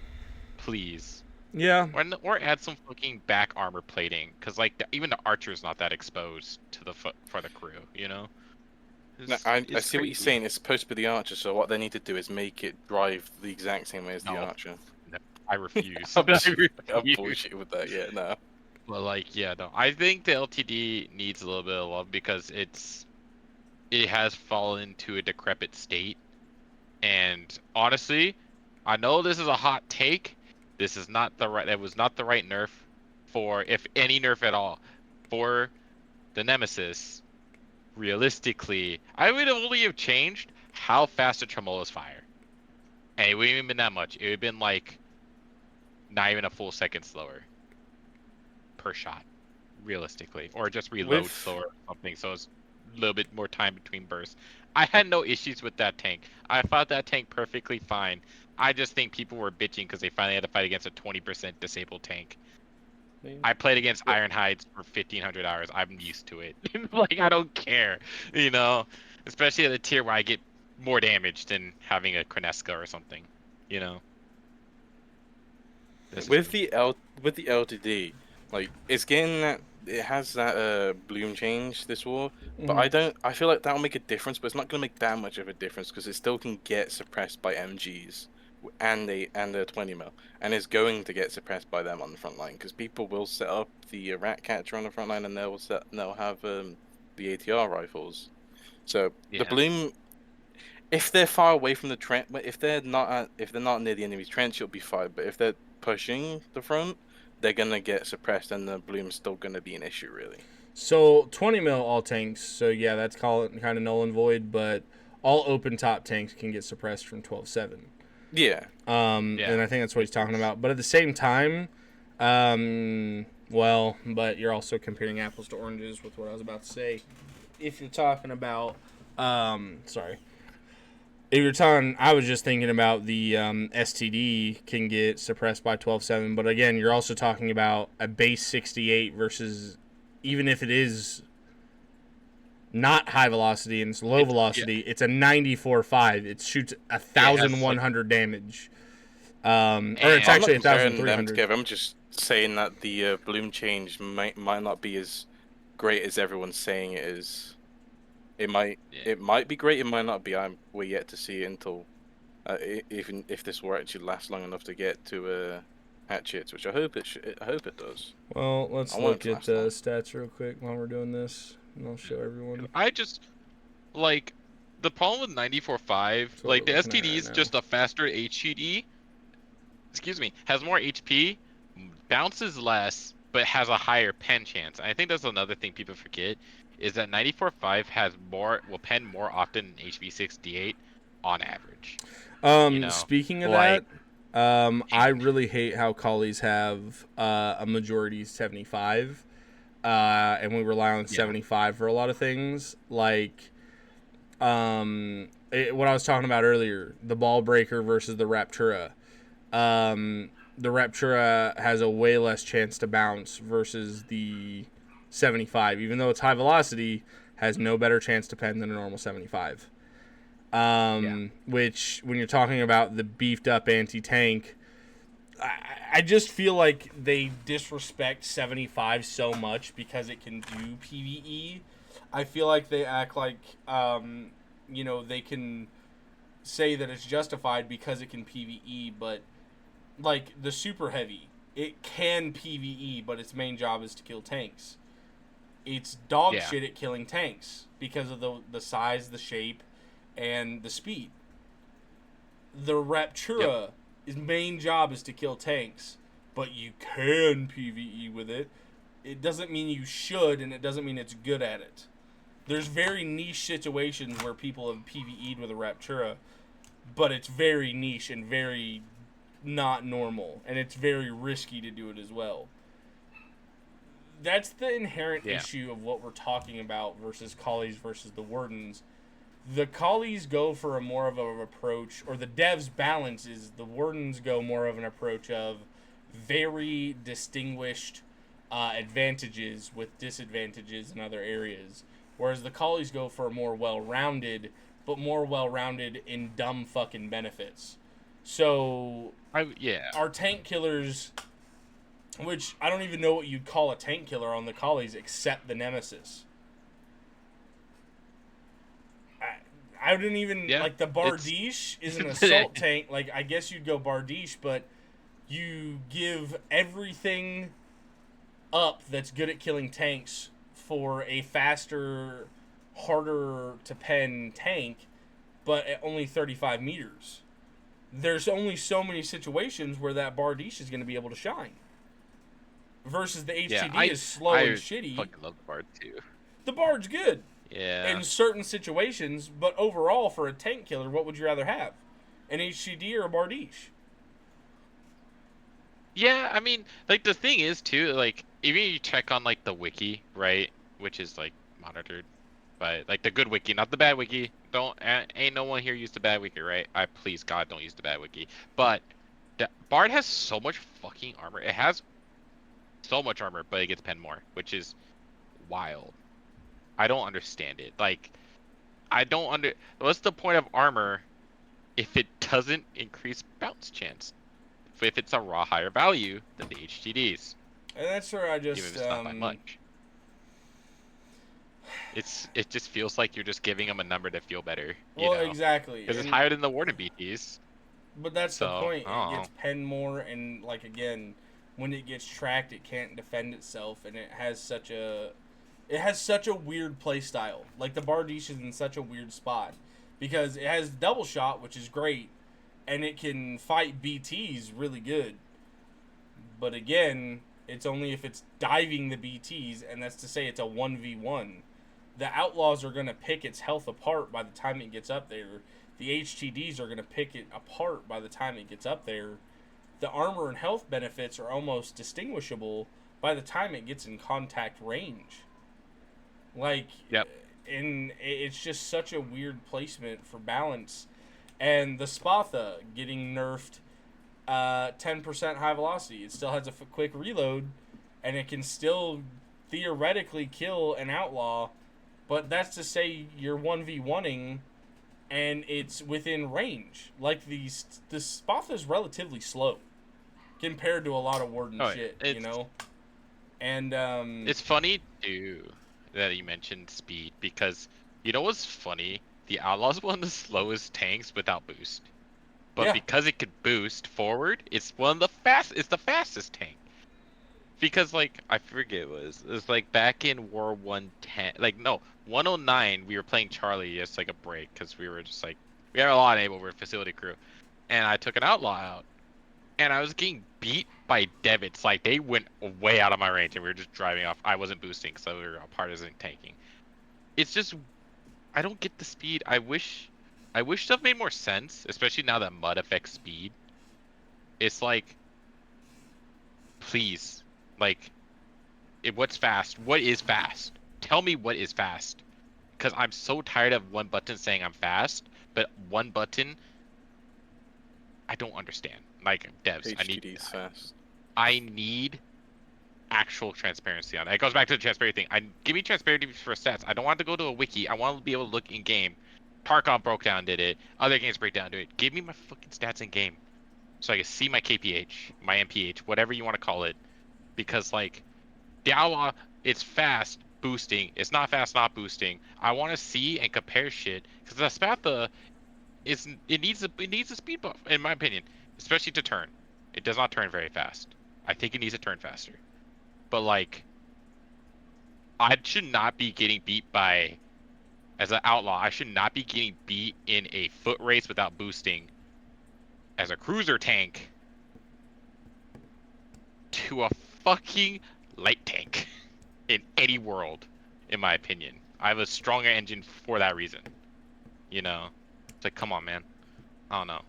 please. Yeah. Or add some fucking back armor plating, because like even the Archer's not that exposed to the for the crew, No, I see what you're saying. It's supposed to be the Archer, so what they need to do is make it drive the exact same way as the Archer. No, I refuse. I'm bullshit with that. Yeah, no. But like, yeah, no. I think the LTD needs a little bit of love because it has fallen to a decrepit state, and honestly, I know this is a hot take. This is not the right. It was not the right nerf for, if any nerf at all, for the Nemesis. Realistically, I would have only have changed how fast the tremolas fire, and it wouldn't even been that much. It would have been like not even a full second slower per shot, realistically, or just reload slower or something. So it's a little bit more time between bursts. I had no issues with that tank. I fought that tank perfectly fine. I just think people were bitching because they finally had to fight against a 20% disabled tank. I played against Ironhides for 1,500 hours. I'm used to it. Like, I don't care, Especially at a tier where I get more damage than having a Kreneska or something, With the LTD, like, it's getting that it has that bloom change this war, but I feel like that'll make a difference, but it's not gonna make that much of a difference because it still can get suppressed by MGs and the 20 mil, and it's going to get suppressed by them on the front line because people will set up the rat catcher on the front line and they'll have the ATR rifles. So the bloom, if they're far away from the trench, if they're not near the enemy's trench, it'll be fine. But if they're pushing the front, they're gonna get suppressed, and the bloom's still gonna be an issue, really. So 20 mil all tanks. So yeah, that's kind of null and void. But all open top tanks can get suppressed from 12.7. Yeah. And I think that's what he's talking about. But at the same time, but you're also comparing apples to oranges with what I was about to say. If you're talking about, if you're telling, I was just thinking about the STD can get suppressed by 12/7, but again, you're also talking about a base 68 versus, even if it is not high velocity and it's low velocity, it's a 94.5. It shoots 1,100 damage. Or it's I'm not actually comparing them 1,300. together. I'm just saying that the bloom change might not be as great as everyone's saying it is. It might be great. It might not be. We're yet to see it until even if this will actually last long enough to get to hatchets, which I hope it does. Well, let's I want it look to at last long. stats real quick while we're doing this, and I'll show everyone. I just like the problem with 94.5. That's what Like the we're looking at STD right is now. just a faster HTD. Excuse me, has more HP, bounces less, but has a higher pen chance. I think that's another thing people forget is that 94.5 will pen more often than HV6D8 on average. Speaking of like that, I really hate how collies have a majority 75, and we rely on 75 for a lot of things. Like, what I was talking about earlier, the ball breaker versus the Raptura. The Raptura has a way less chance to bounce versus the 75, even though it's high velocity, has no better chance to pen than a normal 75. Which, when you're talking about the beefed up anti-tank, I just feel like they disrespect 75 so much because it can do PvE. I feel like they act like, they can say that it's justified because it can PvE, but like the super heavy, it can PvE, but its main job is to kill tanks. It's dog shit at killing tanks because of the size, the shape, and the speed. The Raptura, his main job is to kill tanks, but you can PvE with it. It doesn't mean you should, and it doesn't mean it's good at it. There's very niche situations where people have PvE'd with a Raptura, but it's very niche and very not normal, and it's very risky to do it as well. That's the inherent issue of what we're talking about versus collies versus the wardens. The collies go for a more of an approach, or the devs balance is the wardens go more of an approach of very distinguished advantages with disadvantages in other areas, whereas the collies go for a more well-rounded, but more well-rounded in dumb fucking benefits. So our tank killers, which I don't even know what you'd call a tank killer on the collies except the Nemesis. I wouldn't even, like, the Bardiche is an assault tank. Like, I guess you'd go Bardiche, but you give everything up that's good at killing tanks for a faster, harder to pen tank, but at only 35 meters. There's only so many situations where that Bardiche is going to be able to shine. Versus the HTD is slow and shitty. I fucking love the Bard too. The Bard's good. Yeah. In certain situations, but overall, for a tank killer, what would you rather have? An HTD or a Bardiche? Yeah, I mean, like, the thing is, too, like, even you check on, like, the wiki, right, which is, like, monitored, but, like, the good wiki, not the bad wiki. Ain't no one here use the bad wiki, right? Please, God, don't use the bad wiki. But the Bard has so much fucking armor. It has so much armor, but it gets pen more, which is wild. I don't understand it. Like, what's the point of armor if it doesn't increase bounce chance? If it's a raw higher value than the HTDs. And that's where I just... Even if it's not by much. It just feels like you're just giving them a number to feel better. Exactly. Because it's higher than the Warden BTs. But that's the point. It gets pen more, and, like, again, when it gets tracked, it can't defend itself, and it has such a weird play style. Like, the Bardiche is in such a weird spot. Because it has double shot, which is great, and it can fight BTs really good. But again, it's only if it's diving the BTs, and that's to say it's a 1v1. The Outlaws are going to pick its health apart by the time it gets up there. The HTDs are going to pick it apart by the time it gets up there. The armor and health benefits are almost distinguishable by the time it gets in contact range. Like, and it's just such a weird placement for balance. And the Spatha getting nerfed 10% high velocity. It still has a quick reload, and it can still theoretically kill an outlaw, but that's to say you're 1v1ing and it's within range. Like the Spatha is relatively slow compared to a lot of Warden Oh, shit, it's you know? And it's funny too that you mentioned speed because you know what's funny? The Outlaw's one of the slowest tanks without boost. But yeah, because it could boost forward, it's one of the it's the fastest tank. Because like I forget it was like back in War 110, like no 109 we were playing Charlie just like a break because we were just like we had a lot of able we were facility crew, and I took an outlaw out and I was getting beat by Devitt's like they went way out of my range and we were just driving off. I wasn't boosting so we were a partisan tanking. It's just I don't get the speed. I wish stuff made more sense, especially now that mud affects speed. It's like please like what's fast? What is fast? Tell me what is fast. Because I'm so tired of one button saying I'm fast, but one button I don't understand. Like devs, HDD's fast. I need actual transparency on it. It goes back to the transparency thing. Give me transparency for stats. I don't want to go to a wiki. I want to be able to look in game. Tarkov broke down did it. Other games break down do it. Give me my fucking stats in game, so I can see my KPH, my MPH, whatever you want to call it. Because like the Outlaw, it's fast boosting. It's not fast not boosting. I want to see and compare shit because the Spatha it needs a speed buff in my opinion, especially to turn. It does not turn very fast. I think it needs to turn faster. But like, I should not be getting beat by as an outlaw. I should not be getting beat in a foot race without boosting as a cruiser tank to a fucking light tank in any world, in my opinion. I have a stronger engine for that reason. You know? It's like, come on, man. I don't know.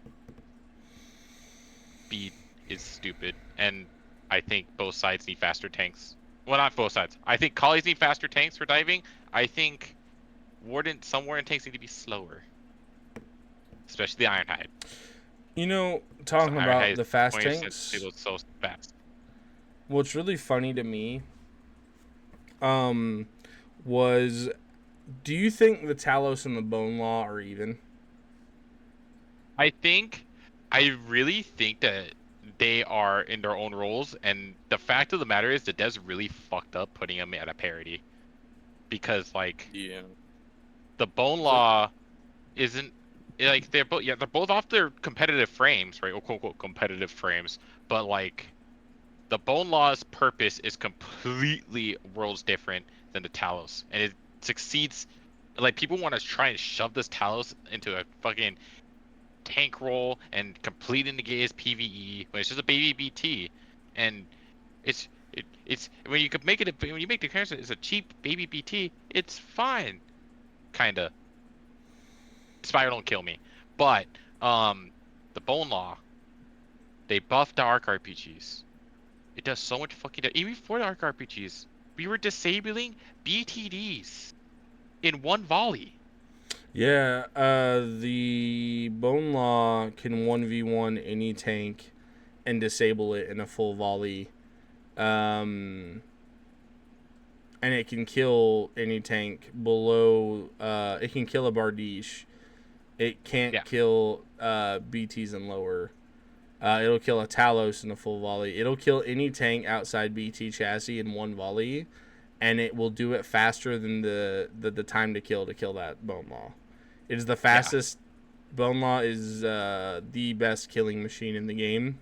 Speed is stupid, and I think both sides need faster tanks. Well, not both sides. I think collies need faster tanks for diving. I think some Warden tanks need to be slower. Especially the Ironhide. you know, talking Ironhide about is the fast 20% tanks, speed so fast. what's really funny to me um was, do you think the Talos and the Bone Law are even? I really think that they are in their own roles, and the fact of the matter is the devs really fucked up putting them at a parity. Because like Yeah. the Bone So Law isn't like they're both off their competitive frames, right? Or quote unquote competitive frames, but like the Bone Law's purpose is completely worlds different than the Talos, and it succeeds. Like people want to try and shove this Talos into a fucking tank roll and completely negate his PVE when it's just a baby BT, and it's when you could make it when you make the comparison, it's a cheap baby BT. It's fine, kinda. Spire don't kill me, but the Bone Law, they buffed the Arc RPGs. It does so much fucking. Even before the Arc RPGs, we were disabling BTDs in one volley. Yeah, the Bone Law can 1v1 any tank and disable it in a full volley. And it can kill any tank below. It can kill a Bardiche. It can't Yeah. kill BTs and lower. It'll kill a Talos in a full volley. It'll kill any tank outside BT chassis in one volley, and it will do it faster than the time to kill that Bone Law. It is the fastest. Yeah. Bone Law is the best killing machine in the game.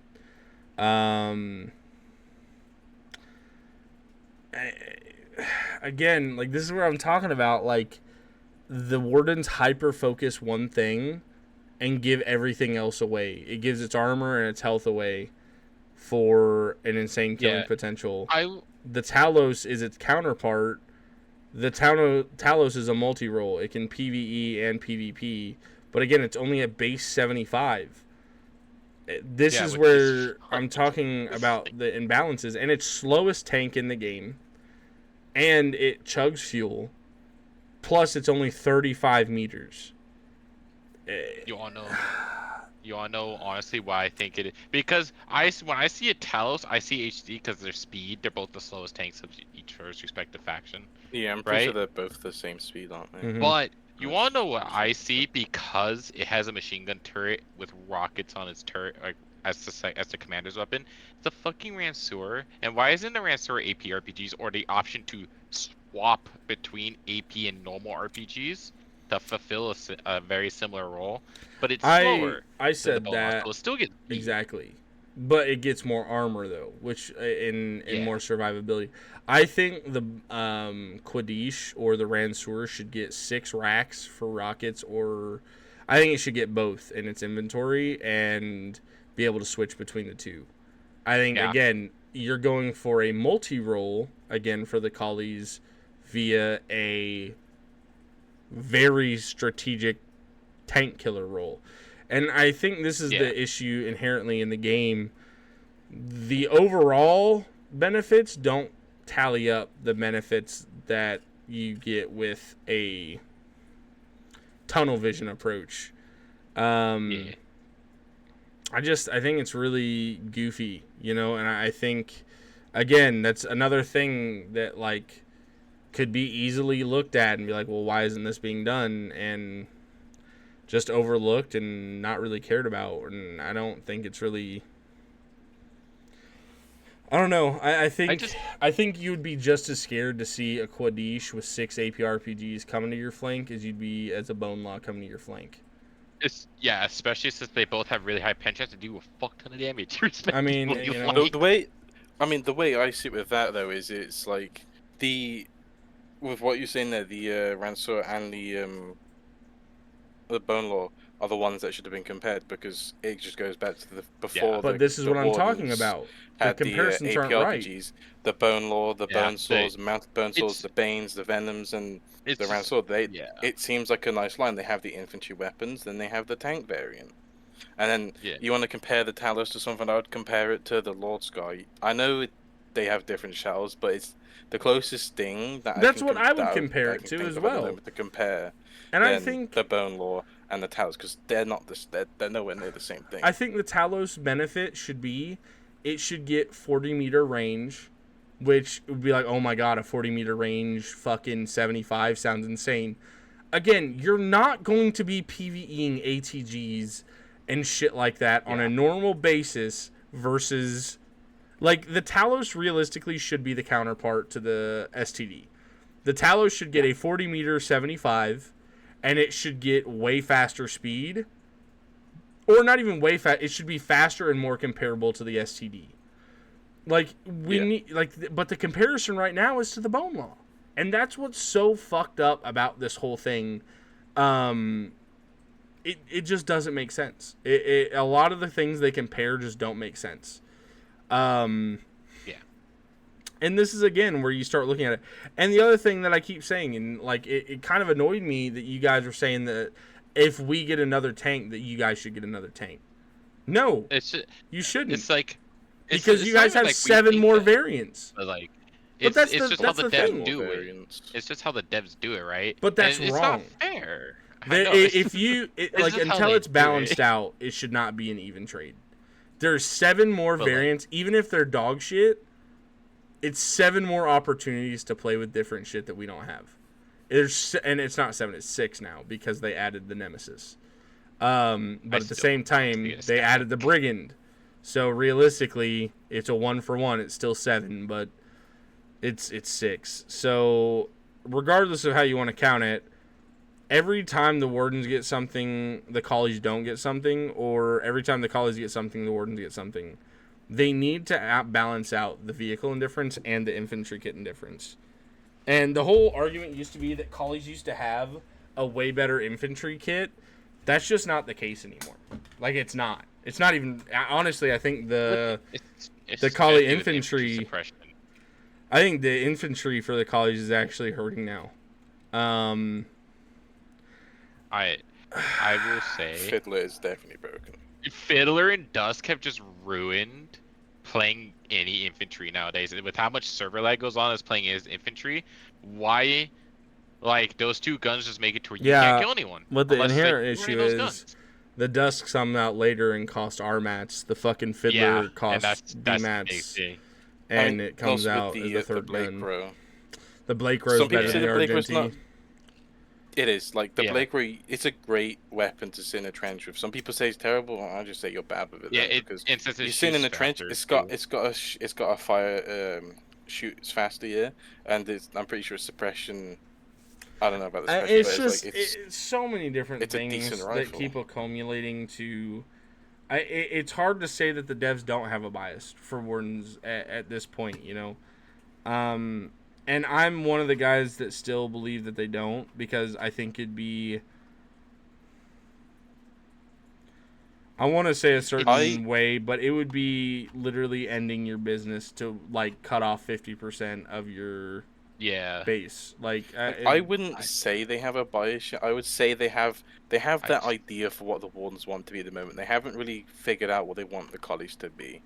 Again, like this is where I'm talking about. Like the Wardens hyper focus one thing and give everything else away. It gives its armor and its health away for an insane killing potential. The Talos is its counterpart. The Talos is a multi-role. It can PvE and PvP. But again, it's only at base 75. This is where I'm talking about the imbalances. And it's slowest tank in the game. And it chugs fuel. Plus, it's only 35 meters. You all know. You all know honestly why I think it is. Because when I see a Talos, I see HD because their speed. They're both the slowest tanks of each first respective faction, Yeah, I'm pretty sure right? they're both the same speed, aren't they? Mhm. But you want to know what I see? Because it has a machine gun turret with rockets on its turret, like as the commander's weapon. It's a fucking Ranseur. And why isn't the Ranseur AP RPGs or the option to swap between AP and normal RPGs to fulfill a very similar role? But it's I slower I than the said Boneyard, that so it still gets beat. exactly, but it gets more armor though, which in Yeah. more survivability. I think the Quadish or the Ranseur should get 6 racks for rockets, or I think it should get both in its inventory and be able to switch between the two. I think Yeah. again you're going for a multi-role again for the collies via a very strategic tank killer role. And I think this is Yeah. the issue inherently in the game. The overall benefits don't tally up the benefits that you get with a tunnel vision approach. Yeah. I think it's really goofy, and I think again that's another thing that like could be easily looked at and be like, well, why isn't this being done? And just overlooked and not really cared about. And I don't think it's really. I don't know. I think you'd be just as scared to see a Quadish with 6 AP RPGs coming to your flank as you'd be as a Bone Law coming to your flank. Yeah, especially since they both have really high penchants to do a fuck ton of damage. I mean, The, the way, the way I see it with that though is it's like with what you're saying there, the Ransor and the Bone Law are the ones that should have been compared because it just goes back to the before. But this is the what I'm talking Wardens about. The had comparisons the aren't right. APRPGs, the Bone Law, the Bone Swords, Mounted Bone Swords, it's the Banes, the Venoms, and it's the just, Ransor. yeah, It seems like a nice line. They have the infantry weapons, then they have the tank variant. And then yeah. you want to compare the Talos to something, I would compare it to the Lord Sky. I know they have different shells, but it's the closest thing that That's I what can, I would that compare I it can to think as of at the well. moment to compare. And I than think the Bone Law and the Talos, because they're not this. They're nowhere near the same thing. I think the Talos benefit should be it should get 40-meter range, which would be like, oh my god, a 40-meter range fucking 75 sounds insane. Again, you're not going to be PvEing ATGs and shit like that on a normal basis versus like the Talos realistically should be the counterpart to the STD. The Talos should get a 40-meter 75 and it should get way faster speed. Or not even way fast. It should be faster and more comparable to the STD. Like need but the comparison right now is to the Bone Law. And that's what's so fucked up about this whole thing. It just doesn't make sense. A lot of the things they compare just don't make sense. And this is again where you start looking at it. And the other thing that I keep saying, and like it kind of annoyed me that you guys were saying that if we get another tank, that you guys should get another tank. No, you shouldn't. It's like because you guys have 7 more variants. But like, But it's just how the devs thing. do it. It's just how the devs do it, right? But that's it's wrong. It's not fair. If you like until it's balanced out, it should not be an even trade. There's 7 more variants, even if they're dog shit. It's 7 more opportunities to play with different shit that we don't have. And it's not 7, it's 6 now because they added the Nemesis. But at the same time, they added the Brigand. So realistically, it's a 1-for-1. It's still 7, but it's 6. So regardless of how you want to count it, every time the Wardens get something, the Collies don't get something, or every time the Collies get something, the Wardens get something. They need to balance out the vehicle indifference and the infantry kit indifference. And the whole argument used to be that Collies used to have a way better infantry kit. That's just not the case anymore. Like, it's not. It's not even... Honestly, I think the Collie infantry... I think the infantry for the Collies is actually hurting now. I will say... Fiddler is definitely broken. Fiddler and Dusk have just ruined playing any infantry nowadays. With how much server lag goes on as playing as infantry, why Like those two guns just make it to where you can't Yeah, kill anyone what the unless like inherent you're running issue those is, guns. the dusks come out later and cost R mats. The fucking Yeah, fiddler and costs B that's the big mats, thing. I and mean, it and comes also with out as the the third Blake gun. Row. The Blake Row's Some people better say than the the Yeah, Blake Row's not. Argenti. It is like the yeah, Blake Row. It's a great weapon to sit in a trench with. Some people say it's terrible. I just say you're bad with it yeah. then, because It since it you're sitting in shoots a trench. faster It's got too. it's got a fire shoots faster, yeah, and I'm pretty sure suppression. I don't know about the suppression, but It's it's like just it's so many different it's a decent things that rifle. keep accumulating to. It's hard to say that the devs don't have a bias for wardens at this point, you know. And I'm one of the guys that still believe that they don't, because I think it'd be. I want to say a It's certain way, but it would be literally ending your business to like cut off 50% of your yeah. base. I wouldn't say they have a bias yet. I would say they have I that idea for what the wardens want to be at the moment. They haven't really figured out what they want the college to be.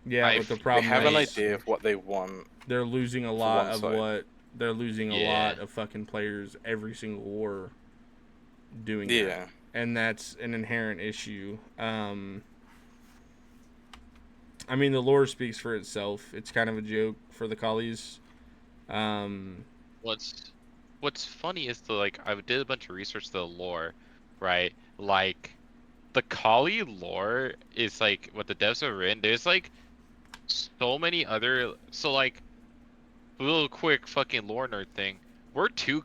yeah, I but the They problem have an is idea of what they want they're losing a for lot one of side. what they're losing a yeah. lot of fucking players every single war doing that, Yeah. and that's an inherent issue. I mean, the lore speaks for itself. It's kind of a joke for the collies. Um, What's what's funny is like I did a bunch of research to the lore, right? Like the Kali lore is like what the devs have written. There's like so many other like a little quick fucking lore nerd thing. We're two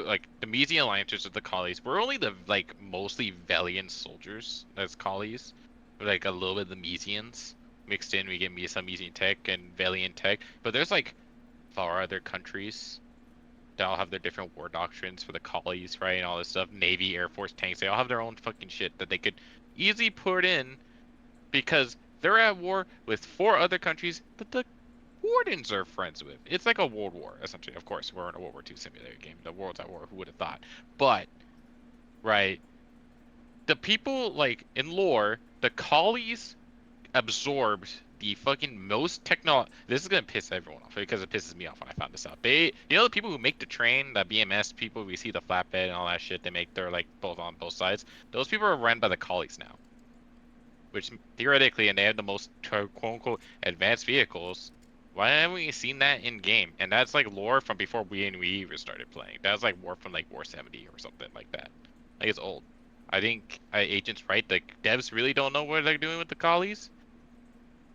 like the Mesian Lancers of the Collies. We're only the like mostly Valiant soldiers as Collies. Like a little bit of the Mesians mixed in. We get some Mesian tech and Valiant tech. But there's like 4 other countries that all have their different war doctrines for the Collies, right? And all this stuff. Navy, Air Force, tanks. They all have their own fucking shit that they could easily put in because they're at war with 4 other countries that the Wardens are friends with. It's like a world war, essentially. Of course, we're in a World War II simulator game. The world's at war. Who would have thought? But, right, the people, like, in lore, the Collies absorbed the fucking most technology. This is gonna piss everyone off because it pisses me off when I found this out. The people who make the train, the BMS people, we see the flatbed and all that shit. They make they're like both on both sides. Those people are run by the Collies now, which theoretically, and they have the most quote unquote advanced vehicles. Why haven't we seen that in game? And that's like lore from before we even started playing. That was like war from like War 70 or something like that. Like it's old. I think agents right. The devs really don't know what they're doing with the collies,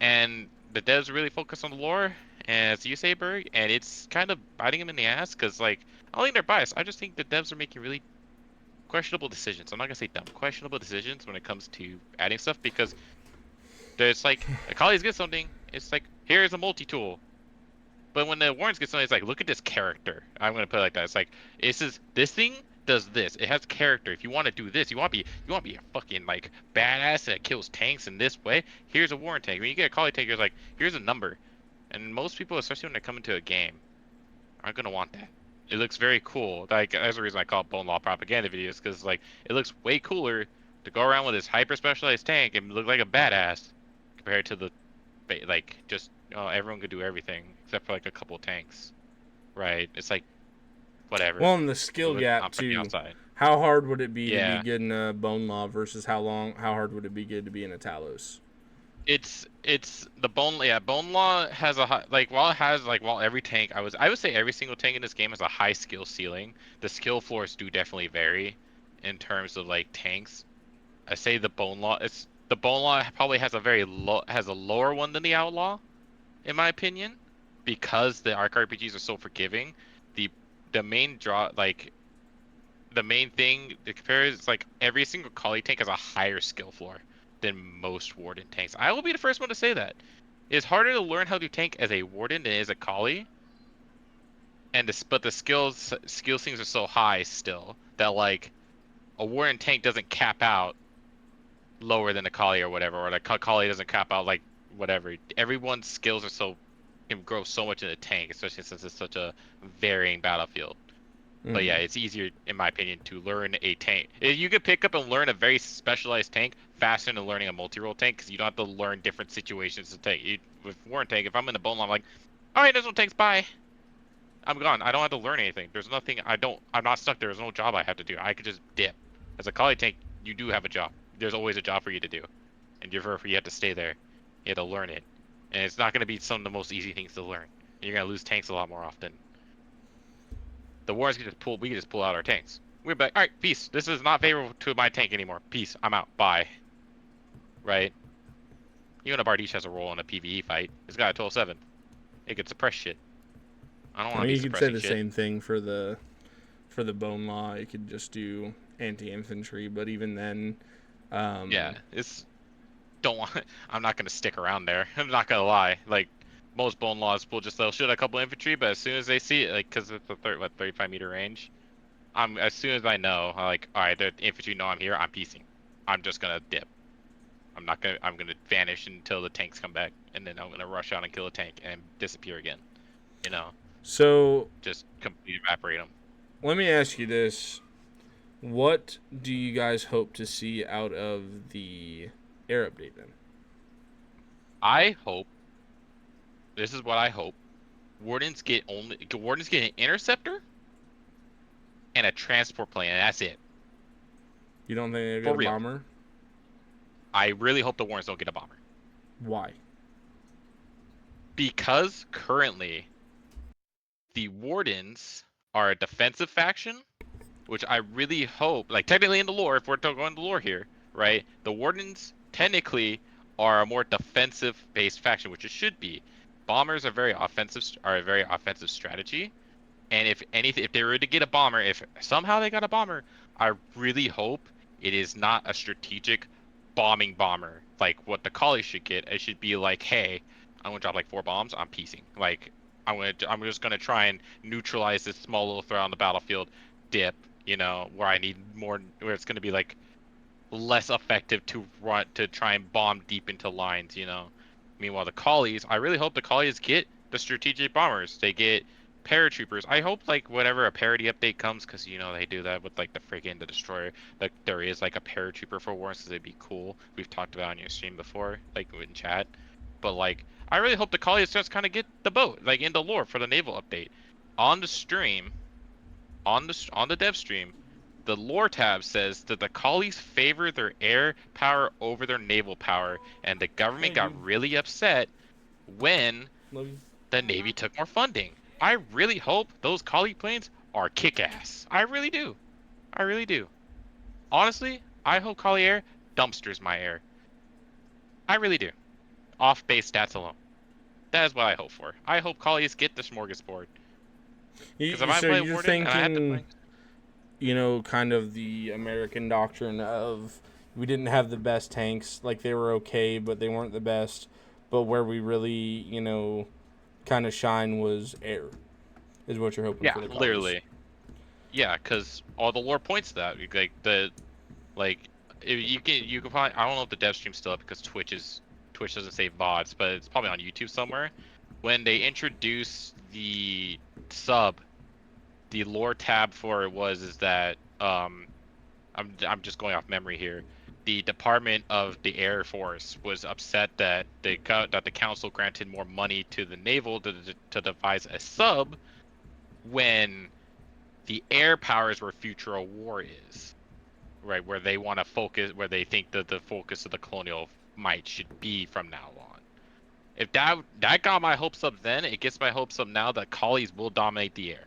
and the devs really focus on the lore, as you say, Berg, and it's kind of biting them in the ass because like I don't think they're biased. I just think the devs are making really questionable decisions. I'm not gonna say dumb, questionable decisions when it comes to adding stuff because there's like the collies get something. It's like here's a multi-tool. But when the Warrens get something, it's like look at this character. I'm gonna put it like that. It's like this thing does this. It has character. If you want to do this, you want to be a fucking like badass that kills tanks in this way. Here's a Warren tank. When you get a collie tank, it's like here's a number. And most people, especially when they come into a game, aren't gonna want that. It looks very cool. Like that's the reason I call it Bone Law propaganda videos, because like it looks way cooler to go around with this hyper specialized tank and look like a badass compared to the like just everyone could do everything except for like a couple of tanks, right? It's like whatever. well, and the skill gap From the too. outside. How hard would it be to be Yeah, good in a Bone Law versus how hard would it be good to be in a Talos? it's the bone. Yeah, Bone Law has a high, like while every tank I would say every single tank in this game has a high skill ceiling. The skill floors do definitely vary in terms of like tanks. I say the Bone Law probably has a lower one than the Outlaw in my opinion, because the arc RPGs are so forgiving. The the main draw like the main thing to compare is like every single collie tank has a higher skill floor than most warden tanks. I will be the first one to say that. It's harder to learn how to tank as a warden than it is a collie, and but the skill things are so high still that like a warden tank doesn't cap out lower than a collie or whatever, or like collie doesn't cap out like whatever. Everyone's skills are so can grow so much in a tank, especially since it's such a varying battlefield. But yeah, Mm. it's easier in my opinion to learn a tank. You could pick up and learn a very specialized tank faster than learning a multi-role tank because you don't have to learn different situations to take. With Warren tank, if I'm in the bone line, I'm like, all right, there's no tanks, bye. I'm gone. I don't have to learn anything. There's nothing. I'm not stuck. There's no job I have to do. I could just dip. As a collie tank, you do have a job. There's always a job for you to do, and you have to stay there. You have to learn it, and it's not going to be some of the most easy things to learn. You're going to lose tanks a lot more often. The wars can just pull. We can just pull out our tanks. We're like, all right, peace. This is not favorable to my tank anymore. Peace. I'm out. Bye. Right. Even if Bardiche has a role in a PvE fight, it's got a 12-7. It could suppress shit. I don't I want to mean, be you could say suppressing the shit. same thing for the bone law. You could just do anti-infantry, but even then, Yeah, it's don't want. I'm not gonna stick around there. I'm not gonna lie. Like most bone laws will just they'll shoot a couple infantry, but as soon as they see it, like because it's a 35-meter range, as soon as I know, I'm like, all right, the infantry know I'm here. I'm piecing. I'm just gonna dip. I'm not gonna. I'm gonna vanish until the tanks come back, and then I'm gonna rush out and kill a tank and disappear again. You know, so just completely evaporate them. let me ask you this: what do you guys hope to see out of the air update then? I hope. This is what I hope. Wardens get an interceptor and a transport plane, and that's it. You don't think they For get a real. bomber? I really hope the Wardens don't get a bomber. Why? Because currently the Wardens are a defensive faction, which I really hope, like technically in the lore, if we're going to lore here, right? The Wardens technically are a more defensive based faction, which it should be. Bombers are a very offensive strategy. And if they were to get a bomber, if somehow they got a bomber, I really hope it is not a strategic bombing bomber like what the collie should get. It should be like, hey, I'm gonna drop like 4 bombs. I'm piecing. Like I'm just gonna try and neutralize this small little threat on the battlefield. Dip, where I need more, where it's gonna be like less effective to try and bomb deep into lines. Meanwhile, the collies, I really hope the collies get the strategic bombers. They get paratroopers. I hope like whenever a parity update comes, because they do that with like the friggin' the destroyer, like there is like a paratrooper for wars, because it'd be cool. We've talked about it on your stream before, like in chat. But like, I really hope the collies just kind of get the boat, like in the lore for the naval update. On the stream, on the dev stream, the lore tab says that the collies favor their air power over their naval power, and the government got really upset when Love you. the Navy took more funding. I really hope those collie planes are kick-ass. I really do. I really do. Honestly, I hope collie air dumpsters my air. I really do. Off base stats alone. That is what I hope for. I hope collies get the smorgasbord. Because if I'm So playing you're Warden and I have to thinking, play, kind of the American doctrine of we didn't have the best tanks, like they were okay, but they weren't the best. But where we really, kind of shine was air, is what you're hoping yeah, for the collies. literally. Yeah, because all the lore points to that. Like you can probably, I don't know if the dev stream's still up because Twitch doesn't save VODs, but it's probably on YouTube somewhere. When they introduced the sub, the lore tab for it is that I'm just going off memory here. The Department of the Air Force was upset that the council granted more money to the naval to devise a sub when the air power is where future of war is, right? Where they want to focus, where they think that the focus of the colonial might should be from now on. If that got my hopes up then, it gets my hopes up now that collies will dominate the air.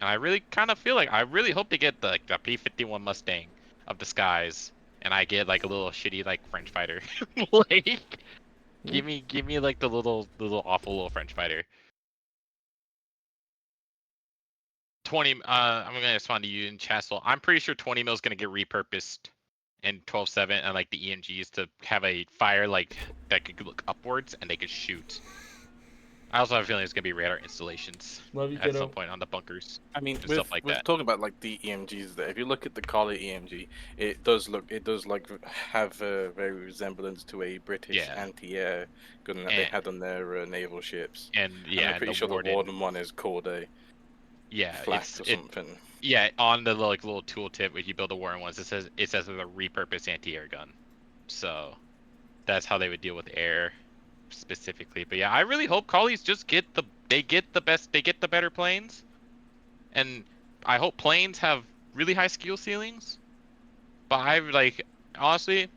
And I really kind of feel like I really hope to get the P-51 Mustang of the skies, and I get like a little shitty like French fighter. Like, give me like the little awful little French fighter. 20. I'm gonna respond to you in Chastel. I'm pretty sure 20 mil is gonna get repurposed in 12.7 and like the EMGs to have a fire like that could look upwards and they could shoot. I also have a feeling it's gonna be radar installations Love you, at kiddo. some point on the bunkers I mean, and stuff like we're that. talking about like the EMGs there. If you look at the Collie EMG, it does like have a very resemblance to a British Yeah, anti-air gun that they and had on their naval ships. And yeah, I'm and pretty the sure the warden. Warden one is called a Yeah, flak or something. yeah, on the like little tooltip if you build a warden ones, it says it's a repurposed anti-air gun. So that's how they would deal with air specifically. But yeah, I really hope collies just get the better planes. And I hope planes have really high skill ceilings. But I like honestly,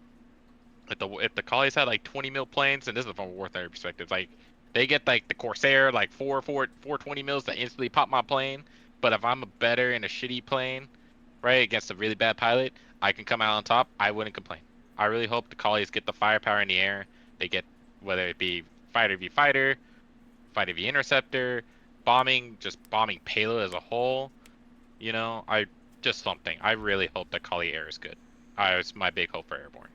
if the Collies had like 20 mil planes, and this is from a warfare perspective, like they get like the Corsair like 420 mils that instantly pop my plane. But if I'm a better in a shitty plane, right, against a really bad pilot, I can come out on top. I wouldn't complain. I really hope the Collies get the firepower in the air. They get whether it be fighter v fighter, fighter v interceptor, just bombing payload as a whole. You know, I just something. I really hope that Collie Air is good. It's my big hope for Airborne.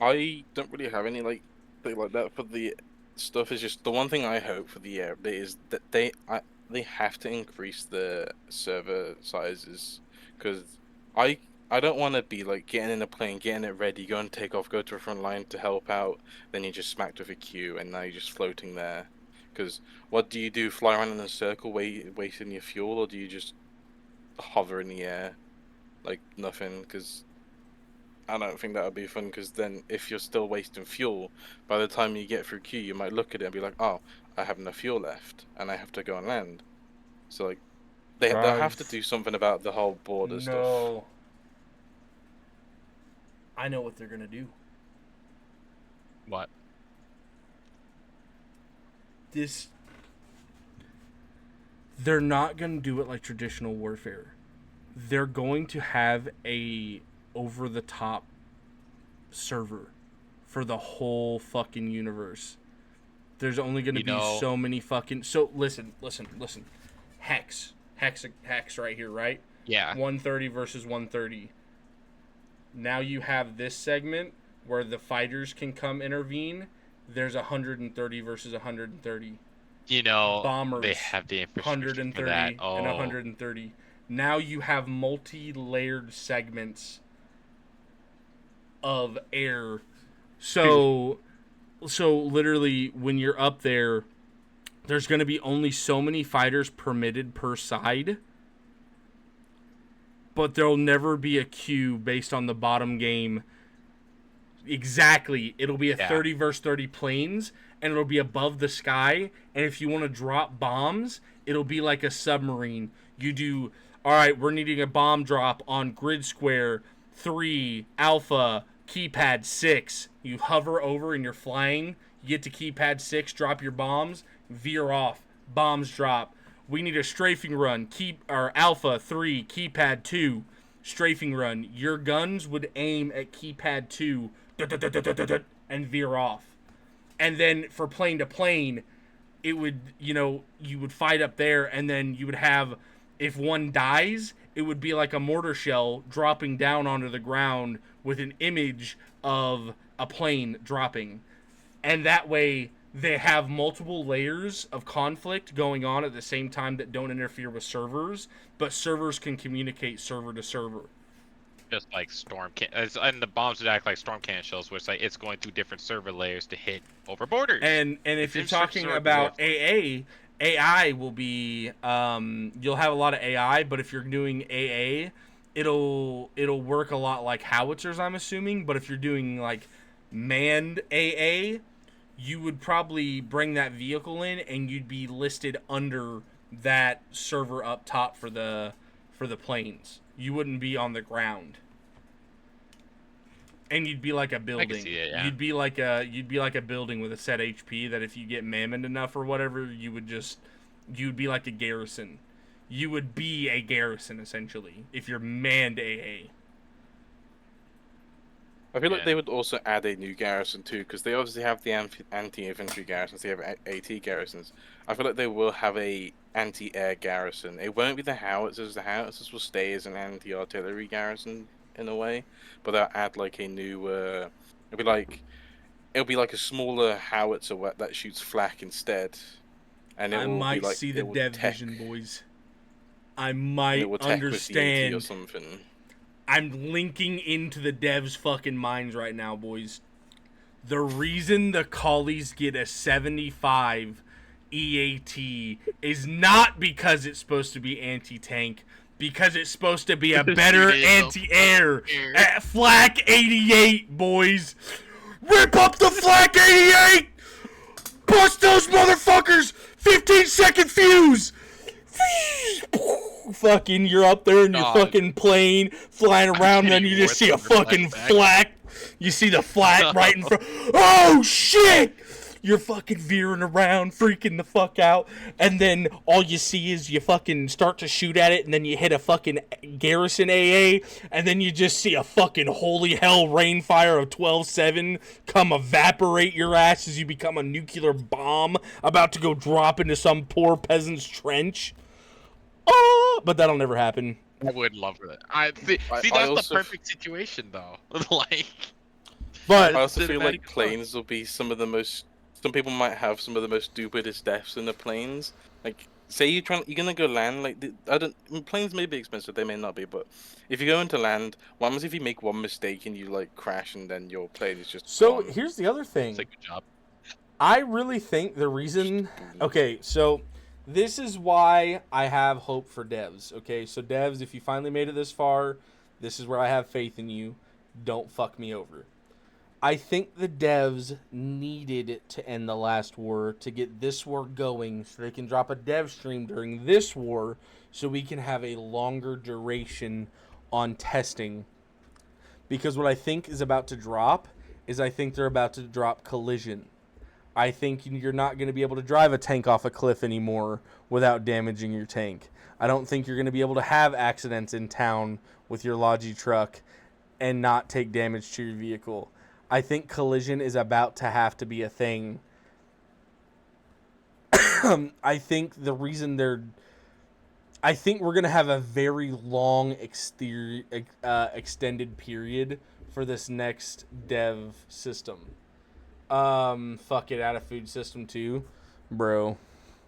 I don't really have any like thing like that for the stuff. Is just the one thing I hope for the air is that they have to increase the server sizes, because I I don't want to be like getting in a plane, getting it ready, go and take off, go to the front line to help out, then you're just smacked with a queue and now you're just floating there. Because what do you do? Fly around in a circle, wasting your fuel, or do you just hover in the air like nothing? Because I don't think that would be fun, because then if you're still wasting fuel, by the time you get through queue, you might look at it and be like, oh, I have no fuel left, and I have to go and land. So, like, they'll have to Guys, do something about the whole border stuff. no. I know what they're going to do. What? They're not going to do it like traditional warfare. They're going to have a over-the-top server for the whole fucking universe. There's only going to be so many fucking... So, listen. Hex right here, right? Yeah. 130 versus 130. Now you have this segment where the fighters can come intervene. There's 130 versus 130. You know, Bombers, they have the infrastructure 130 for that. and 130. Now you have multi-layered segments of air. So literally when you're up there, there's going to be only so many fighters permitted per side. But there'll never be a queue based on the bottom game. Exactly. It'll be a 30 versus 30 planes, and it'll be above the sky. And if you want to drop bombs, it'll be like a submarine. You do, all right, we're needing a bomb drop on grid square 3, alpha, keypad 6. You hover over and you're flying. You get to keypad 6, drop your bombs, veer off, bombs drop. We need a strafing run. Alpha 3, keypad 2, strafing run. Your guns would aim at keypad 2 and veer off. And then for plane to plane, it would, you would fight up there, and then you would have, if one dies, it would be like a mortar shell dropping down onto the ground with an image of a plane dropping. And that way they have multiple layers of conflict going on at the same time that don't interfere with servers, but servers can communicate server to server. Just like and the bombs would act like storm cannon shells, which like it's going through different server layers to hit over borders. And if you're talking about AI will be you'll have a lot of AI, but if you're doing AA, it'll work a lot like howitzers, I'm assuming. But if you're doing like manned AA, you would probably bring that vehicle in and you'd be listed under that server up top for the planes. You wouldn't be on the ground. And you'd be like a building. I can see it, yeah. You'd be like a building with a set HP that if you get mammoned enough or whatever, you'd be like a garrison. You would be a garrison essentially if you're manned AA. I feel like they would also add a new garrison too, because they obviously have the anti-infantry garrisons, they have AT garrisons. I feel like they will have a anti-air garrison. It won't be the howitzers. The howitzers will stay as an anti-artillery garrison in a way, but they'll add like a new. It'll be like a smaller howitzer that shoots flak instead. And I might see the dev vision, boys. I might understand. Or something. I'm linking into the devs' fucking minds right now, boys. The reason the Collies get a 75 EAT is not because it's supposed to be anti-tank, because it's supposed to be a better anti-air at Flak 88, boys. Rip up the Flak 88! Bust those motherfuckers! 15-second fuse! fucking, you're up there in your God. fucking plane flying around, and then getting you just more see a than the fucking flashback. flak. You see the flak right in front. Oh shit! You're fucking veering around, freaking the fuck out, and then all you see is you fucking start to shoot at it, and then you hit a fucking garrison AA, and then you just see a fucking holy hell rainfire of 12-7 come evaporate your ass as you become a nuclear bomb about to go drop into some poor peasant's trench. Oh, but that'll never happen. I would love that. I see. I See, that's also the perfect situation, though. Like, But I also feel like cinematic planes will be some of the most. Some people might have some of the most stupidest deaths in the planes. Like, say you're gonna go land. Like, planes may be expensive, they may not be. But if you go into land, what happens if you make one mistake and you like crash and then your plane is just so gone? here's the other thing. it's a good job. I really think the reason. Okay, so this is why I have hope for devs. Okay, so devs, if you finally made it this far, this is where I have faith in you. Don't fuck me over. I think the devs needed to end the last war to get this war going so they can drop a dev stream during this war so we can have a longer duration on testing. Because what I think is about to drop is I think they're about to drop Collision. I think you're not going to be able to drive a tank off a cliff anymore without damaging your tank. I don't think you're going to be able to have accidents in town with your Logi truck and not take damage to your vehicle. I think Collision is about to have to be a thing. I think the reason I think we're going to have a very long extended period for this next dev system. Fuck it, add a food system too. Bro.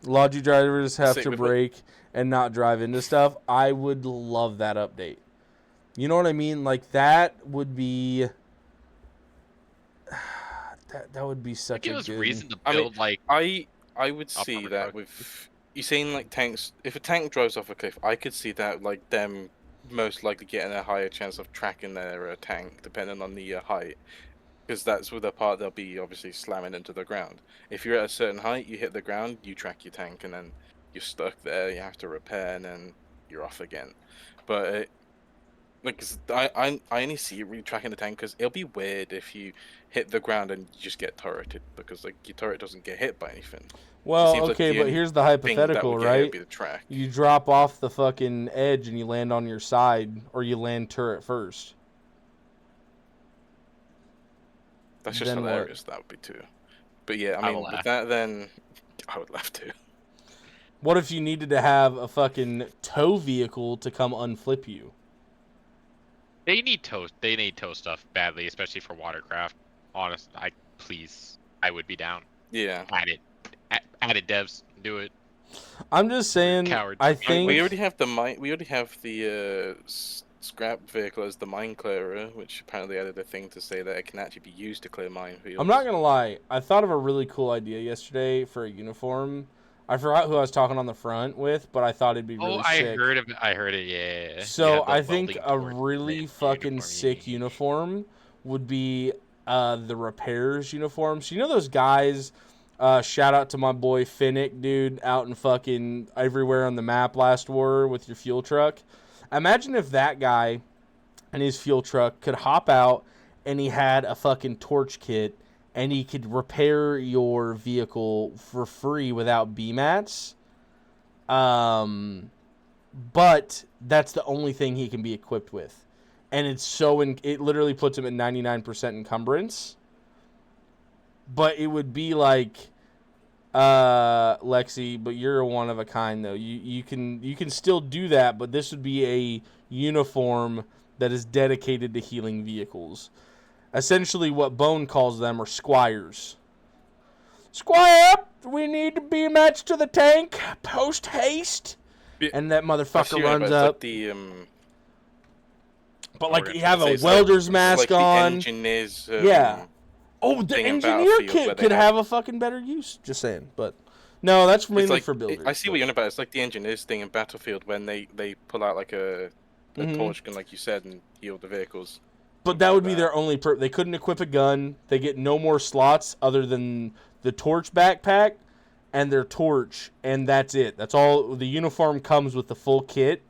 Logi drivers have to brake and not drive into stuff. I would love that update. You know what I mean? Like, that would be... That would be such Give a us good... reason to I mean, build like. I would I'll see probably that talk- with you saying like tanks. If a tank drives off a cliff, I could see that like them most likely getting a higher chance of tracking their tank depending on the height, because that's with the part they'll be obviously slamming into the ground. If you're at a certain height, you hit the ground, you track your tank, and then you're stuck there. You have to repair, and then you're off again. But like, 'cause I only see it really tracking the tank because it'll be weird if you hit the ground and you just get turreted because like your turret doesn't get hit by anything. Well, seems like okay, the but only here's the Thing that hypothetical, would get hit would right? be the track. You drop off the fucking edge and you land on your side, or you land turret first. That's just Then what? hilarious. That would be too. But yeah, I I will mean, with laugh. that, then I would laugh too. What if you needed to have a fucking tow vehicle to come unflip you? They need tow. They need tow stuff badly, especially for watercraft. Honest, I would be down. Yeah. Add it. Add it, devs. Do it. I'm just saying, Cowards. I I mean, think... We already have the mine. We already have the scrap vehicle as the mine clearer, which apparently added a thing to say that it can actually be used to clear minefields. I'm not going to lie. I thought of a really cool idea yesterday for a uniform. I forgot who I was talking on the front with, but I thought it'd be really sick. I heard of it. I heard it. Yeah. So You have the I think welding a torch really and fucking uniform. sick uniform would be the repairs uniforms. You know those guys, shout out to my boy Finnick, dude, out in fucking everywhere on the map last war with your fuel truck. Imagine if that guy and his fuel truck could hop out and he had a fucking torch kit and he could repair your vehicle for free without BMATs. But that's the only thing he can be equipped with. And it's it literally puts him at 99% encumbrance. But it would be like, Lexi, but you're a one of a kind though. You can still do that, but this would be a uniform that is dedicated to healing vehicles. Essentially what Bone calls them are squires. Squire, we need to be matched to the tank, post haste. Yeah, And that motherfucker runs it's up. Like the, but like We're you gonna have say a it's welder's like, mask it's like on. The engineers, Yeah. Oh, the thing in engineer Battlefield where kit they could have- have a fucking better use. Just saying, but no, that's mainly It's like, for builders. I see what you're on about. It's like the engineers thing in Battlefield when they pull out like a Mhm. torch gun, like you said, and heal the vehicles. But that would be their only they couldn't equip a gun. They get no more slots other than the torch backpack and their torch, and that's it. That's all. The uniform comes with the full kit,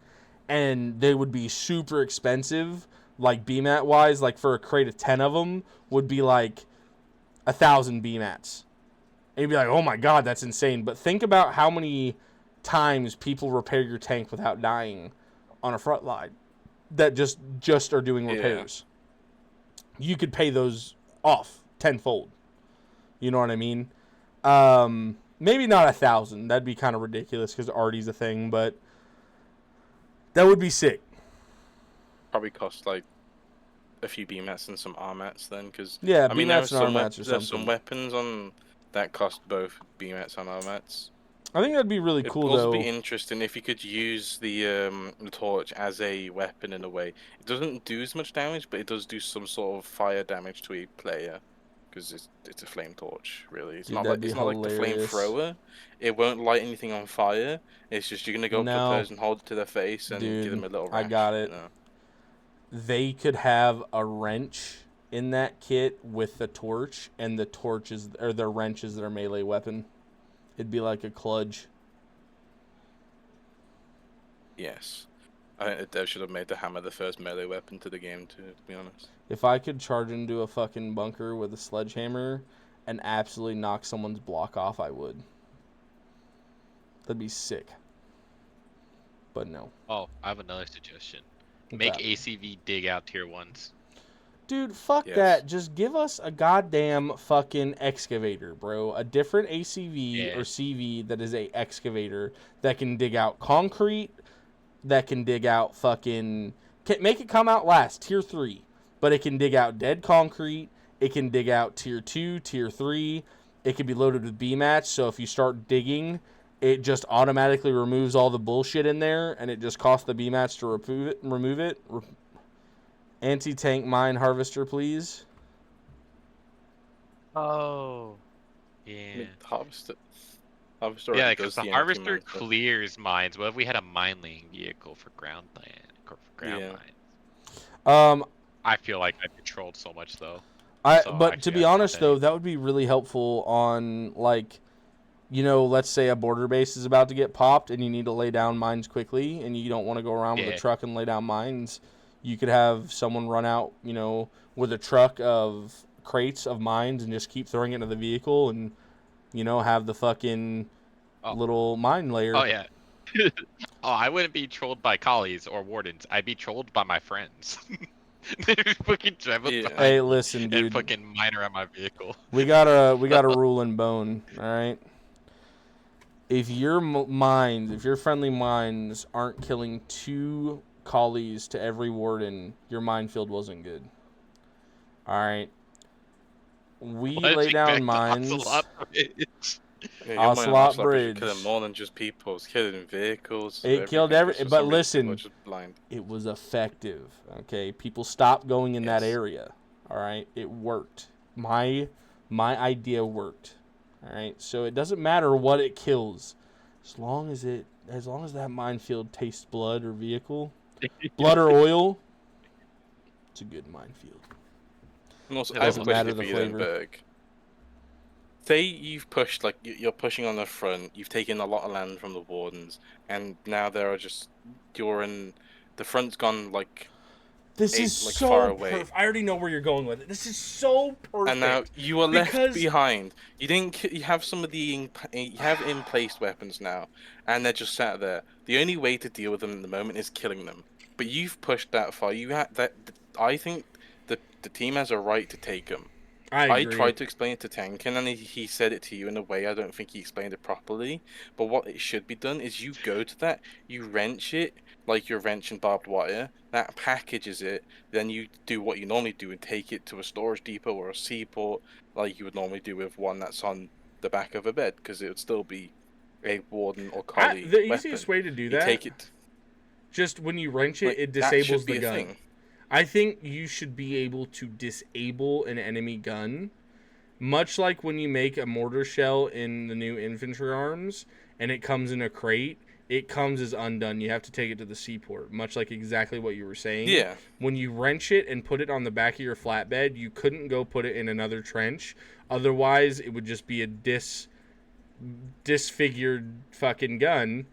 and they would be super expensive, like BMAT wise. Like for a crate of 10 of them would be like 1,000 BMATs. And you'd be like, oh my god, that's insane. But think about how many times people repair your tank without dying on a front line that just are doing repairs. Yeah. You could pay those off tenfold. You know what I mean? Maybe not 1,000. That'd be kind of ridiculous because Artie's a thing, but that would be sick. Probably cost like a few BMATs and some RMATs then, because yeah, I mean there are some weapons on that cost both BMATs and RMATs. I think that'd be really cool. It'd also be interesting if you could use the torch as a weapon in a way. It doesn't do as much damage, but it does do some sort of fire damage to a player, because it's a flame torch. Really, it's not like the flamethrower. It won't light anything on fire. It's just you're gonna go up to a person, hold it to their face, and give them a little rash. I got it. You know? They could have a wrench in that kit with the torch, and the torch is, or the wrench is their melee weapon. It'd be like a kludge. Yes. I think they should have made the hammer the first melee weapon to the game, too, to be honest. If I could charge into a fucking bunker with a sledgehammer and absolutely knock someone's block off, I would. That'd be sick. But no. Oh, I have another suggestion. Make ACV dig out tier 1s. Dude, fuck that. Just give us a goddamn fucking excavator, bro. A different ACV or CV that is a excavator that can dig out concrete, that can dig out fucking... Make it come out last, tier 3. But it can dig out dead concrete. It can dig out tier 2, tier 3. It can be loaded with BMATs, so if you start digging, it just automatically removes all the bullshit in there, and it just costs the BMATs to remove it. Anti-tank mine harvester, please. Oh. Yeah. Harvester. Yeah, because the harvester clears mines. What if we had a mine laying vehicle for ground mines? I feel like I controlled so much though. But to be honest though, that would be really helpful on like, you know, let's say a border base is about to get popped and you need to lay down mines quickly and you don't want to go around with a truck and lay down mines. You could have someone run out, you know, with a truck of crates of mines and just keep throwing it into the vehicle and, you know, have the fucking little mine layer. Oh, yeah. I wouldn't be trolled by collies or wardens. I'd be trolled by my friends. They'd fucking drive up Hey, listen, dude. And fucking mine around my vehicle. We got a rule in Bone, all right? If your friendly mines aren't killing 2 collies to every warden, your minefield wasn't good. All right. We lay down mines. Ocelot Bridge. Killing more than just people. It's killing vehicles. It killed but listen, it was effective. Okay, people stopped going in that area. All right, it worked. My idea worked. All right, so it doesn't matter what it kills, as long as that minefield tastes blood or vehicle. Blood or oil, it's a good minefield. And also, I have a question for you then, Berg. Say you've pushed, like, you're pushing on the front, you've taken a lot of land from the wardens, and now the front's gone, like, this is so far away. Perfect. I already know where you're going with it. This is so perfect. And now you are left behind. You have some of the in-place weapons now, and they're just sat there. The only way to deal with them at the moment is killing them. But you've pushed that far. I think the team has a right to take them. I tried to explain it to Tenkin, and he said it to you in a way I don't think he explained it properly. But what it should be done is you go to that, you wrench it like you're wrenching barbed wire, that packages it, then you do what you normally do and take it to a storage depot or a seaport like you would normally do with one that's on the back of a bed, because it would still be a warden or collie The easiest way to do that, take it. Just when you wrench it, it disables the gun. I think you should be able to disable an enemy gun, much like when you make a mortar shell in the new infantry arms, and it comes in a crate. It comes as undone. You have to take it to the seaport, much like exactly what you were saying. Yeah. When you wrench it and put it on the back of your flatbed, you couldn't go put it in another trench. Otherwise, it would just be a disfigured fucking gun.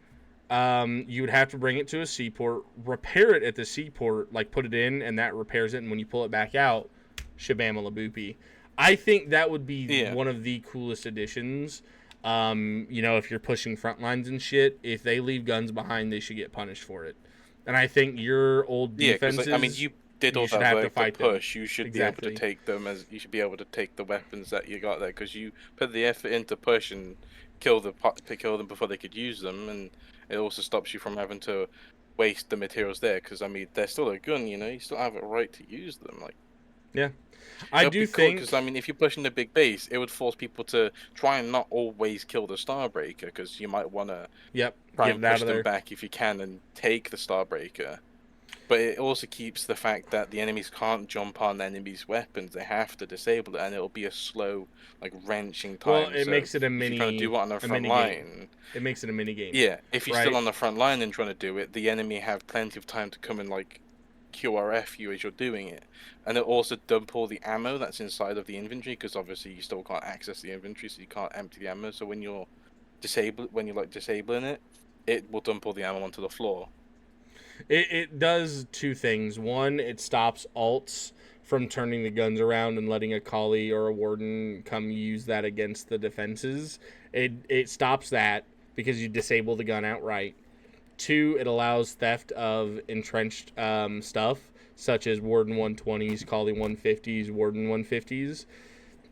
You would have to bring it to a seaport, repair it at the seaport, like put it in, and that repairs it. And when you pull it back out, shabama-la-boopy. I think that would be one of the coolest additions. If you're pushing front lines and shit, if they leave guns behind, they should get punished for it. And I think your old defenses... Yeah, because, you did all that work to push. You should be able to take them you should be able to take the weapons that you got there, because you put the effort into push and kill them before they could use them, and it also stops you from having to waste the materials there, because, they're still a gun, you still have a right to use them, Yeah. I do think... Because, if you're pushing the big base, it would force people to try and not always kill the Starbreaker, because you might want to try and push them back if you can and take the Starbreaker. But it also keeps the fact that the enemies can't jump on the enemy's weapons. They have to disable it, and it'll be a slow, wrenching time. Well, it makes it a mini... If you're trying to do it on the front line... It makes it a mini game. Yeah, if you're still on the front line and trying to do it, the enemy have plenty of time to come and, QRF you as you're doing it. And it'll also dump all the ammo that's inside of the inventory, because obviously you still can't access the inventory, so you can't empty the ammo. So when you're disabling it, it will dump all the ammo onto the floor. It does two things. One, it stops alts from turning the guns around and letting a collie or a warden come use that against the defenses. It stops that because you disable the gun outright. Two, it allows theft of entrenched stuff, such as Warden 120s, Collie 150s, Warden 150s.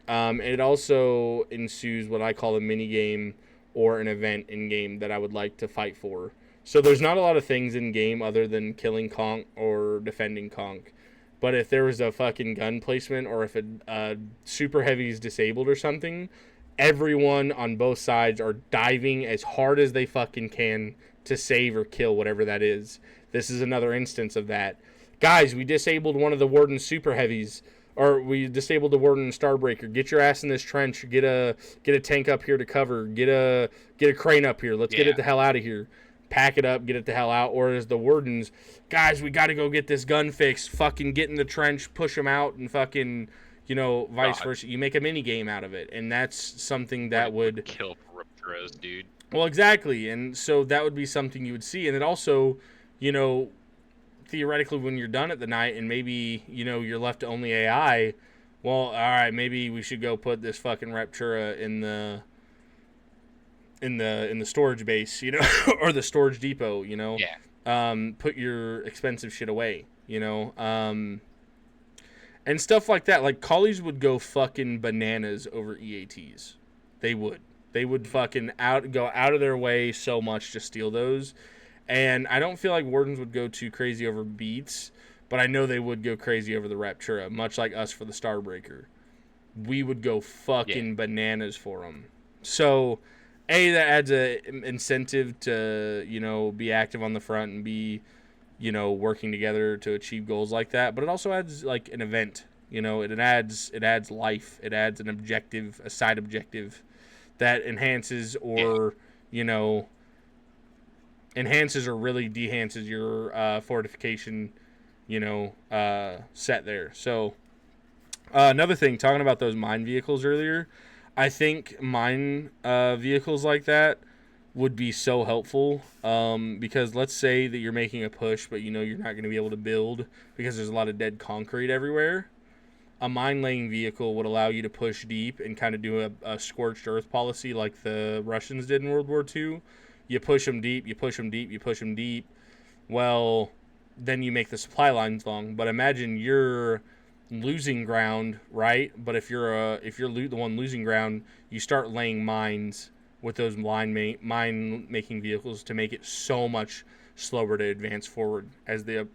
It also ensues what I call a mini-game or an event in-game that I would like to fight for. So there's not a lot of things in-game other than killing Conk or defending Conk. But if there was a fucking gun placement, or if a super heavy is disabled or something, everyone on both sides are diving as hard as they fucking can to save or kill whatever that is. This is another instance of that. Guys, we disabled one of the Warden's super heavies, or we disabled the Warden Starbreaker. Get your ass in this trench. Get a tank up here to cover. Get a crane up here. Let's get it the hell out of here. Pack it up, get it the hell out. Or as the Wardens, guys, we got to go get this gun fixed. Fucking get in the trench, push them out, and fucking, vice versa. You make a mini game out of it, and that's something that would kill Riptros, dude. Well, exactly, and so that would be something you would see, and it also, theoretically, when you're done at the night, and maybe you're left to only AI. Well, all right, maybe we should go put this fucking Raptura in the storage base, or the storage depot, put your expensive shit away, and stuff like that. Like, collies would go fucking bananas over EATs. They would fucking go out of their way so much to steal those. And I don't feel like Wardens would go too crazy over beats, but I know they would go crazy over the Raptura, much like us for the Starbreaker. We would go fucking bananas for them. So, A, that adds an incentive to, be active on the front and be, working together to achieve goals like that. But it also adds, an event. It adds life. It adds an objective, a side objective that enhances or, enhances or really dehances your fortification, set there. So, another thing, talking about those mine vehicles earlier, I think mine vehicles like that would be so helpful, because let's say that you're making a push, but you're not going to be able to build because there's a lot of dead concrete everywhere. A mine-laying vehicle would allow you to push deep and kind of do a scorched earth policy like the Russians did in World War II. You push them deep, you push them deep, you push them deep. Well, then you make the supply lines long. But imagine you're losing ground, right? But if you're the one losing ground, you start laying mines with those mine-making vehicles to make it so much slower to advance forward as the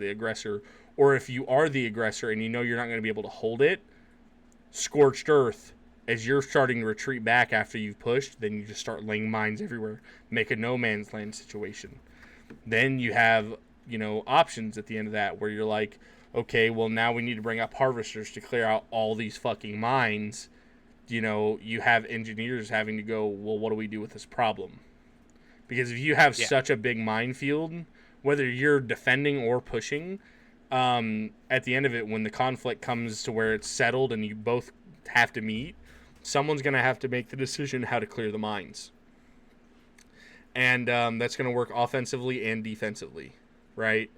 aggressor. Or if you are the aggressor and you're not going to be able to hold it, scorched earth, as you're starting to retreat back after you've pushed, then you just start laying mines everywhere. Make a no man's land situation. Then you have, options at the end of that where you're like, okay, well, now we need to bring up harvesters to clear out all these fucking mines. You have engineers having to go, well, what do we do with this problem? Because if you have such a big minefield, whether you're defending or pushing, at the end of it, when the conflict comes to where it's settled and you both have to meet, someone's going to have to make the decision how to clear the mines. and that's going to work offensively and defensively, right?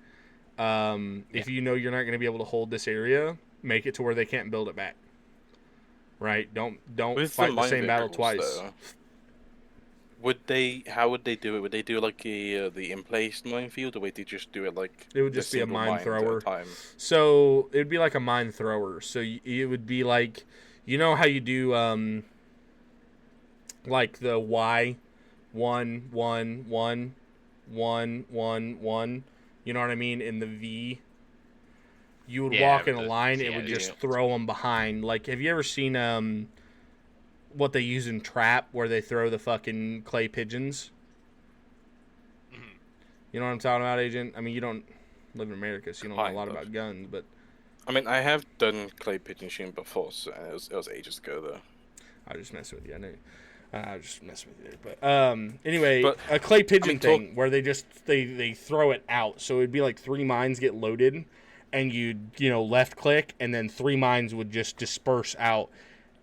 If you know you're not going to be able to hold this area, make it to where they can't build it back. Right? Don't With fight the same battle vehicles, twice. though, how would they do it? Would they do like the in place minefield, or would they just do it like It would the just be a single mine mine at a thrower. time? So it would be like a mine thrower. So it would be like, you know how you do like the Y, 1 1 1 1 1 1. You know what I mean? In the V, you would walk in a line. It would just throw them behind. Like, have you ever seen what they use in Trap, where they throw the fucking clay pigeons? Mhm. You know what I'm talking about, Agent? I mean, you don't live in America, so you don't know a lot Kind of. about guns, but I mean, I have done clay pigeon shooting before, so it was ages ago though. I was just messing with you. I know. I was just messing with you. But anyway, But, a clay pigeon I mean, thing where they throw it out. So it'd be like 3 mines get loaded, and you'd left click, and then 3 mines would just disperse out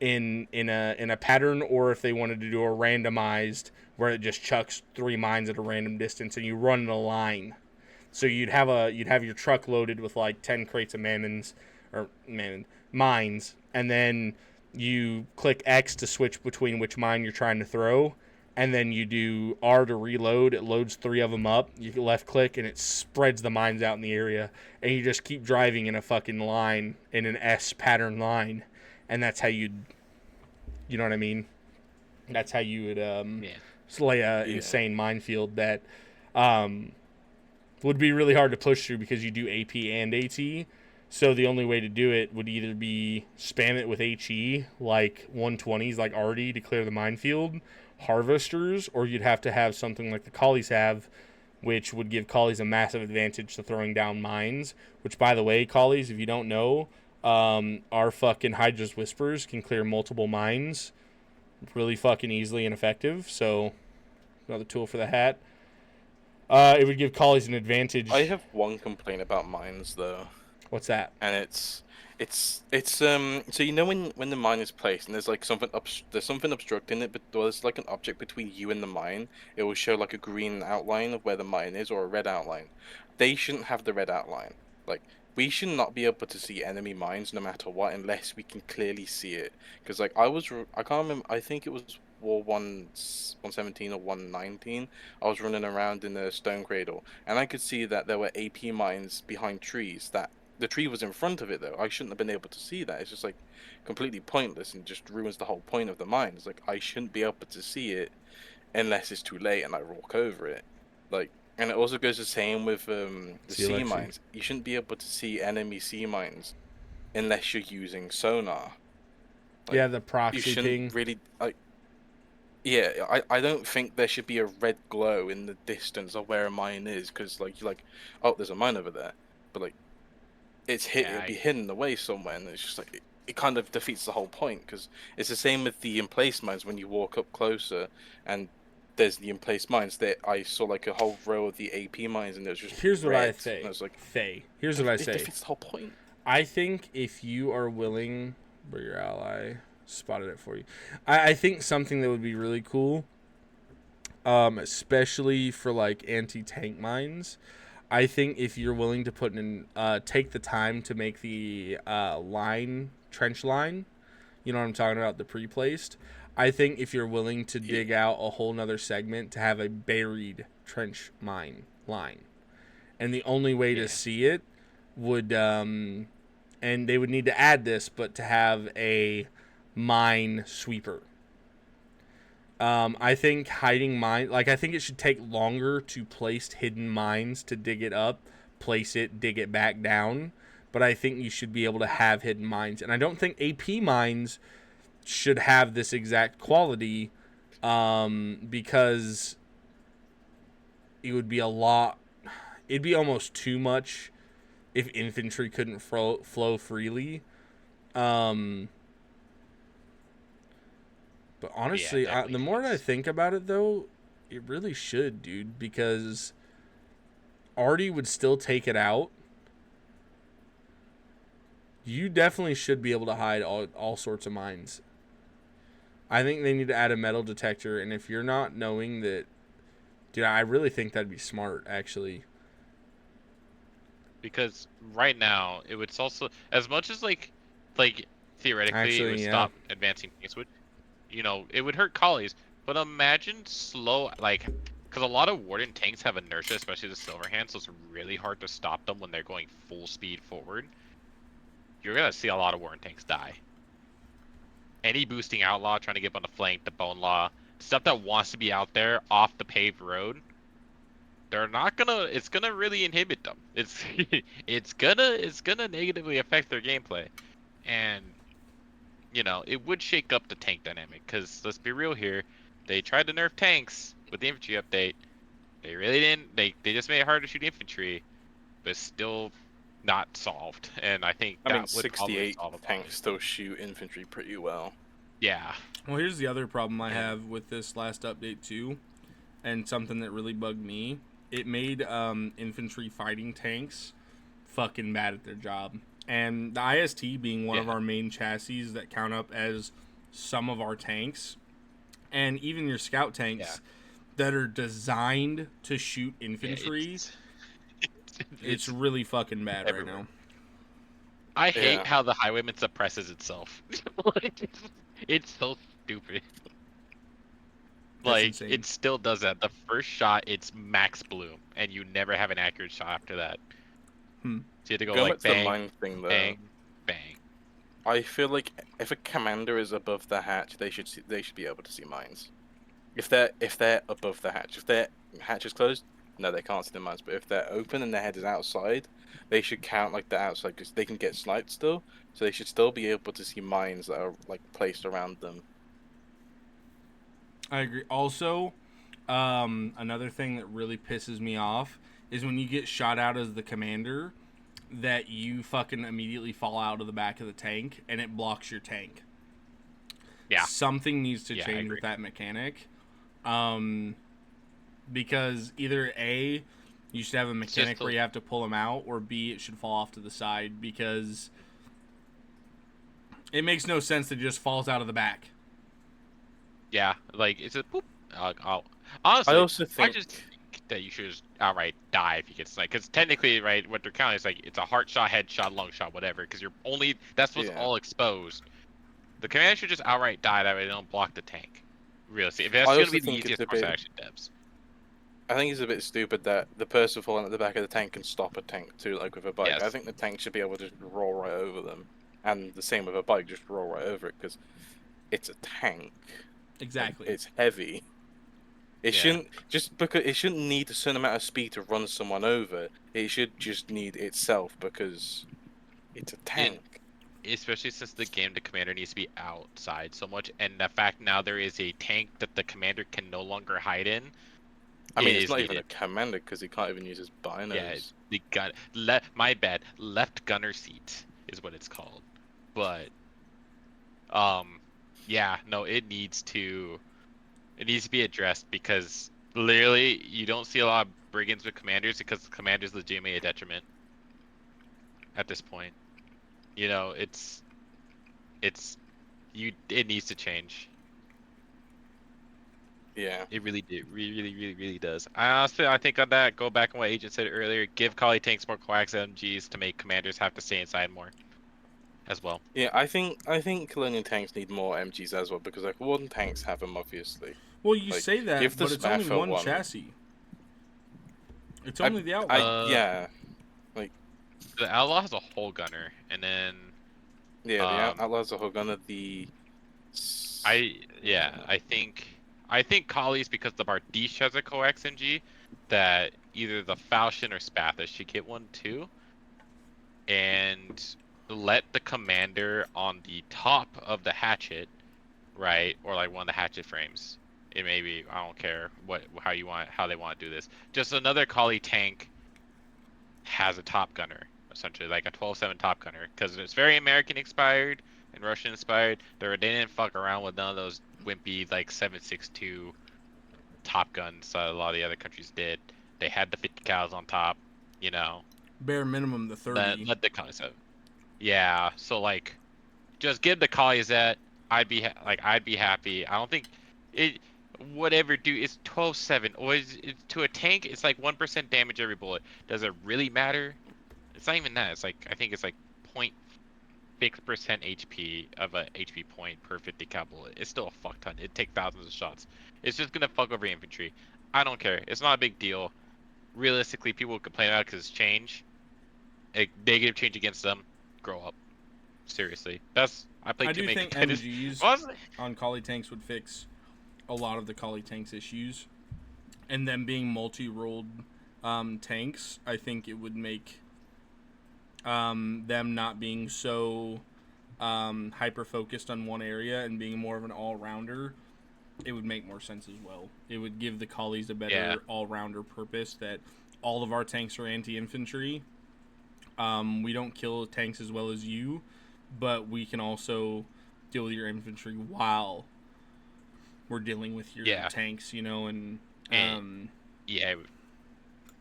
in a pattern, or if they wanted to do a randomized where it just chucks 3 mines at a random distance, and you run in a line. So you'd have your truck loaded with like 10 crates of mines, and then you click X to switch between which mine you're trying to throw, and then you do R to reload. It loads 3 of them up. You can left click, and it spreads the mines out in the area, and you just keep driving in a fucking line, in an S pattern line, and that's how you know what I mean? That's how you would slay a insane minefield that would be really hard to push through because you do AP and AT. So the only way to do it would either be spam it with HE, like 120s, like Artie, to clear the minefield, harvesters, or you'd have to have something like the collies have, which would give collies a massive advantage to throwing down mines. Which, by the way, collies, if you don't know, our fucking Hydra's Whispers can clear multiple mines really fucking easily and effective. So another tool for the hat. It would give collies an advantage. I have one complaint about mines though. What's that? And it's so you know when the mine is placed and there's like there's something obstructing it, but there's like an object between you and the mine. It will show like a green outline of where the mine is, or a red outline. They shouldn't have the red outline. Like, we should not be able to see enemy mines no matter what, unless we can clearly see it. Because like I can't remember. I think it was War 117 or 119. I was running around in the Stone Cradle, and I could see that there were AP mines behind trees. That the tree was in front of it though. I shouldn't have been able to see that. It's just like completely pointless and just ruins the whole point of the mine. It's like I shouldn't be able to see it unless it's too late and I walk over it. Like, and it also goes the same with the sea mines. You shouldn't be able to see enemy sea mines unless you're using sonar. Like, yeah, the proxy you shouldn't thing. Really, like, yeah, I don't think there should be a red glow in the distance of where a mine is, because like you're like, oh, there's a mine over there, but like it'll be hidden away somewhere, and it's just like it kind of defeats the whole point, because it's the same with the in-place mines. When you walk up closer and there's the in-place mines, that I saw like a whole row of the AP mines, and it was just here's what red, I say. And I was like, here's what I say. It defeats the whole point. I think if you are willing, where your ally spotted it for you. I think something that would be really cool, especially for like anti-tank mines. I think if you're willing to put in, take the time to make the trench line, you know what I'm talking about, the pre-placed. I think if you're willing to dig out a whole nother segment to have a buried trench mine line, and the only way to see it would, and they would need to add this, but to have a mine sweeper. I think hiding mine, like, I think it should take longer to place hidden mines, to dig it up, place it, dig it back down. But I think you should be able to have hidden mines. And I don't think AP mines should have this exact quality, because it would be it'd be almost too much if infantry couldn't flow freely. But honestly, the more I think about it, though, it really should, dude, because Artie would still take it out. You definitely should be able to hide all sorts of mines. I think they need to add a metal detector, and if you're not knowing that Dude, I really think that'd be smart, actually. Because right now it would also, as much as like theoretically it would Actually, yeah. stop advancing tanks, would it would hurt collies. But imagine slow because a lot of Warden tanks have inertia, especially the Silverhand, so it's really hard to stop them when they're going full speed forward. You're gonna see a lot of Warden tanks die. Any boosting outlaw trying to get up on the flank, the Bone Law, stuff that wants to be out there off the paved road, they're not gonna. It's gonna really inhibit them. It's it's gonna negatively affect their gameplay, and it would shake up the tank dynamic. Because let's be real here, they tried to nerf tanks with the infantry update. They really didn't. They just made it hard to shoot infantry, but it's still not solved. And I think I mean, that would probably 68 solve a problem. tanks still shoot infantry pretty well. Yeah. Well, here's the other problem I have with this last update, too, and something that really bugged me. It made infantry fighting tanks fucking bad at their job. And the IST being one of our main chassis that count up as some of our tanks, and even your scout tanks that are designed to shoot infantry, it's really fucking bad everywhere. right now. I hate how the highwayman suppresses itself. It's so stupid. Like, insane. it still does that. The first shot, it's max bloom, and you never have an accurate shot after that. So you have to go Going like back to the bang, mine thing, though, bang, bang. I feel like if a commander is above the hatch, they should be able to see mines. If they're above the hatch, if their hatch is closed, no, they can't see the mines. But if they're open and their head is outside, they should count like the outside because they can get sniped still. So they should still be able to see mines that are like placed around them. I agree. Also, another thing that really pisses me off is when you get shot out as the commander, that you fucking immediately fall out of the back of the tank and it blocks your tank. Yeah. Something needs to change with that mechanic. Because either A, you should have a mechanic where you have to pull them out, or B, it should fall off to the side, because it makes no sense that it just falls out of the back. Yeah, like, it's a boop. Honestly, I also think just think that you should just outright die if you get sniped. Because technically, right, what they're counting is like, it's a heart shot, head shot, lung shot, whatever. Because that's what's all exposed. The commander should just outright die, that way they don't block the tank. Realistically, if that's going to be the easiest course of action, devs. I think it's a bit stupid that the person falling at the back of the tank can stop a tank too, like with a bike. Yes. I think the tank should be able to just roll right over them, and the same with a bike, just roll right over it because it's a tank. Exactly. It's heavy. It shouldn't need a certain amount of speed to run someone over. It should just need itself because it's a tank. Especially since the commander needs to be outside so much, and the fact now there is a tank that the commander can no longer hide in. I mean, it's not even a commander because he can't even use his binos. Yeah, the gun. My bad. Left gunner seat is what it's called. But, yeah, no, it needs to be addressed because literally you don't see a lot of brigands with commanders because the commander's legitimately a detriment at this point. It needs to change. Yeah. It really really does. I think on that, go back on what Agent said earlier, give collie tanks more coax MGs to make commanders have to stay inside more as well. Yeah, I think colonial tanks need more MGs as well because like Warden tanks have them obviously. Well, you say that, but it's only one chassis. It's only the Outlaw. Yeah. Like the Outlaw has a whole gunner, and then the Outlaw has a whole gunner. I think collies, because the Bardiche has a coax MG, that either the Falchion or Spatha should get one too, and let the commander on the top of the hatchet, right, or like one of the hatchet frames. It may be, I don't care how they want to do this. Just another collie tank has a top gunner, essentially like a 12-7 top gunner, because it's very American inspired and Russian inspired. They didn't fuck around with none of those wimpy like 7.62 top guns that a lot of the other countries did. They had the 50 cals on top, Bare minimum the 30. Let the collies have. Yeah, so like, just give the collies that. I'd be happy. I don't think it. whatever, dude. It's 12-7. Or to a tank, it's like 1% damage every bullet. Does it really matter? It's not even that. It's like I think it's like 0.6% HP of a HP point per 50 cal bullet. It's still a fuck ton. It'd take thousands of shots. It's just gonna fuck over infantry. I don't care. It's not a big deal. Realistically, people complain about it because it's change. A negative change against them. Grow up. Seriously. I played I too do many think competitive. MGs Honestly, on collie tanks would fix a lot of the collie tanks issues, and them being multi-rolled tanks, I think it would make them not being so hyper focused on one area and being more of an all-rounder. It would make more sense as well. It would give the collies a better Yeah. all-rounder purpose, that all of our tanks are anti-infantry. We don't kill tanks as well as you, but we can also deal with your infantry while we're dealing with your Yeah. tanks, you know, and yeah.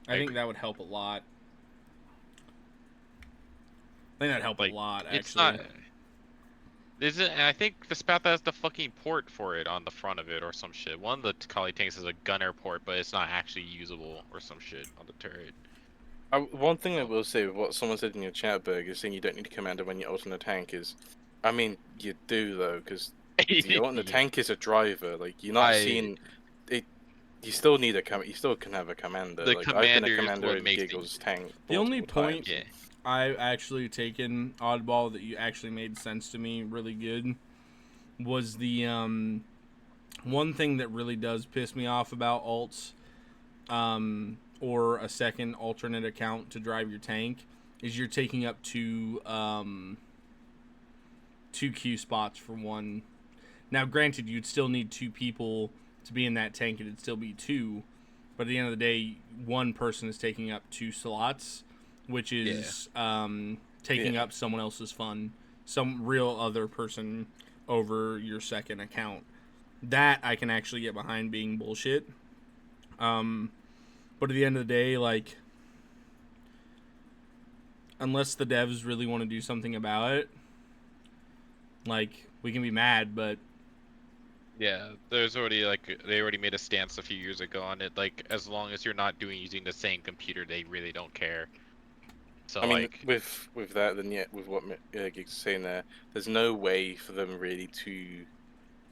I think agree. that would help a lot. I think that'd help Like, a lot, it's actually. not. And I think the Spath has the fucking port for it on the front of it or some shit. One of the collie tanks is a gunner port, but it's not actually usable or some shit on the turret. One thing I will say with what someone said in your chat, Berg, is saying you don't need a commander when you're ulting a tank is, I mean, you do though, because the ulting a Yeah. tank is a driver. Like you're not seeing it. You still need you still can have a commander. The Like I've been a commander is commander what in makes Giggles things. tank The only multiple point times. Yeah. I've actually taken, Oddball, that you actually made sense to me really good was the one thing that really does piss me off about alts, or a second alternate account to drive your tank, is you're taking up two Q spots for one. Now, granted, you'd still need two people to be in that tank, and it'd still be two, but at the end of the day, one person is taking up two slots, which is taking up someone else's fun, some real other person over your second account. That I can actually get behind being bullshit. But at the end of the day, like, unless the devs really want to do something about it, like, we can be mad, but Yeah, there's already they already made a stance a few years ago on it. Like, as long as you're not using the same computer, they really don't care. So I mean, like, with that, then yeah, with what Giggs is saying there, there's no way for them really to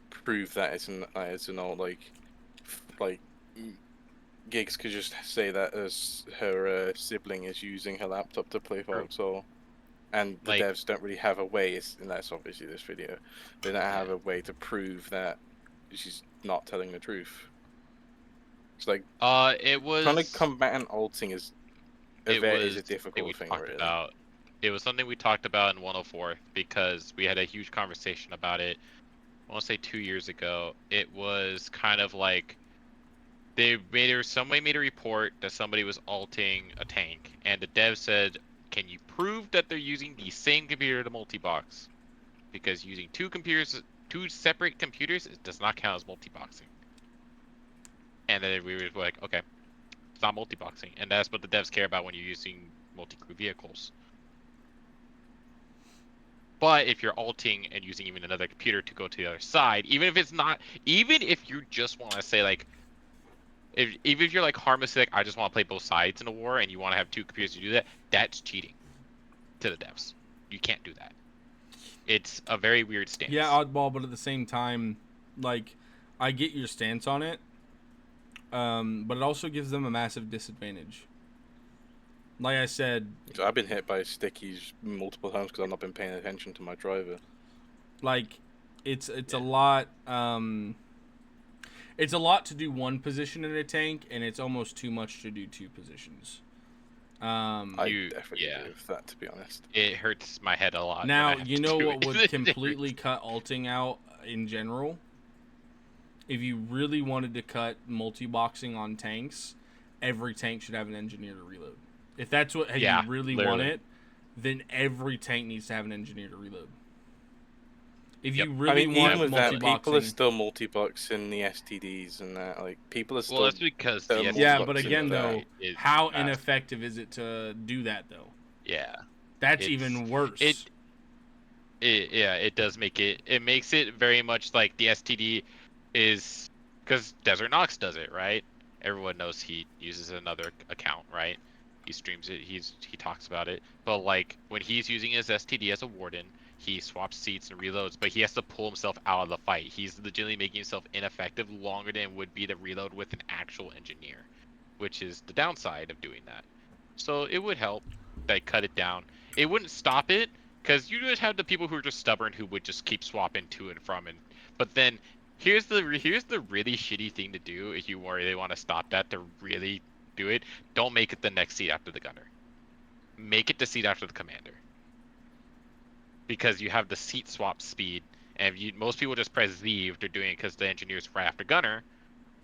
prove that it's an old like Giggs could just say that as her sibling is using her laptop to play True. Foxhole, and the Like- devs don't really have a way. And that's obviously this video. They don't have a way to prove that she's not telling the truth. It's like it was trying to combat alting is a it was something we difficult thing, talked really. about. It was something we talked about in 104 because we had a huge conversation about it. I want to say 2 years ago. It was kind of like somebody made a report that somebody was alting a tank, and the dev said, "Can you prove that they're using the same computer to multi-box? Because using two separate computers, it does not count as multi-boxing." And then we were like, "Okay, it's not multi-boxing," and that's what the devs care about when you're using multi-crew vehicles. But if you're alting and using even another computer to go to the other side, even if you just want to say like, even if you're like harmlessly like, I just want to play both sides in a war, and you want to have two computers to do that, that's cheating to the devs. You can't do that. It's a very weird stance. yeah, Oddball, but at the same time, like, I get your stance on it, but it also gives them a massive disadvantage. Like I said, I've been hit by stickies multiple times because I've not been paying attention to my driver. like, it's a lot. It's a lot to do one position in a tank, and it's almost too much to do two positions. I definitely agree with that, to be honest. It hurts my head a lot. Now, when I have you to know do what it. would completely cut alting out in general? If you really wanted to cut multi-boxing on tanks, every tank should have an engineer to reload. If that's what you really want it, then every tank needs to have an engineer to reload. If you really want even with that, multi-boxing, people are still multi-boxing the STDs and that. Like people are still. Well, that's because the STD yeah, but again, though, is how fast. ineffective is it to do that, though? Yeah, That's even worse. It does make it. It makes it very much like the STD is because Desert Nox does it, right? Everyone knows he uses another account, right? He streams it. He talks about it. But like when he's using his STD as a warden, he swaps seats and reloads, but he has to pull himself out of the fight. He's legitimately making himself ineffective longer than it would be to reload with an actual engineer, which is the downside of doing that. So it would help, like cut it down. It wouldn't stop it, because you just have the people who are just stubborn who would just keep swapping to and from, and but then here's the really shitty thing to do if you really want to stop that to really do it. Don't make it the next seat after the gunner. Make it the seat after the commander, because you have the seat swap speed, and most people just press Z if they're doing it because the engineer's right after gunner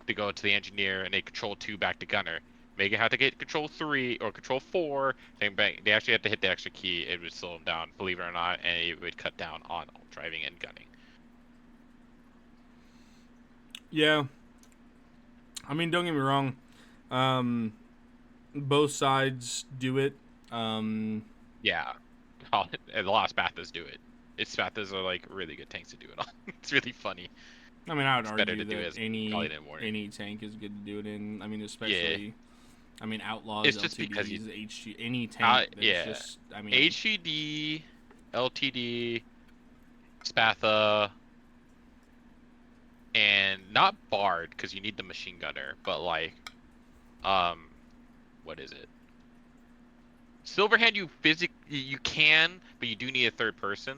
to go to the engineer and they control 2 back to gunner. Make it have to get control 3 or control 4. They actually have to hit the extra key. It would slow them down, believe it or not, and it would cut down on driving and gunning. Yeah. I mean, don't get me wrong. Both sides do it. Yeah. A lot of Spathas do it. Spathas are like really good tanks to do it on. It's really funny. I mean, I would It's better argue to do it that as probably than morning. any tank is good to do it in. I mean, especially, I mean, Outlaws, It's just because LTDs, HG, any tank. That's yeah. just, I mean, HGD, LTD, Spatha, and not Bard because you need the machine gunner, but like, what is it? Silverhand, you can, but you do need a third person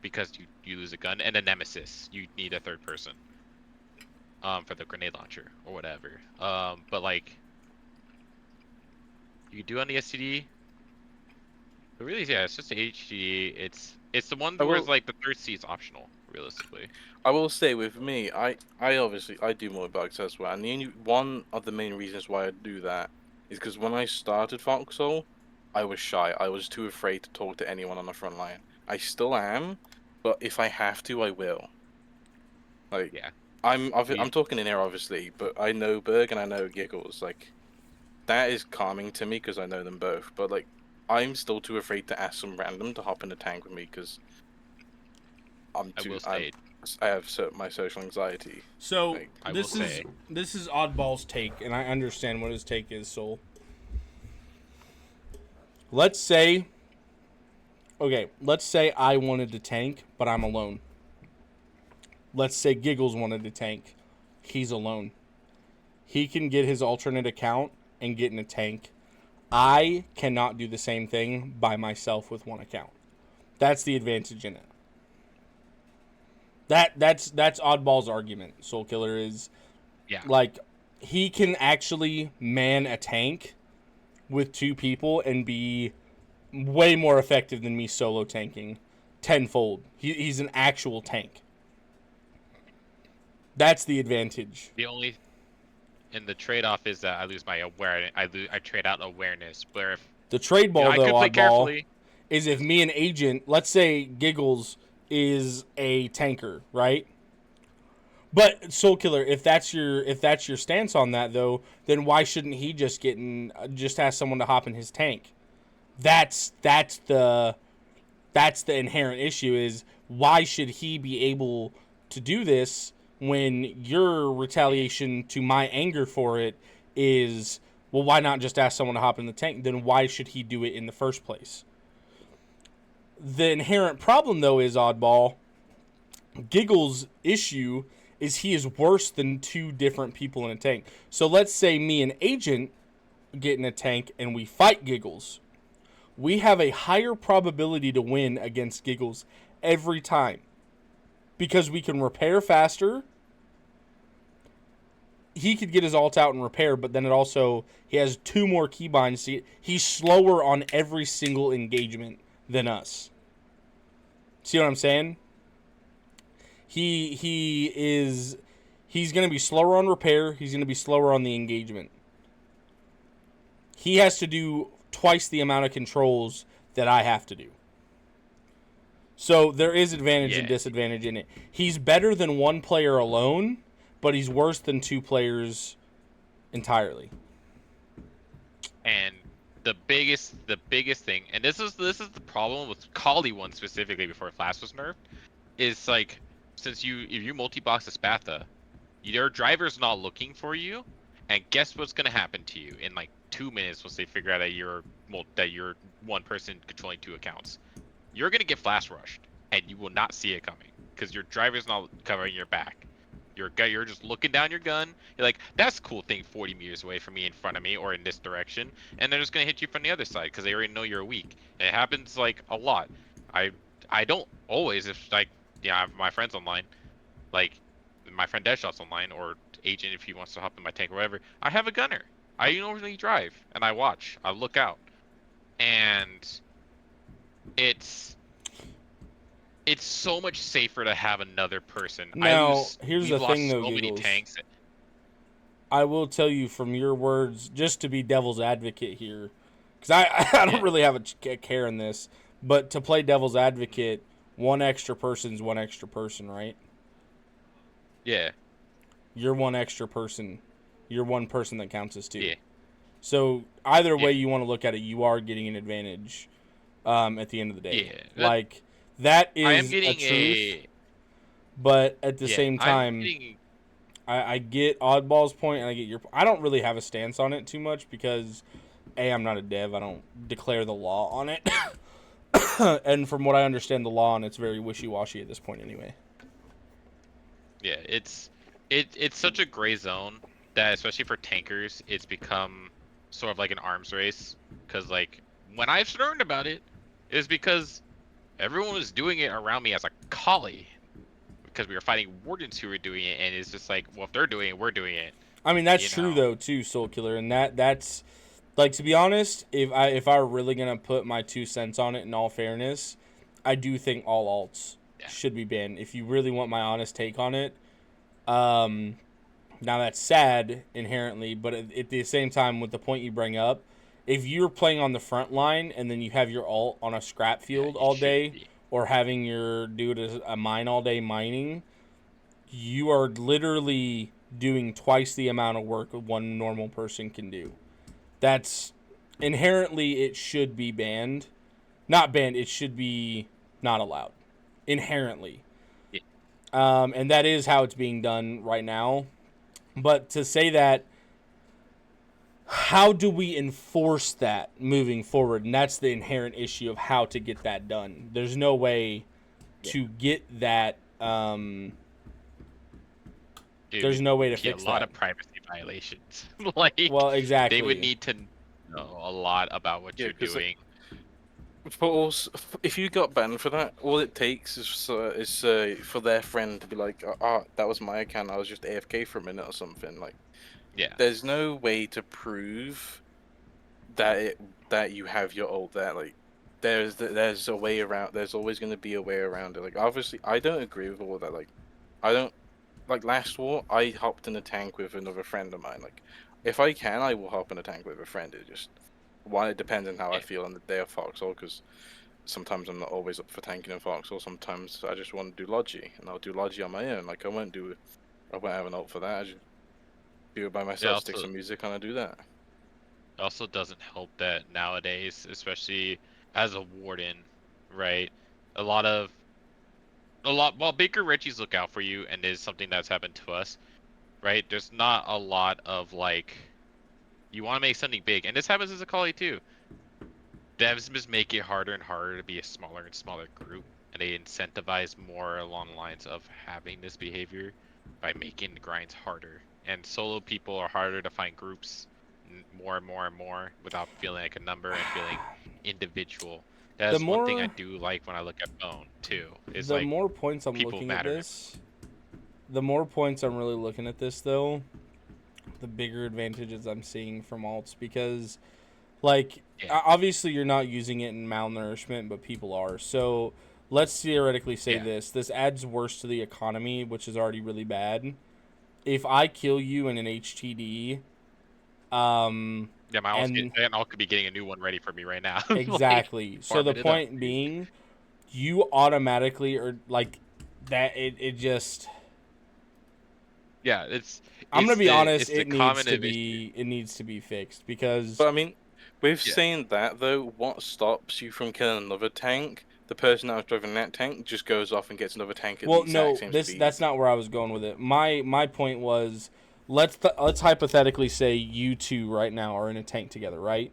because you lose a gun, and a Nemesis, you need a third person. For the grenade launcher or whatever. But like, you do on the STD. But really, yeah, it's just HG. It's the one where it's like the third seat is optional, realistically. I will say with me, I obviously I do more bugs as well, and one of the main reasons why I do that is because when I started Foxhole, I was shy. I was too afraid to talk to anyone on the front line. I still am, but if I have to, I will. Like, Yeah. I'm talking in here obviously, but I know Berg and I know Giggles. Like, that is calming to me because I know them both. But like, I'm still too afraid to ask some random to hop in a tank with me because I have my social anxiety. So Like, this is Oddball's take, and I understand what his take is. Soul. Let's say I wanted to tank, but I'm alone. Let's say Giggles wanted to tank. He's alone. He can get his alternate account and get in a tank. I cannot do the same thing by myself with one account. That's the advantage in it. That's Oddball's argument. Soul Killer is, like, he can actually man a tank with 2 people and be way more effective than me solo tanking tenfold. He's an actual tank. That's the advantage. And the trade-off is that I lose my awareness. I trade out awareness. But if the trade ball, though, Oddball, is if yeah. me and Agent, let's say Giggles is a tanker, right? But Soul Killer, if that's your stance on that, though, then why shouldn't he just ask someone to hop in his tank? That's the inherent issue is why should he be able to do this when your retaliation to my anger for it is, well, why not just ask someone to hop in the tank? Then why should he do it in the first place? The inherent problem, though, is Oddball. Giggles' issue is he is worse than 2 different people in a tank. So let's say me and Agent get in a tank and we fight Giggles. We have a higher probability to win against Giggles every time because we can repair faster. He could get his ult out and repair, but then he has 2 more keybinds. He's slower on every single engagement than us. See what I'm saying? He's going to be slower on repair. He's going to be slower on the engagement. He has to do twice the amount of controls that I have to do. So there is advantage and disadvantage in it. He's better than 1 player alone, but he's worse than 2 players entirely. And the biggest thing, and this is the problem with Kali 1 specifically before Flash was nerfed, is like if you multi-box a Spatha, Your driver's not looking for you, and guess what's gonna happen to you in like 2 minutes once they figure out that you're one person controlling two accounts. You're gonna get flash rushed, and you will not see it coming because your driver's not covering your back. You're just looking down your gun. You're like, that's a cool thing 40 meters away from me, in front of me, or in this direction, and they're just gonna hit you from the other side because they already know you're weak. And it happens like a lot. I I don't always, if like, yeah, I have my friends online, like my friend Deadshot's online, or Agent if he wants to hop in my tank or whatever. I have a gunner. I normally drive and I watch. I look out, and it's so much safer to have another person. Now, here's the We've thing, lost though, so many Giggles. tanks. I will tell you from your words, just to be devil's advocate here, because I don't really have a care in this, but to play devil's advocate, one extra person's one extra person, right? Yeah. You're one extra person. You're one person that counts as two. Yeah. So either way you want to look at it, you are getting an advantage at the end of the day. Yeah. Like, that I am is getting a truth, but at the same time, I get Oddball's point, and I get your. I don't really have a stance on it too much because, A, I'm not a dev. I don't declare the law on it. And from what I understand the law on it's very wishy-washy at this point anyway. Yeah, it's such a gray zone that, especially for tankers, it's become sort of like an arms race. Because, like, when I learned about it, it was because everyone was doing it around me as a collie. Because we were fighting wardens who were doing it, and it's just like, well, if they're doing it, we're doing it. I mean, that's true though too, Soul Killer, and that's like, to be honest, if I were really gonna put my 2 cents on it, in all fairness, I do think all alts should be banned. If you really want my honest take on it, now that's sad inherently, but at the same time, with the point you bring up, if you're playing on the front line and then you have your alt on a scrap field all day, or having your dude a mine all day mining, you are literally doing twice the amount of work one normal person can do. That's inherently, it should be banned. Not banned, it should be not allowed. Inherently. And that is how it's being done right now. But to say that, how do we enforce that moving forward? And that's the inherent issue of how to get that done. There's no way to get that. Dude, there's no way to fix that. A lot of privacy violations. Like, well, exactly. They would need to know a lot about what you're doing. But also, if you got banned for that, all it takes is for their friend to be like, "Ah, that was my account. I was just AFK for a minute or something." Like, yeah. There's no way to prove that you have your ult there. Like, there's a way around. There's always going to be a way around it. Like, obviously, I don't agree with all that. Like, I don't. Like, last war, I hopped in a tank with another friend of mine. Like, if I can, I will hop in a tank with a friend. It just, it depends on how I feel on the day of Foxhole, because sometimes I'm not always up for tanking in Foxhole. Sometimes I just want to do Logi, and I'll do Logi on my own. Like, I won't have an ult for that. I just do it by myself, stick some music on, and do that. It also doesn't help that nowadays, especially as a warden, right? Well, Baker Reggie's look out for you, and is something that's happened to us, right? There's not a lot of, like, you want to make something big, and this happens as a collie too. Devs just make it harder and harder to be a smaller and smaller group, and they incentivize more along the lines of having this behavior by making the grinds harder. And solo people are harder to find groups more and more and more without feeling like a number and feeling individual. That's one thing I do like when I look at Bone too. Is the like, more points I'm looking at this, the more points I'm really looking at this though, the bigger advantages I'm seeing from alts, because, like, obviously you're not using it in malnourishment, but people are. So let's theoretically say this adds worse to the economy, which is already really bad. If I kill you in an HTD, my alt could be getting a new one ready for me right now. Exactly. Like, so the point being, you automatically are like that. It just. Yeah, I'm gonna be honest. It needs to be fixed, because. But I mean, With Yeah. saying that though, what stops you from killing another tank? The person that was driving that tank just goes off and gets another tank at the Well, exact no, same this speed. that's not where I was going with it. My point was, let's hypothetically say you two right now are in a tank together, right?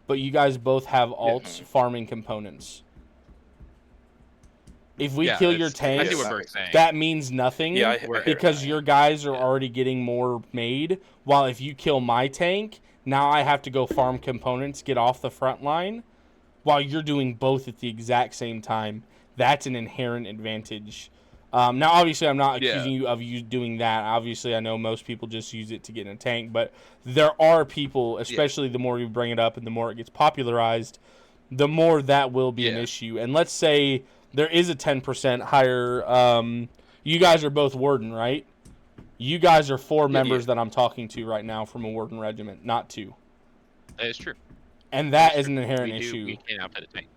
But you guys both have Yeah. alts farming components. If we Yeah, kill your I see tanks, what that Berg's makes sense. saying. that means nothing Yeah, I hear because that, your yeah. guys are Yeah. already getting more made. While if you kill my tank, now I have to go farm components, get off the front line, while you're doing both at the exact same time. That's an inherent advantage. Now, obviously, I'm not Yeah. accusing you of you doing that. Obviously, I know most people just use it to get in a tank, but there are people, especially the more you bring it up and the more it gets popularized, the more that will be an Yeah. issue. And let's say there is a 10% higher. You guys are both warden, right? You guys are 4 members that I'm talking to right now from a warden regiment, not 2. That is true. And that is an inherent We issue. can't outfit a tank.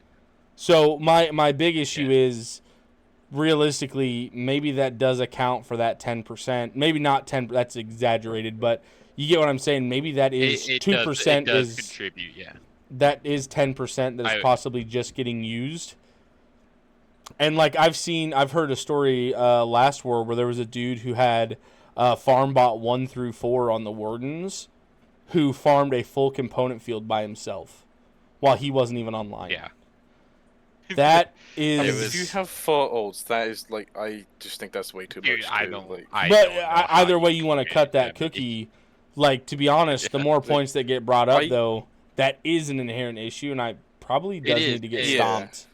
So my big issue is realistically maybe that does account for that 10%. Maybe not 10. That's exaggerated, but you get what I'm saying. Maybe that is It 2% does is contribute. Yeah. that is 10% that is possibly just getting used. And like I've heard a story last war where there was a dude who had farm bot 1 through 4 on the wardens, who farmed a full component field by himself while he wasn't even online. Yeah. That I mean, is. if you have 4 ults, that is like, I just think that's way too Dude, much. I too, don't. like, I But don't know how either way you want to manage cut that but cookie, like to be honest, the more points that get brought up, I- though, that is an inherent issue, and I probably does is, need to get it is. stomped.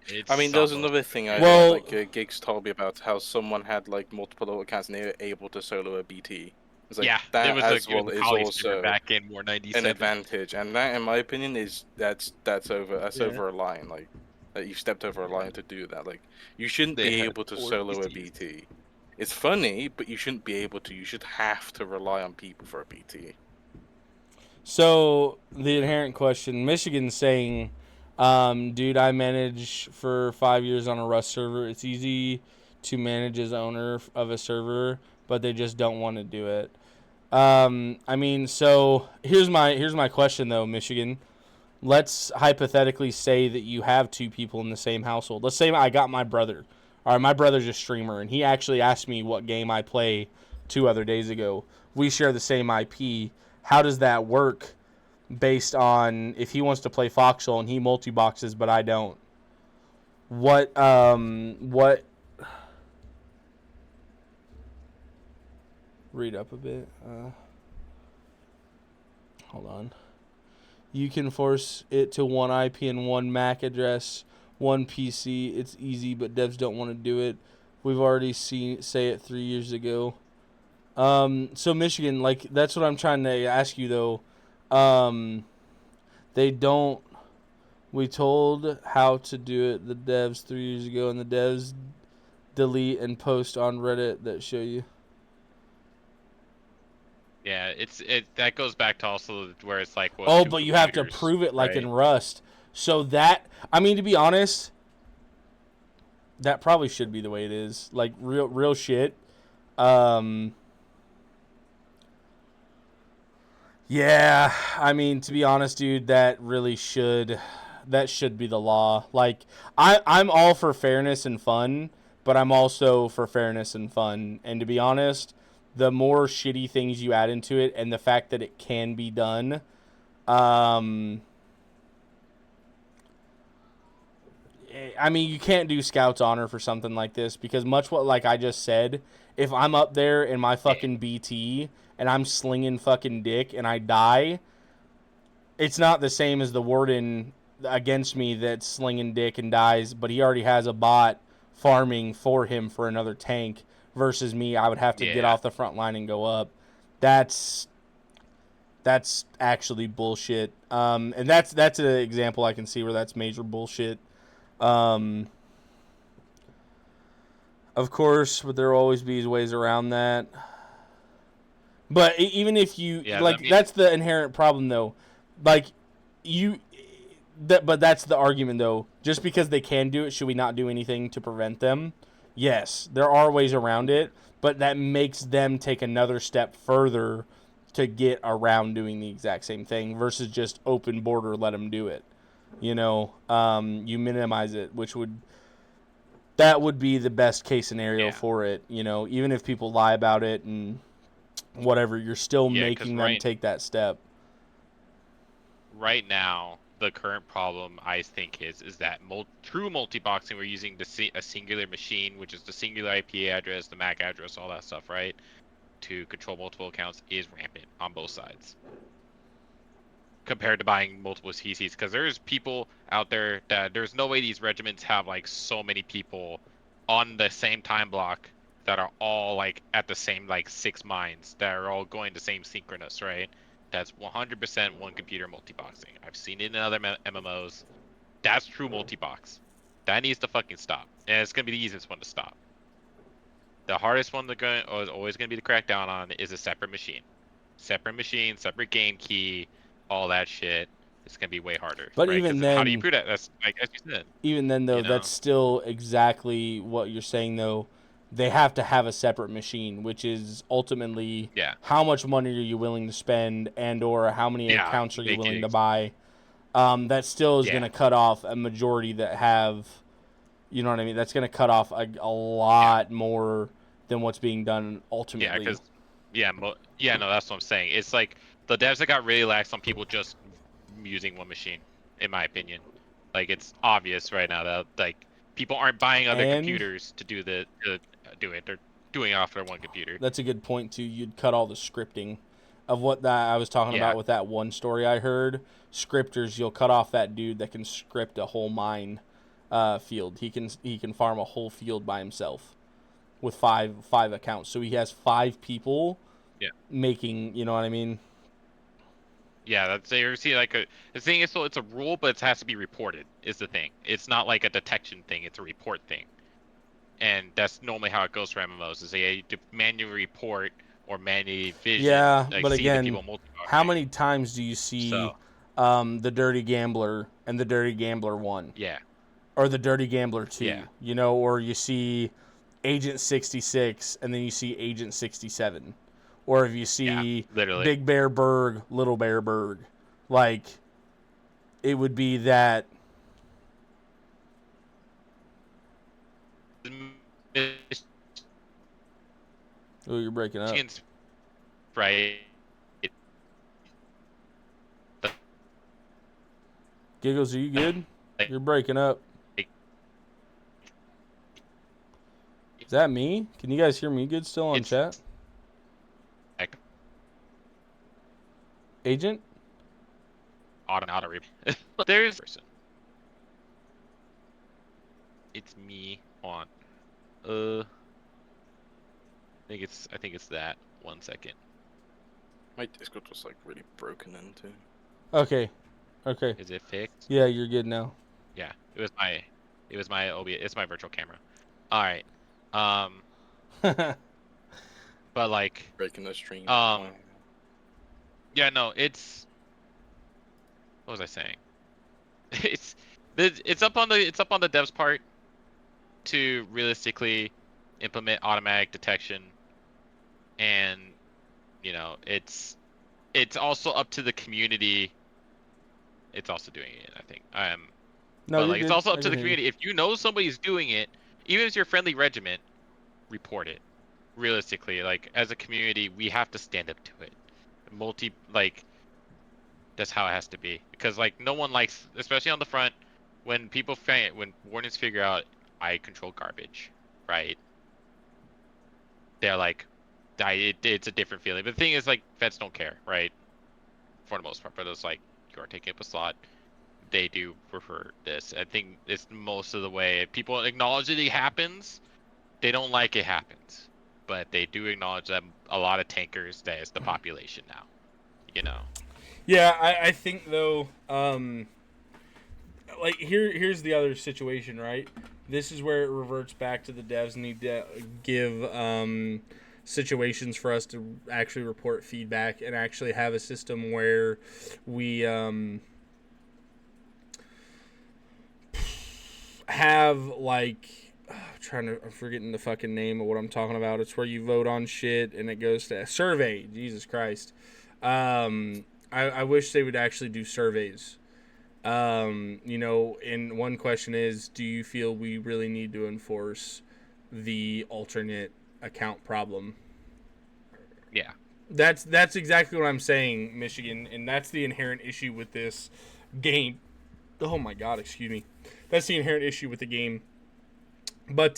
It's I mean, there was almost- another thing I Well- heard, like Gigs told me about how someone had like multiple ult accounts and they were able to solo a BT. It's like, yeah, that it was as a well good is poly also streamer back in War an 97. advantage, and that, in my opinion, is that's over Yeah. over a line. Like, that you stepped over a line to do that. Like, you shouldn't They be had able to 4 solo a BTs. BT. It's funny, but you shouldn't be able to. You should have to rely on people for a BT. So the inherent question, Michigan's saying, dude, I manage for 5 years on a Rust server. It's easy to manage as owner of a server, but they just don't want to do it. I mean, so here's my question though, Michigan. Let's hypothetically say that you have 2 people in the same household. Let's say I got my brother. All right, my brother's a streamer, and he actually asked me what game I play 2 other days ago. We share the same IP. How does that work based on if he wants to play Foxhole and he multi-boxes, but I don't? What read up a bit. Hold on. You can force it to one IP and one MAC address, one PC. It's easy, but devs don't want to do it. We've already seen say it 3 years ago. So Michigan, like that's what I'm trying to ask you though. They don't. We told how to do it the devs 3 years ago, and the devs delete and post on Reddit that show you. Yeah, that goes back to also where it's like, well, Oh, 2 but you have to computers, prove it like right? in Rust. So that, I mean, to be honest, that probably should be the way it is. Like real shit. Yeah, I mean, to be honest, dude, that should be the law. Like, I'm all for fairness and fun, but I'm also for fairness and fun. And to be honest, the more shitty things you add into it and the fact that it can be done, I mean, you can't do Scout's honor for something like this because much what like I just said, if I'm up there in my fucking BT and I'm slinging fucking dick and I die, it's not the same as the warden against me that's slinging dick and dies, but he already has a bot farming for him for another tank versus me. I would have to get off the front line and go up. That's actually bullshit. And that's an example I can see where that's major bullshit. Of course, but there will always be ways around that. But even if you that's the inherent problem, though. Like but that's the argument, though. Just because they can do it, should we not do anything to prevent them? Yes, there are ways around it, but that makes them take another step further to get around doing the exact same thing versus just open border, let them do it. You minimize it, that would be the best case scenario for it. Even if people lie about it and whatever, you're still making them take that step. Right now, the current problem I think is that true multi-boxing, we're using a singular machine, which is the singular IP address, the MAC address, all that stuff, right? To control multiple accounts is rampant on both sides. Compared to buying multiple CCs, because there's people out there that there's no way these regiments have like so many people on the same time block that are all like at the same like 6 mines that are all going the same synchronous, right? That's 100% one computer multi-boxing. I've seen it in other MMOs. That's true multi-box. That needs to fucking stop, and it's gonna be the easiest one to stop. The hardest one is always gonna be to crack down on is a separate machine, separate game key. All that shit, it's gonna be way harder. But right? even then, how do you prove that? That's like as you said. Even then, though, that's still exactly what you're saying. Though, they have to have a separate machine, which is ultimately how much money are you willing to spend, and/or how many accounts are you willing to buy. That still is going to cut off a majority that have, you know what I mean. That's going to cut off a lot more than what's being done ultimately. No, that's what I'm saying. It's like the devs that got really lax on people just using one machine, in my opinion. Like, it's obvious right now that like people aren't buying other computers to do it. They're doing it off their one computer. That's a good point too. You'd cut all the scripting of what that I was talking about with that one story I heard. Scripters, you'll cut off that dude that can script a whole mine field. He can farm a whole field by himself with five accounts. So he has 5 people making, you know what I mean? Yeah, that's you see like the thing is, so it's a rule, but it has to be reported. Is the thing. It's not like a detection thing. It's a report thing, and that's normally how it goes for MMOs. Is they manually report or manually vision. Yeah, like, but see again, the people how many times do you see the Dirty Gambler and the Dirty Gambler 1? Yeah. Or the Dirty Gambler 2? Yeah. Or you see Agent 66 and then you see Agent 67. Or if you see Big Bear Berg, Little Bear Berg. Like, it would be that. Oh, you're breaking up. Right. Giggles, are you good? You're breaking up. Is that me? Can you guys hear me good still on chat? Agent? There's person. It's me on. I think it's that. 1 second. My Discord was like really broken into. Okay. Is it fixed? Yeah, you're good now. Yeah, it was my OBS. It's my virtual camera. All right. But like breaking the stream. Yeah, no, it's. What was I saying? It's up on the devs part to realistically implement automatic detection, and it's also up to the community. It's also doing it, I think. No, but like it's also up to the community. If you know somebody's doing it, even if it's your friendly regiment, report it. Realistically, like as a community, we have to stand up to it. That's how it has to be, because like no one likes, especially on the front, when warnings figure out I control garbage, right? They're like, it's a different feeling. But the thing is, like, vets don't care, right? For the most part, but it's like you're taking up a slot. They do prefer this. I think it's most of the way people acknowledge that it happens. They don't like it happens, but they do acknowledge that a lot of tankers, that is the population now. Yeah, I think though, like here's the other situation, right? This is where it reverts back to the devs need to give situations for us to actually report feedback and actually have a system where we have like I'm forgetting the fucking name of what I'm talking about. It's where you vote on shit and it goes to a survey. Jesus Christ. I wish they would actually do surveys. And one question is, do you feel we really need to enforce the alternate account problem? Yeah. That's exactly what I'm saying, Michigan, and that's the inherent issue with this game. Oh my God, excuse me. That's the inherent issue with the game. But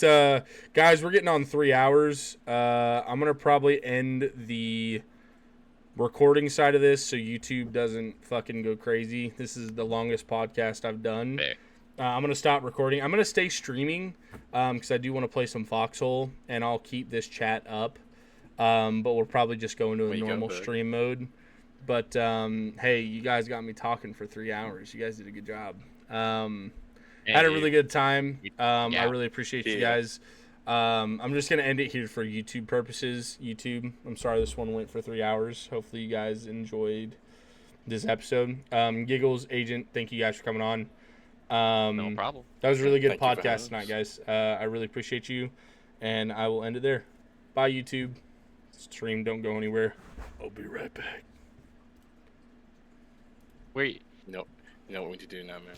guys, we're getting on 3 hours. I'm gonna probably end the recording side of this so YouTube doesn't fucking go crazy. This is the longest podcast I've done. Fair. I'm gonna stop recording. I'm gonna stay streaming because I do want to play some Foxhole, and I'll keep this chat up. But we'll probably just go into a normal stream mode. But hey, you guys got me talking for 3 hours. You guys did a good job. Had a really good time. I really appreciate you guys. I'm just gonna end it here for YouTube purposes. YouTube, I'm sorry this one went for 3 hours. Hopefully you guys enjoyed this episode. Giggles, Agent, thank you guys for coming on. No problem. That was a really good podcast tonight, guys. I really appreciate you, and I will end it there. Bye, YouTube. Stream, don't go anywhere. I'll be right back. Wait. Nope. You know what we need to do now, man.